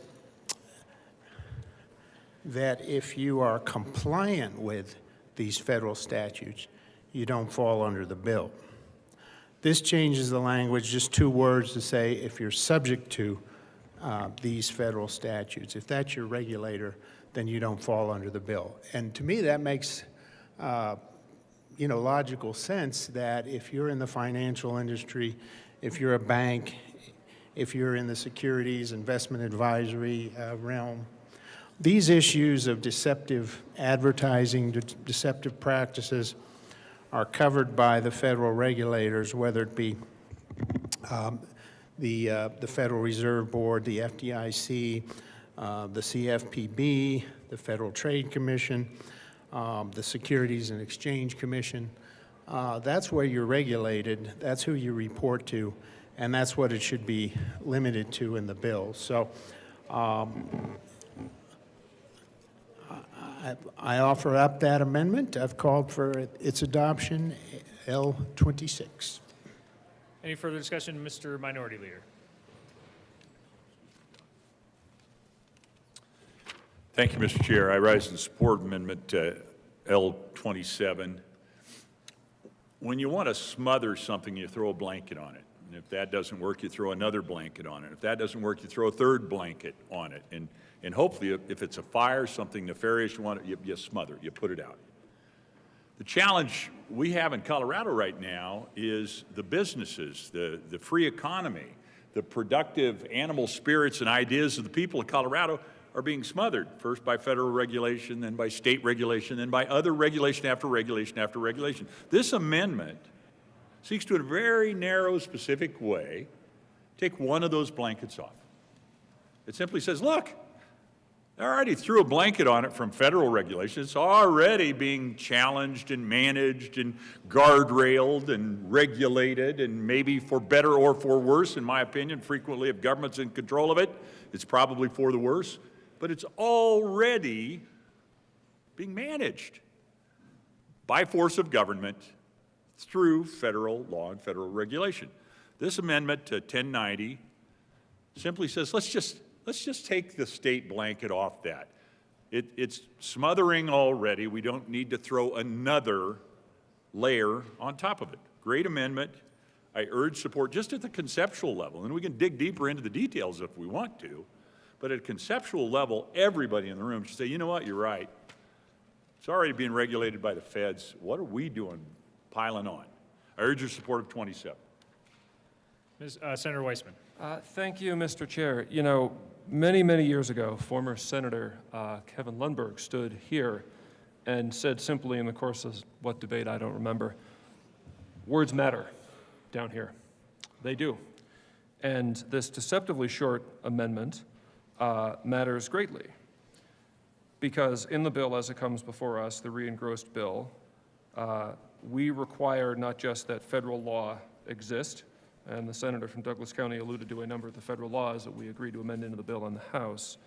that if you are compliant with these federal statutes, you don't fall under the bill. This changes the language, just 2 words to say if you're subject to these federal statutes. If that's your regulator, then you don't fall under the bill. And to me, that makes logical sense that if you're in the financial industry, if you're a bank, if you're in the securities investment advisory realm, these issues of deceptive advertising, deceptive practices are covered by the federal regulators, whether it be the Federal Reserve Board, the FDIC, the CFPB, the Federal Trade Commission, the Securities and Exchange Commission. That's where you're regulated, that's who you report to, and that's what it should be limited to in the bill. So I offer up that amendment. I've called for its adoption, L26. Any further discussion, Mr. Minority Leader? Thank you, Mr. Chair. I rise in support of Amendment L27. When you want to smother something, you throw a blanket on it. And if that doesn't work, you throw another blanket on it. If that doesn't work, you throw a third blanket on it. And hopefully, if it's a fire, something nefarious, you smother it, you put it out. The challenge we have in Colorado right now is the businesses, the free economy, the productive animal spirits and ideas of the people of Colorado are being smothered, first by federal regulation, then by state regulation, then by other regulation after regulation after regulation. This amendment seeks to, in a very narrow, specific way, take one of those blankets off. It simply says, look, they already threw a blanket on it from federal regulation. It's already being challenged and managed and guardrailed and regulated, and maybe for better or for worse, in my opinion. Frequently, if government's in control of it, it's probably for the worse. But it's already being managed by force of government through federal law and federal regulation. This amendment to 1090 simply says, let's just take the state blanket off that. It's smothering already. We don't need to throw another layer on top of it. Great amendment. I urge support just at the conceptual level, and we can dig deeper into the details if we want to. But at a conceptual level, everybody in the room should say, you know what, you're right. It's already being regulated by the feds. What are we doing piling on? I urge your support of 27. Senator Weissman. Thank you, Mr. Chair. You know, many, many years ago, former Senator Kevin Lundberg stood here and said simply in the course of what debate, I don't remember, words matter down here. They do. And this deceptively short amendment matters greatly, because in the bill as it comes before us, the re-engrossed bill, we require not just that federal law exist, and the senator from Douglas County alluded to a number of the federal laws that we agreed to amend into the bill in the House,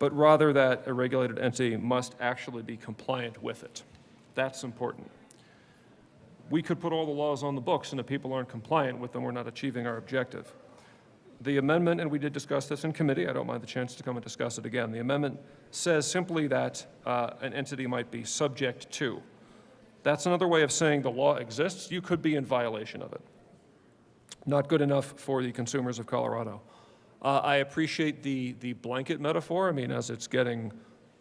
but rather that a regulated entity must actually be compliant with it. That's important. We could put all the laws on the books, and if people aren't compliant with them, we're not achieving our objective. The amendment, and we did discuss this in committee, I don't mind the chance to come and discuss it again. The amendment says simply that an entity might be subject to. That's another way of saying the law exists. You could be in violation of it. Not good enough for the consumers of Colorado. I appreciate the blanket metaphor. I mean, as it's getting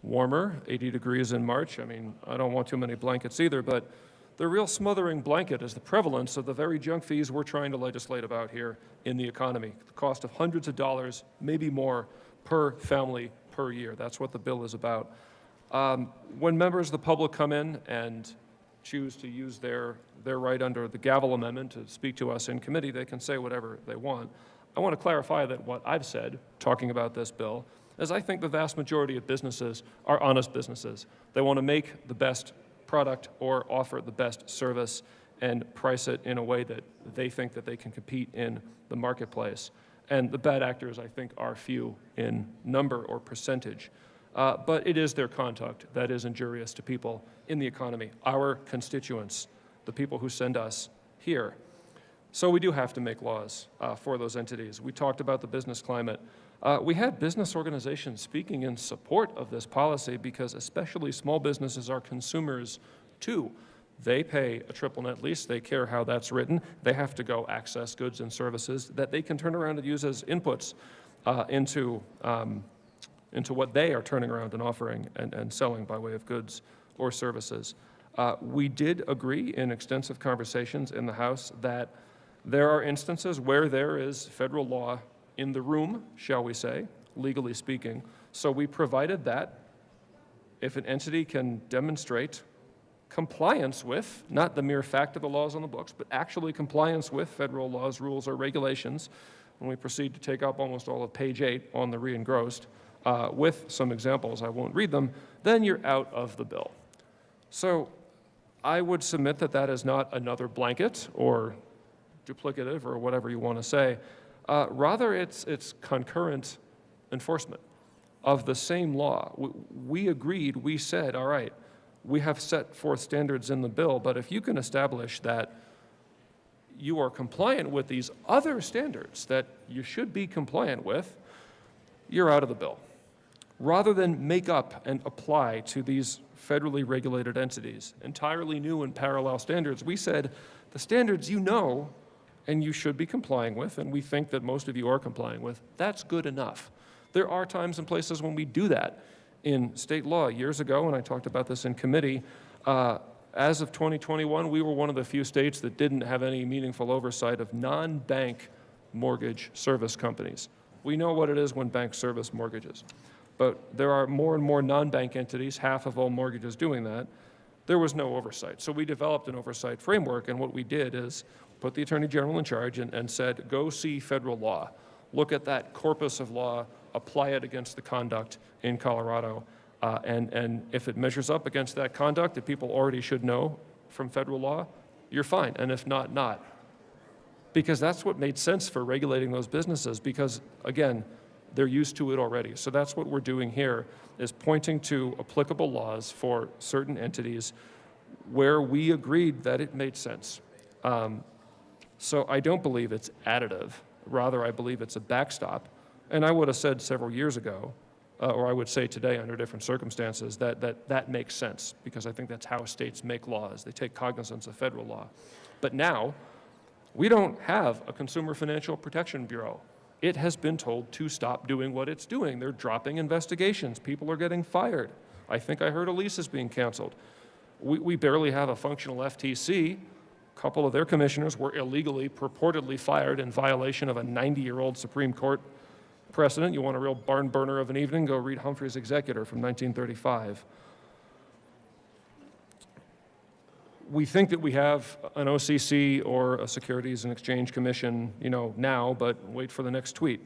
warmer, 80 degrees in March, I mean, I don't want too many blankets either, but the real smothering blanket is the prevalence of the very junk fees we're trying to legislate about here in the economy. The cost of hundreds of dollars, maybe more, per family per year. That's what the bill is about. When members of the public come in and choose to use their right under the gavel amendment to speak to us in committee, they can say whatever they want. I want to clarify that what I've said, talking about this bill, is I think the vast majority of businesses are honest businesses. They want to make the best product or offer the best service and price it in a way that they think that they can compete in the marketplace. And the bad actors, I think, are few in number or percentage. But it is their conduct that is injurious to people in the economy, our constituents, the people who send us here. So we do have to make laws for those entities. We talked about the business climate. We had business organizations speaking in support of this policy because especially small businesses are consumers too. They pay a triple net lease. They care how that's written. They have to go access goods and services that they can turn around and use as inputs into what they are turning around and offering and selling by way of goods or services. We did agree in extensive conversations in the House that there are instances where there is federal law in the room, shall we say, legally speaking. So we provided that if an entity can demonstrate compliance with, not the mere fact of the laws on the books, but actually compliance with federal laws, rules, or regulations, when we proceed to take up almost all of page 8 on the re-engrossed, with some examples, I won't read them, then you're out of the bill. So I would submit that that is not another blanket or duplicative or whatever you want to say. Rather, it's concurrent enforcement of the same law. We agreed, we said, all right, we have set forth standards in the bill, but if you can establish that you are compliant with these other standards that you should be compliant with, you're out of the bill. rather than make up and apply to these federally regulated entities entirely new and parallel standards, we said the standards you know and you should be complying with, and we think that most of you are complying with, that's good enough. There are times and places when we do that in state law. Years ago, and I talked about this in committee, as of 2021, we were one of the few states that didn't have any meaningful oversight of non-bank mortgage service companies. We know what it is when banks service mortgages, but there are more and more non-bank entities, half of all mortgages doing that. There was no oversight. So we developed an oversight framework, and what we did is put the Attorney General in charge and said, go see federal law. Look at that corpus of law, apply it against the conduct in Colorado, and if it measures up against that conduct that people already should know from federal law, you're fine, and if not, not. Because that's what made sense for regulating those businesses, because, again, they're used to it already. So that's what we're doing here, is pointing to applicable laws for certain entities where we agreed that it made sense. So I don't believe it's additive. Rather, I believe it's a backstop. And I would have said several years ago, or I would say today under different circumstances, that makes sense, because I think that's how states make laws. They take cognizance of federal law. But now, we don't have a Consumer Financial Protection Bureau. It has been told to stop doing what it's doing. They're dropping investigations. People are getting fired. I think I heard a lease is being canceled. We barely have a functional FTC. A couple of their commissioners were illegally, purportedly fired in violation of a 90-year-old Supreme Court precedent. You want a real barn burner of an evening? Go read Humphrey's Executor from 1935. We think that we have an OCC or a Securities and Exchange Commission, now, but wait for the next tweet.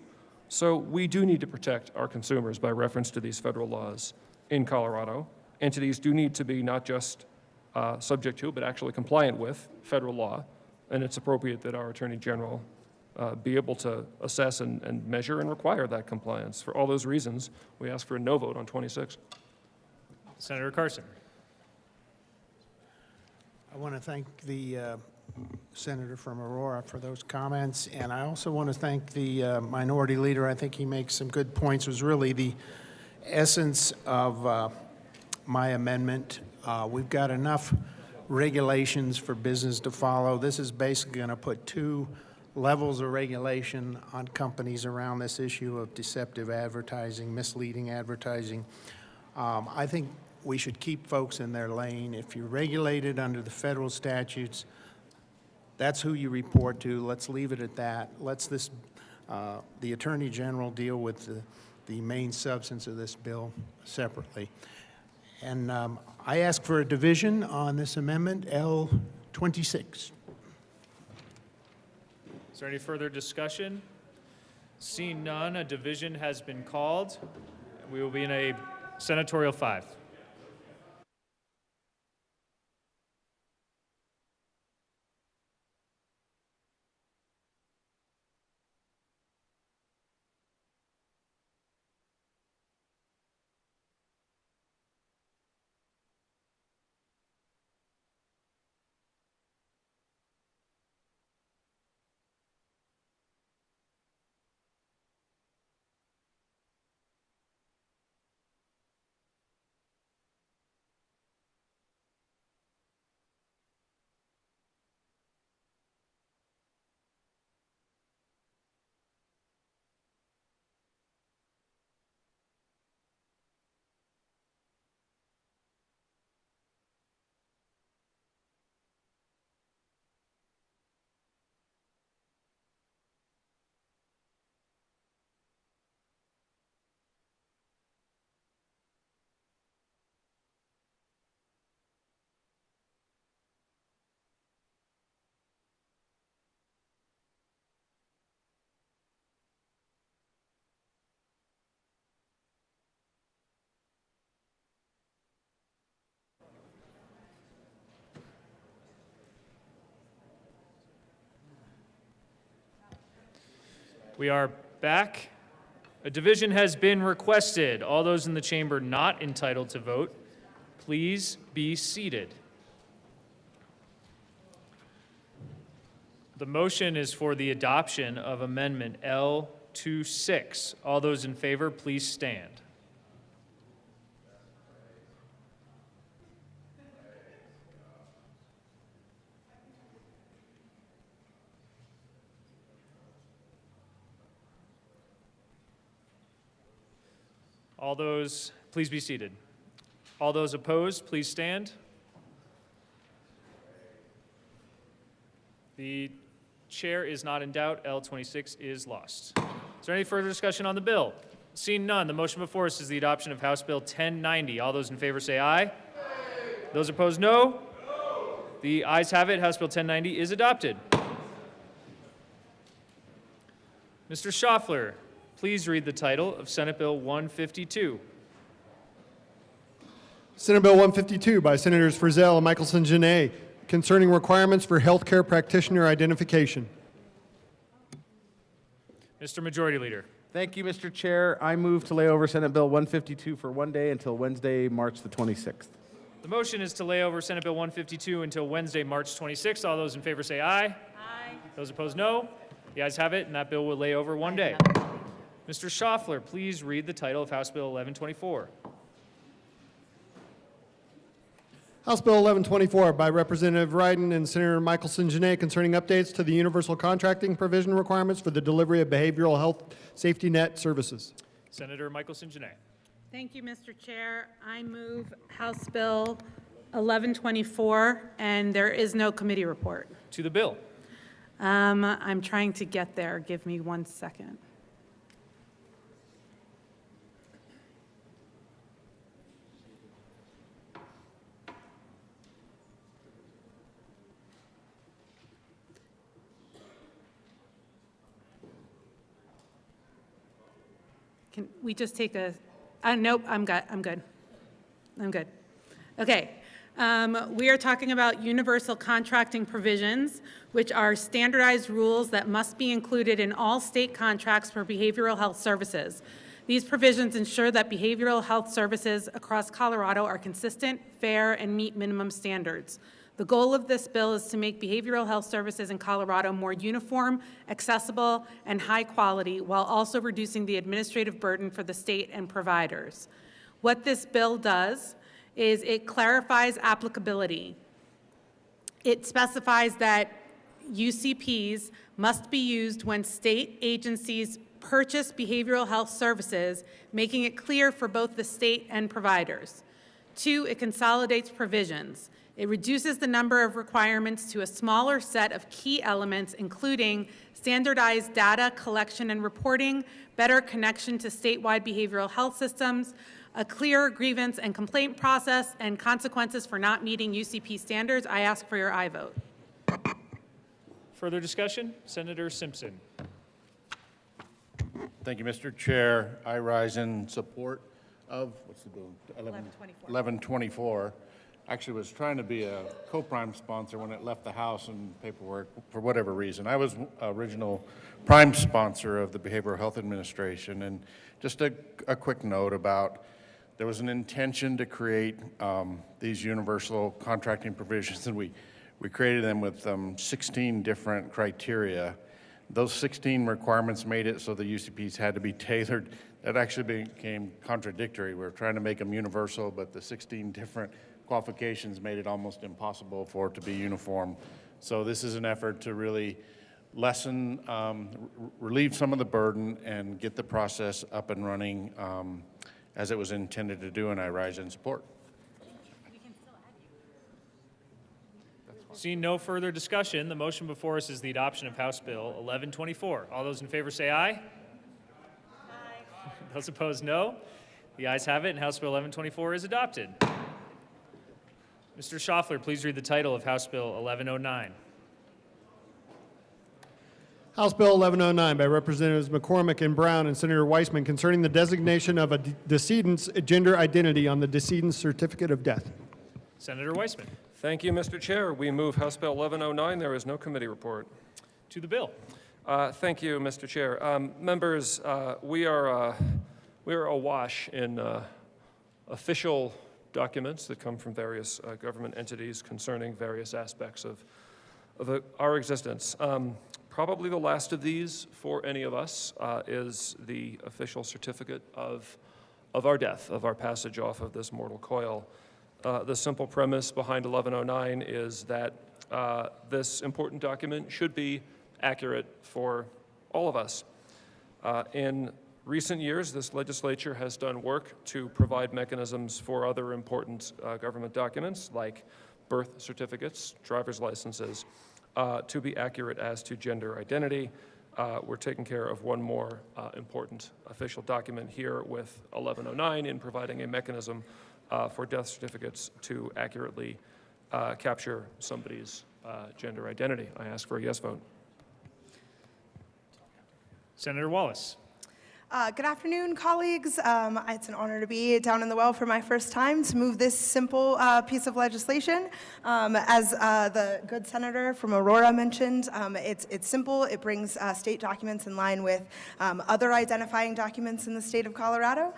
So we do need to protect our consumers by reference to these federal laws in Colorado. Entities do need to be not just subject to, but actually compliant with federal law, and it's appropriate that our Attorney General be able to assess and measure and require that compliance. For all those reasons, we ask for a no vote on 26. Senator Carson. I want to thank the Senator from Aurora for those comments, and I also want to thank the Minority Leader. I think he makes some good points. It was really the essence of my amendment. We've got enough regulations for business to follow. This is basically going to put two levels of regulation on companies around this issue of deceptive advertising, misleading advertising. I think we should keep folks in their lane. If you're regulated under the federal statutes, that's who you report to. Let's leave it at that. Let's the Attorney General deal with the main substance of this bill separately. And I ask for a division on this amendment, L26. Is there any further discussion? Seeing none, a division has been called. We will be in a senatorial 5. We are back. A division has been requested. All those in the chamber not entitled to vote, please be seated. The motion is for the adoption of Amendment L26. All those in favor, please stand. All those, please be seated. All those opposed, please stand. The chair is not in doubt. L26 is lost. Is there any further discussion on the bill? Seeing none, the motion before us is the adoption of House Bill 1090. All those in favor say aye. Aye. Those opposed, no. The ayes have it. House Bill 1090 is adopted. Mr. Schaffler, please read the title of Senate Bill 152. Senate Bill 152 by Senators Frizzell and Michelson-Jeannet concerning requirements for healthcare practitioner identification. Mr. Majority Leader. Thank you, Mr. Chair. I move to lay over Senate Bill 152 for one day until Wednesday, March the 26th. The motion is to lay over Senate Bill 152 until Wednesday, March 26th. All those in favor say aye. Aye. Those opposed, no. The ayes have it, and that bill will lay over one day. Mr. Schaffler, please read the title of House Bill 1124. House Bill 1124 by Representative Ryden and Senator Michelson-Jeannet concerning updates to the universal contracting provision requirements for the delivery of behavioral health safety net services. Senator Michelson-Jeannet. Thank you, Mr. Chair. I move House Bill 1124, and there is no committee report. To the bill. I'm trying to get there. Give me 1 second. Can we just take a, nope, I'm good. Okay. We are talking about universal contracting provisions, which are standardized rules that must be included in all state contracts for behavioral health services. These provisions ensure that behavioral health services across Colorado are consistent, fair, and meet minimum standards. The goal of this bill is to make behavioral health services in Colorado more uniform, accessible, and high quality, while also reducing the administrative burden for the state and providers. What this bill does is it clarifies applicability. It specifies that UCPs must be used when state agencies purchase behavioral health services, making it clear for both the state and providers. 2, it consolidates provisions. It reduces the number of requirements to a smaller set of key elements, including standardized data collection and reporting, better connection to statewide behavioral health systems, a clear grievance and complaint process, and consequences for not meeting UCP standards. I ask for your aye vote. Further discussion? Senator Simpson. Thank you, Mr. Chair. I rise in support of, what's the bill? 1124. Actually was trying to be a co-prime sponsor when it left the House and paperwork for whatever reason. I was original prime sponsor of the Behavioral Health Administration. And just a quick note about there was an intention to create these universal contracting provisions, and we created them with 16 different criteria. Those 16 requirements made it so the UCPs had to be tailored. That actually became contradictory. We were trying to make them universal, but the 16 different qualifications made it almost impossible for it to be uniform. So this is an effort to really lessen, relieve some of the burden and get the process up and running as it was intended to do, and I rise in support. Seeing no further discussion, the motion before us is the adoption of House Bill 1124. All those in favor say aye. Aye. Those opposed, no. The ayes have it, and House Bill 1124 is adopted. Mr. Schaffler, please read the title of House Bill 1109. House Bill 1109 by Representatives McCormick and Brown and Senator Weissman concerning the designation of a decedent's gender identity on the decedent's certificate of death. Senator Weissman. Thank you, Mr. Chair. We move House Bill 1109. There is no committee report. To the bill. Thank you, Mr. Chair. Members, we are awash in official documents that come from various government entities concerning various aspects of our existence. Probably the last of these for any of us is the official certificate of our death, of our passage off of this mortal coil. The simple premise behind 1109 is that this important document should be accurate for all of us. In recent years, this legislature has done work to provide mechanisms for other important government documents like birth certificates, driver's licenses, to be accurate as to gender identity. We're taking care of one more important official document here with 1109 in providing a mechanism for death certificates to accurately capture somebody's gender identity. I ask for a yes vote. Senator Wallace. Good afternoon, colleagues. It's an honor to be down in the well for my first time to move this simple piece of legislation. As the good senator from Aurora mentioned, it's simple. It brings state documents in line with other identifying documents in the state of Colorado.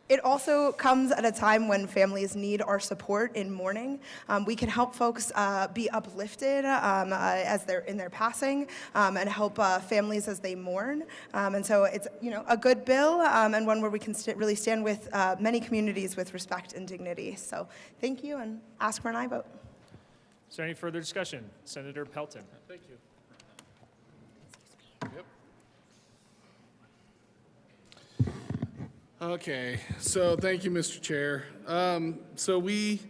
It also comes at a time when families need our support in mourning. We can help folks be uplifted as they're in their passing, and help families as they mourn. And so it's a good bill, and one where we can really stand with many communities with respect and dignity. So thank you, and ask for an aye vote. Is there any further discussion? Senator Pelton. Thank you. Yep. Okay, so thank you, Mr. Chair. So we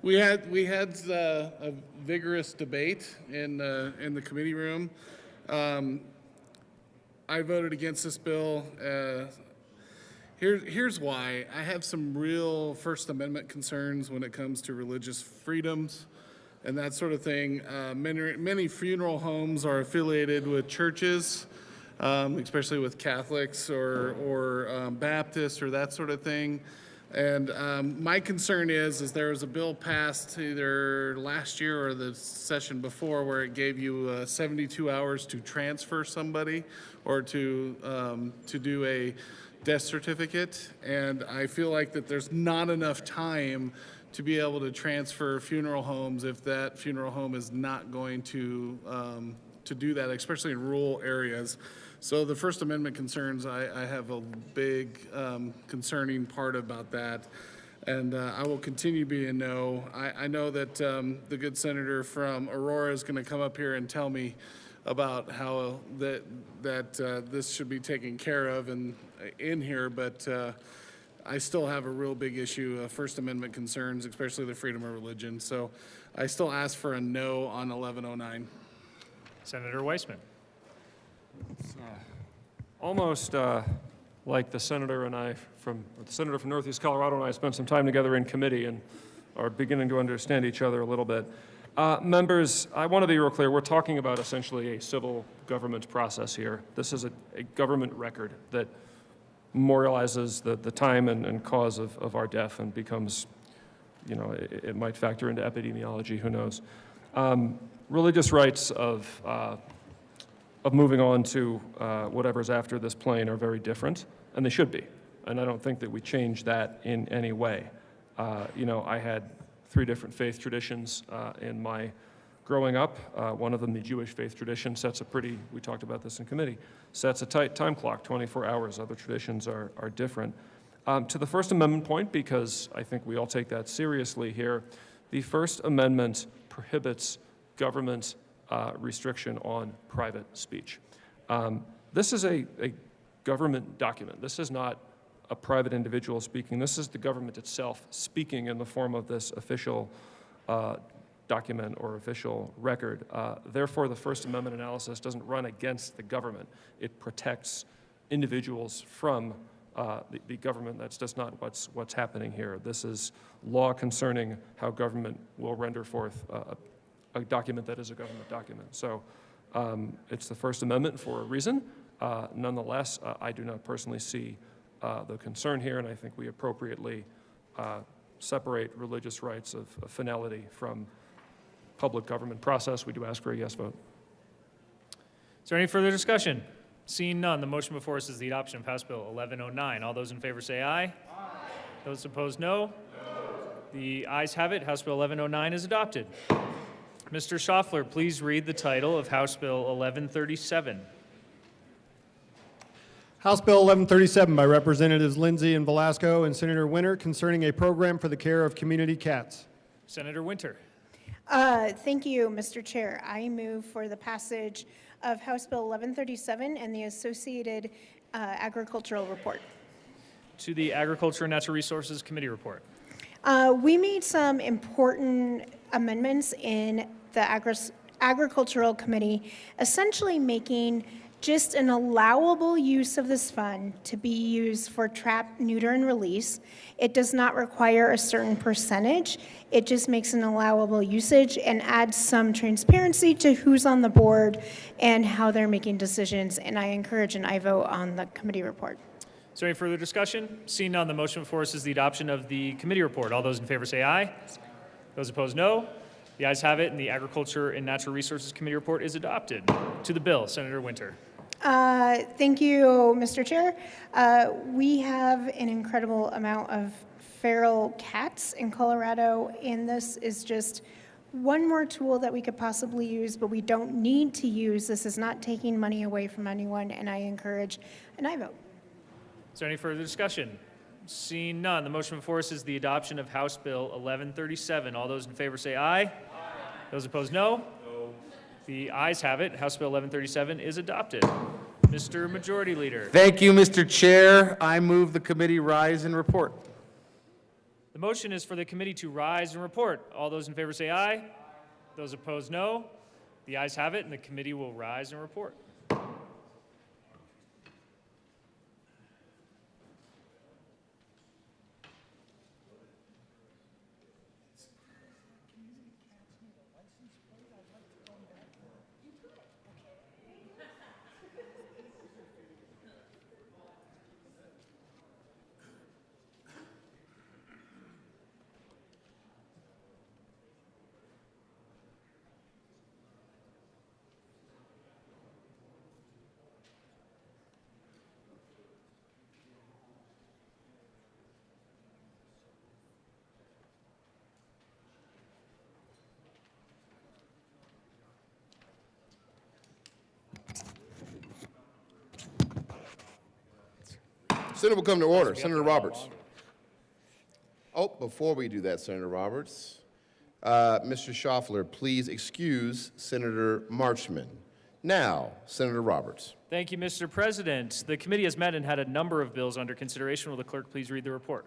had a vigorous debate in the committee room. I voted against this bill. Here's why. I have some real First Amendment concerns when it comes to religious freedoms and that sort of thing. Many funeral homes are affiliated with churches, especially with Catholics or Baptists or that sort of thing. And my concern is there was a bill passed either last year or the session before where it gave you 72 hours to transfer somebody or to do a death certificate. And I feel like that there's not enough time to be able to transfer funeral homes if that funeral home is not going to do that, especially in rural areas. So the First Amendment concerns, I have a big concerning part about that, and I will continue being no. I know that the good senator from Aurora is going to come up here and tell me about how that this should be taken care of in here, but I still have a real big issue of First Amendment concerns, especially the freedom of religion. So I still ask for a no on 1109. Senator Weissman. Almost like the senator and I the senator from Northeast Colorado and I spent some time together in committee and are beginning to understand each other a little bit. Members, I want to be real clear. We're talking about essentially a civil government process here. This is a government record that memorializes the time and cause of our death and becomes, it might factor into epidemiology, who knows. Religious rights of moving on to whatever's after this plane are very different, and they should be. And I don't think that we change that in any way. I had 3 different faith traditions in my growing up. One of them, the Jewish faith tradition, we talked about this in committee, sets a tight time clock, 24 hours. Other traditions are different. To the First Amendment point, because I think we all take that seriously here, the First Amendment prohibits government restriction on private speech. This is a government document. This is not a private individual speaking. This is the government itself speaking in the form of this official document or official record. Therefore, the First Amendment analysis doesn't run against the government. It protects individuals from the government. That's just not what's happening here. This is law concerning how government will render forth a document that is a government document. So it's the First Amendment for a reason. Nonetheless, I do not personally see the concern here, and I think we appropriately separate religious rights of finality from public government process. We do ask for a yes vote. Is there any further discussion? Seeing none, the motion before us is the adoption of House Bill 1109. All those in favor say aye. Aye. Those opposed, no. The ayes have it. House Bill 1109 is adopted. Mr. Schaffler, please read the title of House Bill 1137. House Bill 1137 by Representatives Lindsay and Velasco and Senator Winter concerning a program for the care of community cats. Senator Winter. Thank you, Mr. Chair. I move for the passage of House Bill 1137 and the associated agricultural report. To the Agriculture and Natural Resources Committee report. We made some important amendments in the Agricultural Committee, essentially making just an allowable use of this fund to be used for trap, neuter, and release. It does not require a certain percentage. It just makes an allowable usage and adds some transparency to who's on the board and how they're making decisions. And I encourage an aye vote on the committee report. Is there any further discussion? Seeing none, the motion before us is the adoption of the committee report. All those in favor say aye. Those opposed, no. The ayes have it, and the Agriculture and Natural Resources Committee report is adopted. To the bill, Senator Winter. Thank you, Mr. Chair. We have an incredible amount of feral cats in Colorado, and this is just one more tool that we could possibly use, but we don't need to use. This is not taking money away from anyone, and I encourage an aye vote. Is there any further discussion? Seeing none, the motion before us is the adoption of House Bill 1137. All those in favor say aye. Aye. Those opposed, no. The ayes have it. House Bill 1137 is adopted. Mr. Majority Leader. Thank you, Mr. Chair. I move the committee rise and report. The motion is for the committee to rise and report. All those in favor say aye. Those opposed, no. The ayes have it, and the committee will rise and report. Senate will come to order. Senator Roberts. Oh, before we do that, Senator Roberts, Mr. Schaffler, please excuse Senator Marchman. Now, Senator Roberts. Thank you, Mr. President. The committee has met and had a number of bills under consideration. Will the clerk please read the report?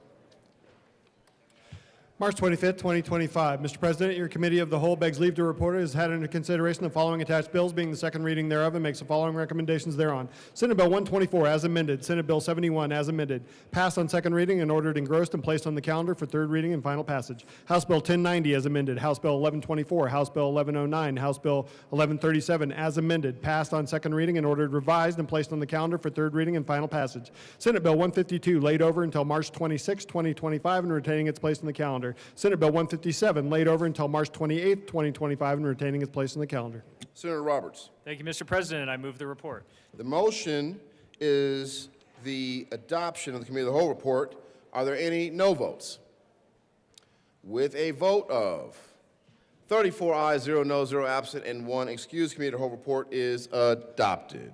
March 25th, 2025. Mr. President, your committee of the whole begs leave to report has had under consideration the following attached bills, being the second reading thereof, and makes the following recommendations thereon. Senate Bill 124 as amended, Senate Bill 71 as amended, passed on second reading and ordered engrossed and placed on the calendar for third reading and final passage. House Bill 1090 as amended, House Bill 1124, House Bill 1109, House Bill 1137 as amended, passed on second reading and ordered revised and placed on the calendar for third reading and final passage. Senate Bill 152 laid over until March 26, 2025 and retaining its place on the calendar. Senate Bill 157 laid over until March 28, 2025 and retaining its place on the calendar. Senator Roberts. Thank you, Mr. President. I move the report. The motion is the adoption of the committee of the whole report. Are there any no votes? With a vote of 34 ayes, 0 noes, 0 absent, and 1 excused, committee of the whole report is adopted.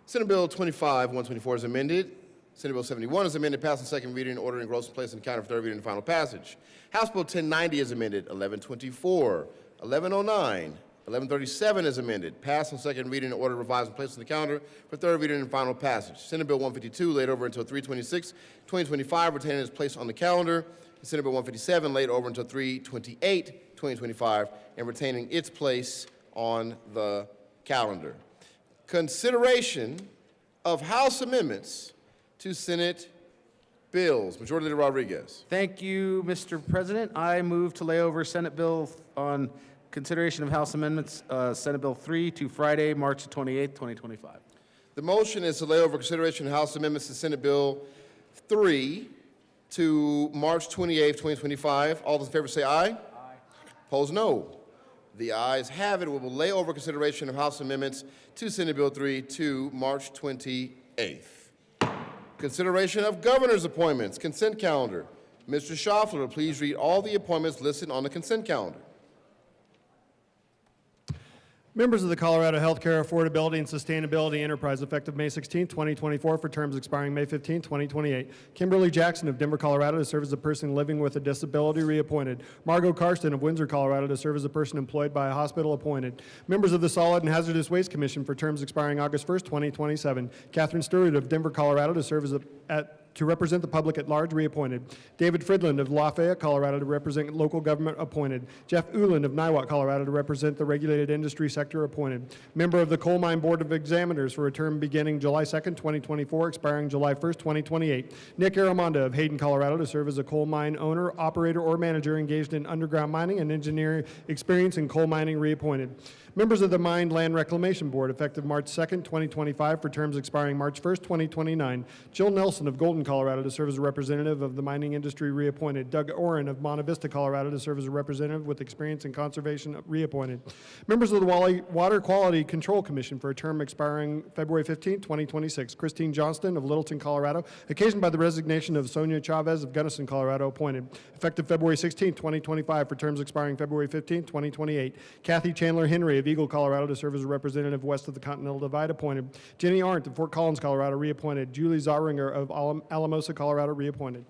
Senate Bill 124 is amended. Senate Bill 71 is amended, passed on second reading, and ordered engrossed and placed on the calendar for third reading and final passage. House Bill 1090 is amended. 1124, 1109, 1137 is amended, passed on second reading, and ordered revised and placed on the calendar for third reading and final passage. Senate Bill 152 laid over until 3/26, 2025, retaining its place on the calendar. Senate Bill 157 laid over until 3/28, 2025, and retaining its place on the calendar. Consideration of House amendments to Senate bills. Majority Leader Rodriguez. Thank you, Mr. President. I move to lay over Senate Bill on consideration of House amendments, Senate Bill 3 to Friday, March 28, 2025. The motion is to lay over consideration of House amendments to Senate Bill 3 to March 28, 2025. All those in favor say aye. Aye. Opposed, no. The ayes have it. We will lay over consideration of House amendments to Senate Bill 3 to March 28th. Consideration of governor's appointments, consent calendar. Mr. Schaffler, please read all the appointments listed on the consent calendar. Members of the Colorado Healthcare Affordability and Sustainability Enterprise, effective May 16, 2024, for terms expiring May 15, 2028. Kimberly Jackson of Denver, Colorado, to serve as a person living with a disability, reappointed. Margot Karsten of Windsor, Colorado, to serve as a person employed by a hospital, appointed. Members of the Solid and Hazardous Waste Commission for terms expiring August 1, 2027. Catherine Stewart of Denver, Colorado, to serve to represent the public at large, reappointed. David Fridland of Lafayette, Colorado, to represent local government, appointed. Jeff Uland of Niwot, Colorado, to represent the regulated industry sector, appointed. Member of the Coal Mine Board of Examiners for a term beginning July 2nd, 2024, expiring July 1st, 2028. Nick Aramonda of Hayden, Colorado, to serve as a coal mine owner, operator, or manager engaged in underground mining and engineering experience in coal mining, reappointed. Members of the Mine Land Reclamation Board, effective March 2nd, 2025, for terms expiring March 1st, 2029. Jill Nelson of Golden, Colorado, to serve as a representative of the mining industry, reappointed. Doug Oren of Monte Vista, Colorado, to serve as a representative with experience in conservation, reappointed. Members of the Water Quality Control Commission for a term expiring February 15, 2026. Christine Johnston of Littleton, Colorado, occasioned by the resignation of Sonia Chavez of Gunnison, Colorado, appointed. Effective February 16, 2025, for terms expiring February 15, 2028. Kathy Chandler Henry of Eagle, Colorado, to serve as a representative west of the Continental Divide, appointed. Jenny Arndt of Fort Collins, Colorado, reappointed. Julie Zaringer of Alamosa, Colorado, reappointed.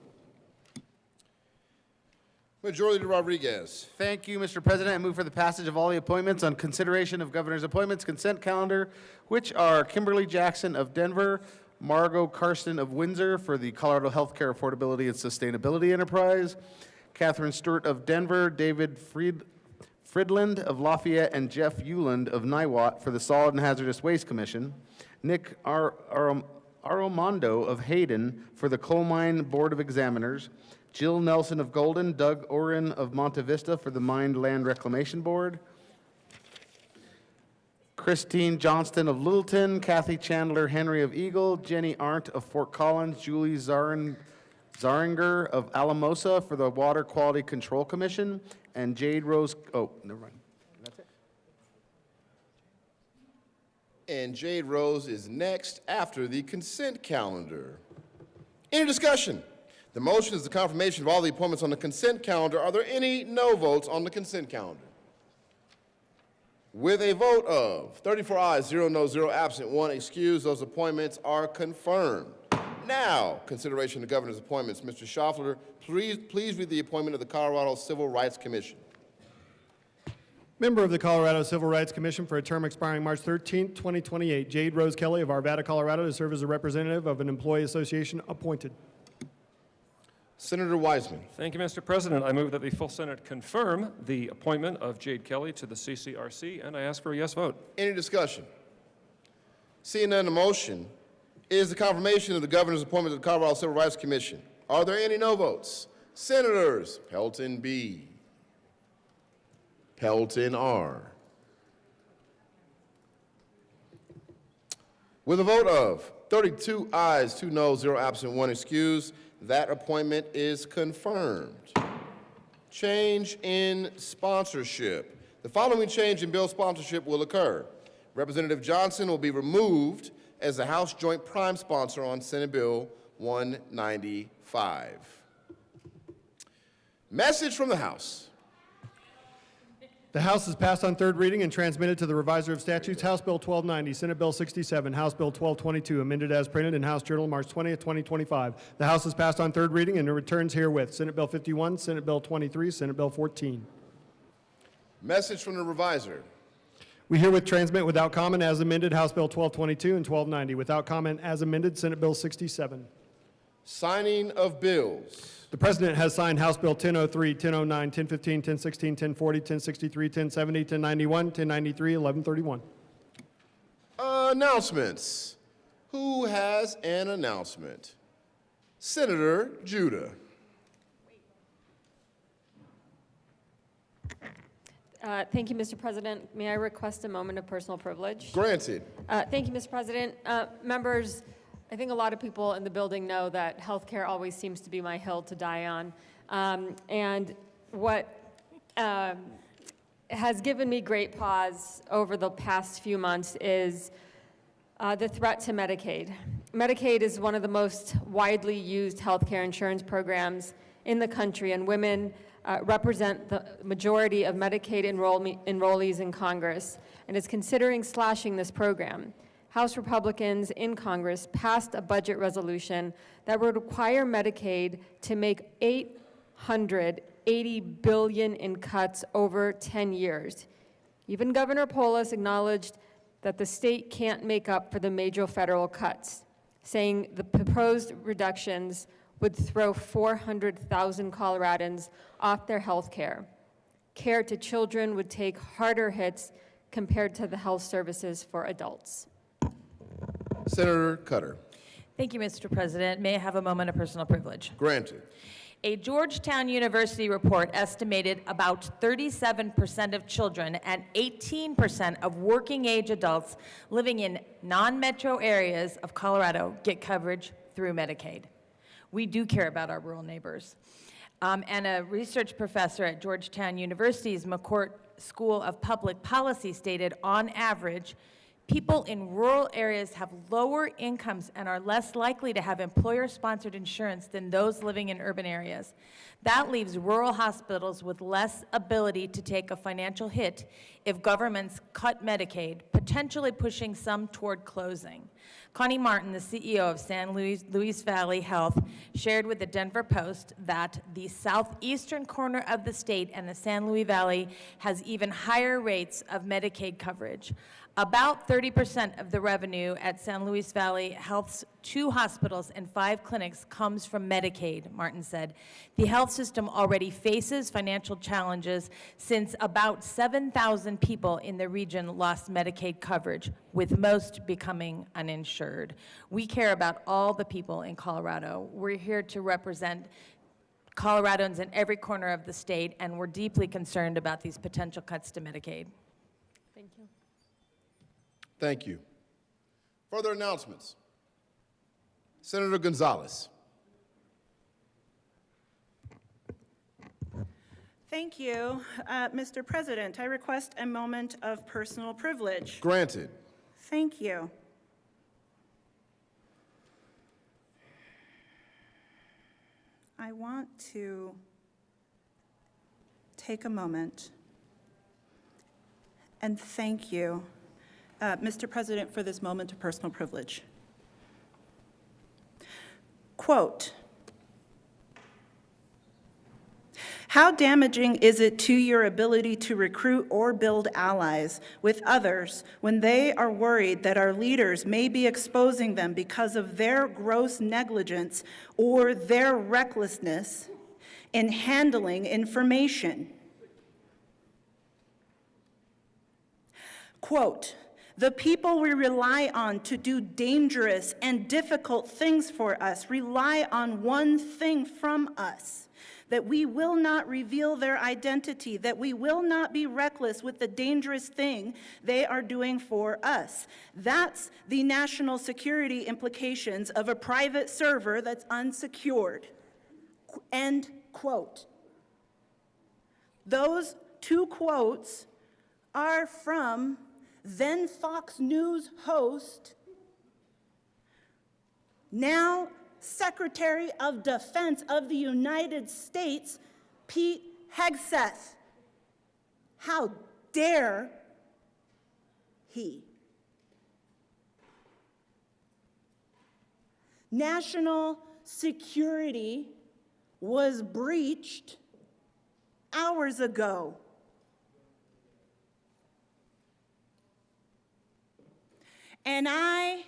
Majority Leader Rodriguez. Thank you, Mr. President. I move for the passage of all the appointments on consideration of governor's appointments consent calendar, which are Kimberly Jackson of Denver, Margot Karsten of Windsor for the Colorado Healthcare Affordability and Sustainability Enterprise, Catherine Stewart of Denver, David Fridland of Lafayette, and Jeff Uland of Niwot for the Solid and Hazardous Waste Commission, Nick Aramondo of Hayden for the Coal Mine Board of Examiners, Jill Nelson of Golden, Doug Oren of Monte Vista for the Mine Land Reclamation Board, Christine Johnston of Littleton, Kathy Chandler Henry of Eagle, Jenny Arndt of Fort Collins, Julie Zaringer of Alamosa for the Water Quality Control Commission, and Jade Rose, oh, never mind. That's it. And Jade Rose is next after the consent calendar. Any discussion? The motion is the confirmation of all the appointments on the consent calendar. Are there any no votes on the consent calendar? With a vote of 34 ayes, 0 no, 0 absent, 1 excused, those appointments are confirmed. Now, consideration of governor's appointments. Mr. Schaffler, please read the appointment of the Colorado Civil Rights Commission. Member of the Colorado Civil Rights Commission for a term expiring March 13, 2028. Jade Rose Kelly of Arvada, Colorado, to serve as a representative of an employee association, appointed. Senator Wiseman. Thank you, Mr. President. I move that the full Senate confirm the appointment of Jade Kelly to the CCRC, and I ask for a yes vote. Any discussion? Seeing none, the motion is the confirmation of the governor's appointment to the Colorado Civil Rights Commission. Are there any no votes? Senators Pelton B., Pelton R. With a vote of 32 ayes, 2 noes, 0 absent, 1 excused, that appointment is confirmed. Change in sponsorship. The following change in bill sponsorship will occur. Representative Johnson will be removed as the House Joint Prime Sponsor on Senate Bill 195. Message from the House. The House has passed on third reading and transmitted to the Reviser of Statutes House Bill 1290, Senate Bill 67, House Bill 1222, amended as printed in House Journal March 20, 2025. The House has passed on third reading and it returns herewith. Senate Bill 51, Senate Bill 23, Senate Bill 14. Message from the Reviser. We herewith transmit without comment as amended House Bill 1222 and 1290. Without comment as amended Senate Bill 67. Signing of bills. The President has signed House Bill 1003, 1009, 1015, 1016, 1040, 1063, 1070, 1091, 1093, 1131. Announcements. Who has an announcement? Senator Judah. Thank you, Mr. President. May I request a moment of personal privilege? Granted. Thank you, Mr. President. Members, I think a lot of people in the building know that healthcare always seems to be my hill to die on. And what has given me great pause over the past few months is the threat to Medicaid. Medicaid is one of the most widely used healthcare insurance programs in the country, and women represent the majority of Medicaid enrollees in Congress and is considering slashing this program. House Republicans in Congress passed a budget resolution that would require Medicaid to make $880 billion in cuts over 10 years. Even Governor Polis acknowledged that the state can't make up for the major federal cuts, saying the proposed reductions would throw 400,000 Coloradans off their health care. Care to children would take harder hits compared to the health services for adults. Senator Cutter. Thank you, Mr. President. May I have a moment of personal privilege? Granted. A Georgetown University report estimated about 37% of children and 18% of working-age adults living in non-metro areas of Colorado get coverage through Medicaid. We do care about our rural neighbors. And a research professor at Georgetown University's McCourt School of Public Policy stated, on average, people in rural areas have lower incomes and are less likely to have employer-sponsored insurance than those living in urban areas. That leaves rural hospitals with less ability to take a financial hit if governments cut Medicaid, potentially pushing some toward closing. Connie Martin, the CEO of San Luis Valley Health, shared with the Denver Post that the southeastern corner of the state and the San Luis Valley has even higher rates of Medicaid coverage. About 30% of the revenue at San Luis Valley Health's 2 hospitals and 5 clinics comes from Medicaid, Martin said. The health system already faces financial challenges since about 7,000 people in the region lost Medicaid coverage, with most becoming uninsured. We care about all the people in Colorado. We're here to represent Coloradans in every corner of the state, and we're deeply concerned about these potential cuts to Medicaid. Thank you. Thank you. Further announcements. Senator Gonzalez. Thank you. Mr. President, I request a moment of personal privilege. Granted. Thank you. I want to take a moment and thank you, Mr. President, for this moment of personal privilege. Quote, "How damaging is it to your ability to recruit or build allies with others when they are worried that our leaders may be exposing them because of their gross negligence or their recklessness in handling information?" Quote, "The people we rely on to do dangerous and difficult things for us rely on one thing from us: that we will not reveal their identity, that we will not be reckless with the dangerous thing they are doing for us. That's the national security implications of a private server that's unsecured." End quote. Those 2 quotes are from then Fox News host, now Secretary of Defense of the United States, Pete Hegseth. How dare he? National security was breached hours ago. And I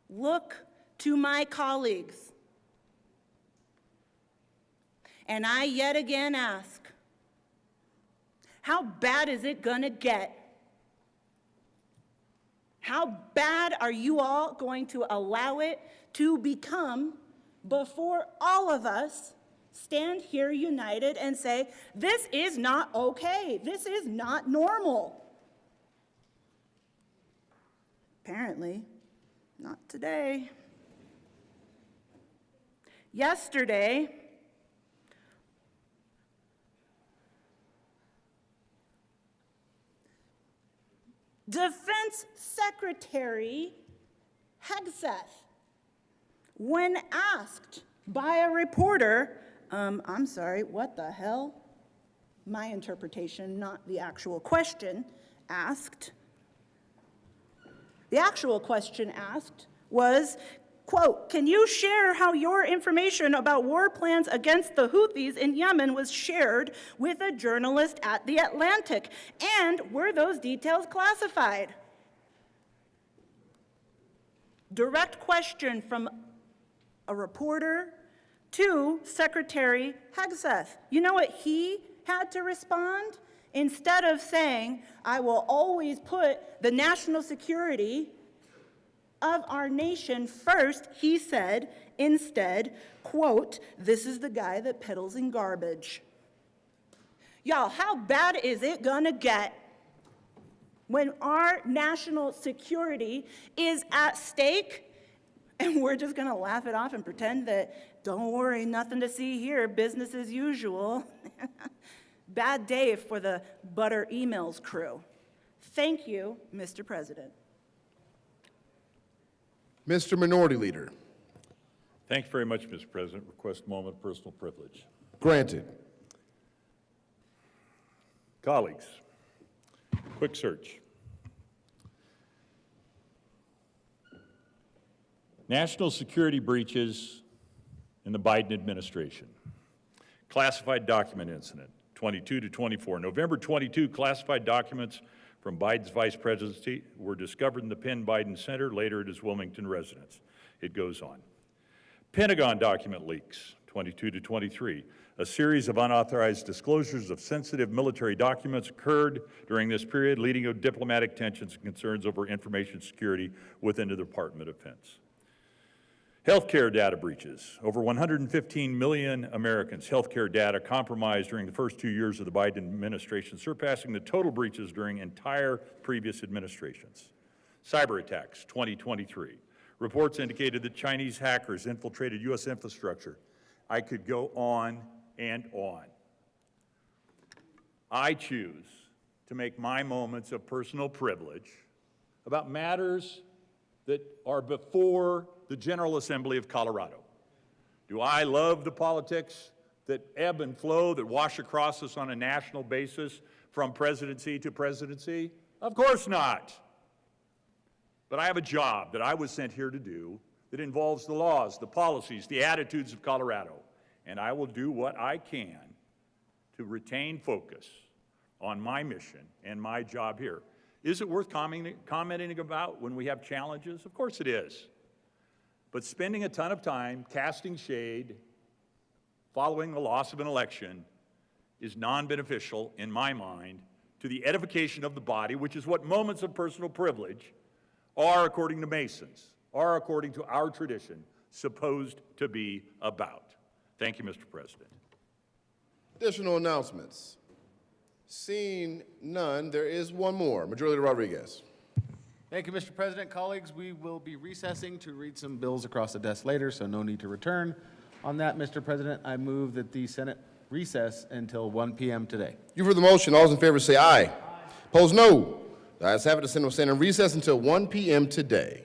look to my colleagues, and I yet again ask, how bad is it gonna get? How bad are you all going to allow it to become before all of us stand here united and say, this is not okay, this is not normal? Apparently, not today. Yesterday, Defense Secretary Hegseth, when asked by a reporter I'm sorry, what the hell? My interpretation, not the actual question asked. The actual question asked was, quote, can you share how your information about war plans against the Houthis in Yemen was shared with a journalist at The Atlantic? And were those details classified? Direct question from a reporter to Secretary Hegseth. You know what he had to respond? Instead of saying, I will always put the national security of our nation first, he said instead, quote, this is the guy that peddles in garbage. Y'all, how bad is it gonna get when our national security is at stake and we're just gonna laugh it off and pretend that, don't worry, nothing to see here, business as usual? Bad day for the butter emails crew. Thank you, Mr. President. Mr. Minority Leader. Thank you very much, Mr. President. Request a moment of personal privilege. Granted. Colleagues, quick search. National security breaches in the Biden administration. Classified document incident, 22 to 24. November 22, classified documents from Biden's vice presidency were discovered in the Penn Biden Center, later at his Wilmington residence. It goes on. Pentagon document leaks, 22 to 23. A series of unauthorized disclosures of sensitive military documents occurred during this period, leading to diplomatic tensions and concerns over information security within the Department of Defense. Healthcare data breaches. Over 115 million Americans' healthcare data compromised during the first 2 years of the Biden administration, surpassing the total breaches during entire previous administrations. Cyber attacks, 2023. Reports indicated that Chinese hackers infiltrated U.S. infrastructure. I could go on and on. I choose to make my moments of personal privilege about matters that are before the General Assembly of Colorado. Do I love the politics that ebb and flow, that wash across us on a national basis from presidency to presidency? Of course not. But I have a job that I was sent here to do that involves the laws, the policies, the attitudes of Colorado. And I will do what I can to retain focus on my mission and my job here. Is it worth commenting about when we have challenges? Of course it is. But spending a ton of time casting shade, following the loss of an election, is non-beneficial, in my mind, to the edification of the body, which is what moments of personal privilege are, according to Masons, are, according to our tradition, supposed to be about. Thank you, Mr. President. Additional announcements. Seeing none, there is one more. Majority Leader Rodriguez. Thank you, Mr. President. Colleagues, we will be recessing to read some bills across the desk later, so no need to return. On that, Mr. President, I move that the Senate recess until 1 p.m. today. You've heard the motion. All those in favor say aye. Opposed, no. The ayes have it. The Senate will stand in recess until 1 p.m. today.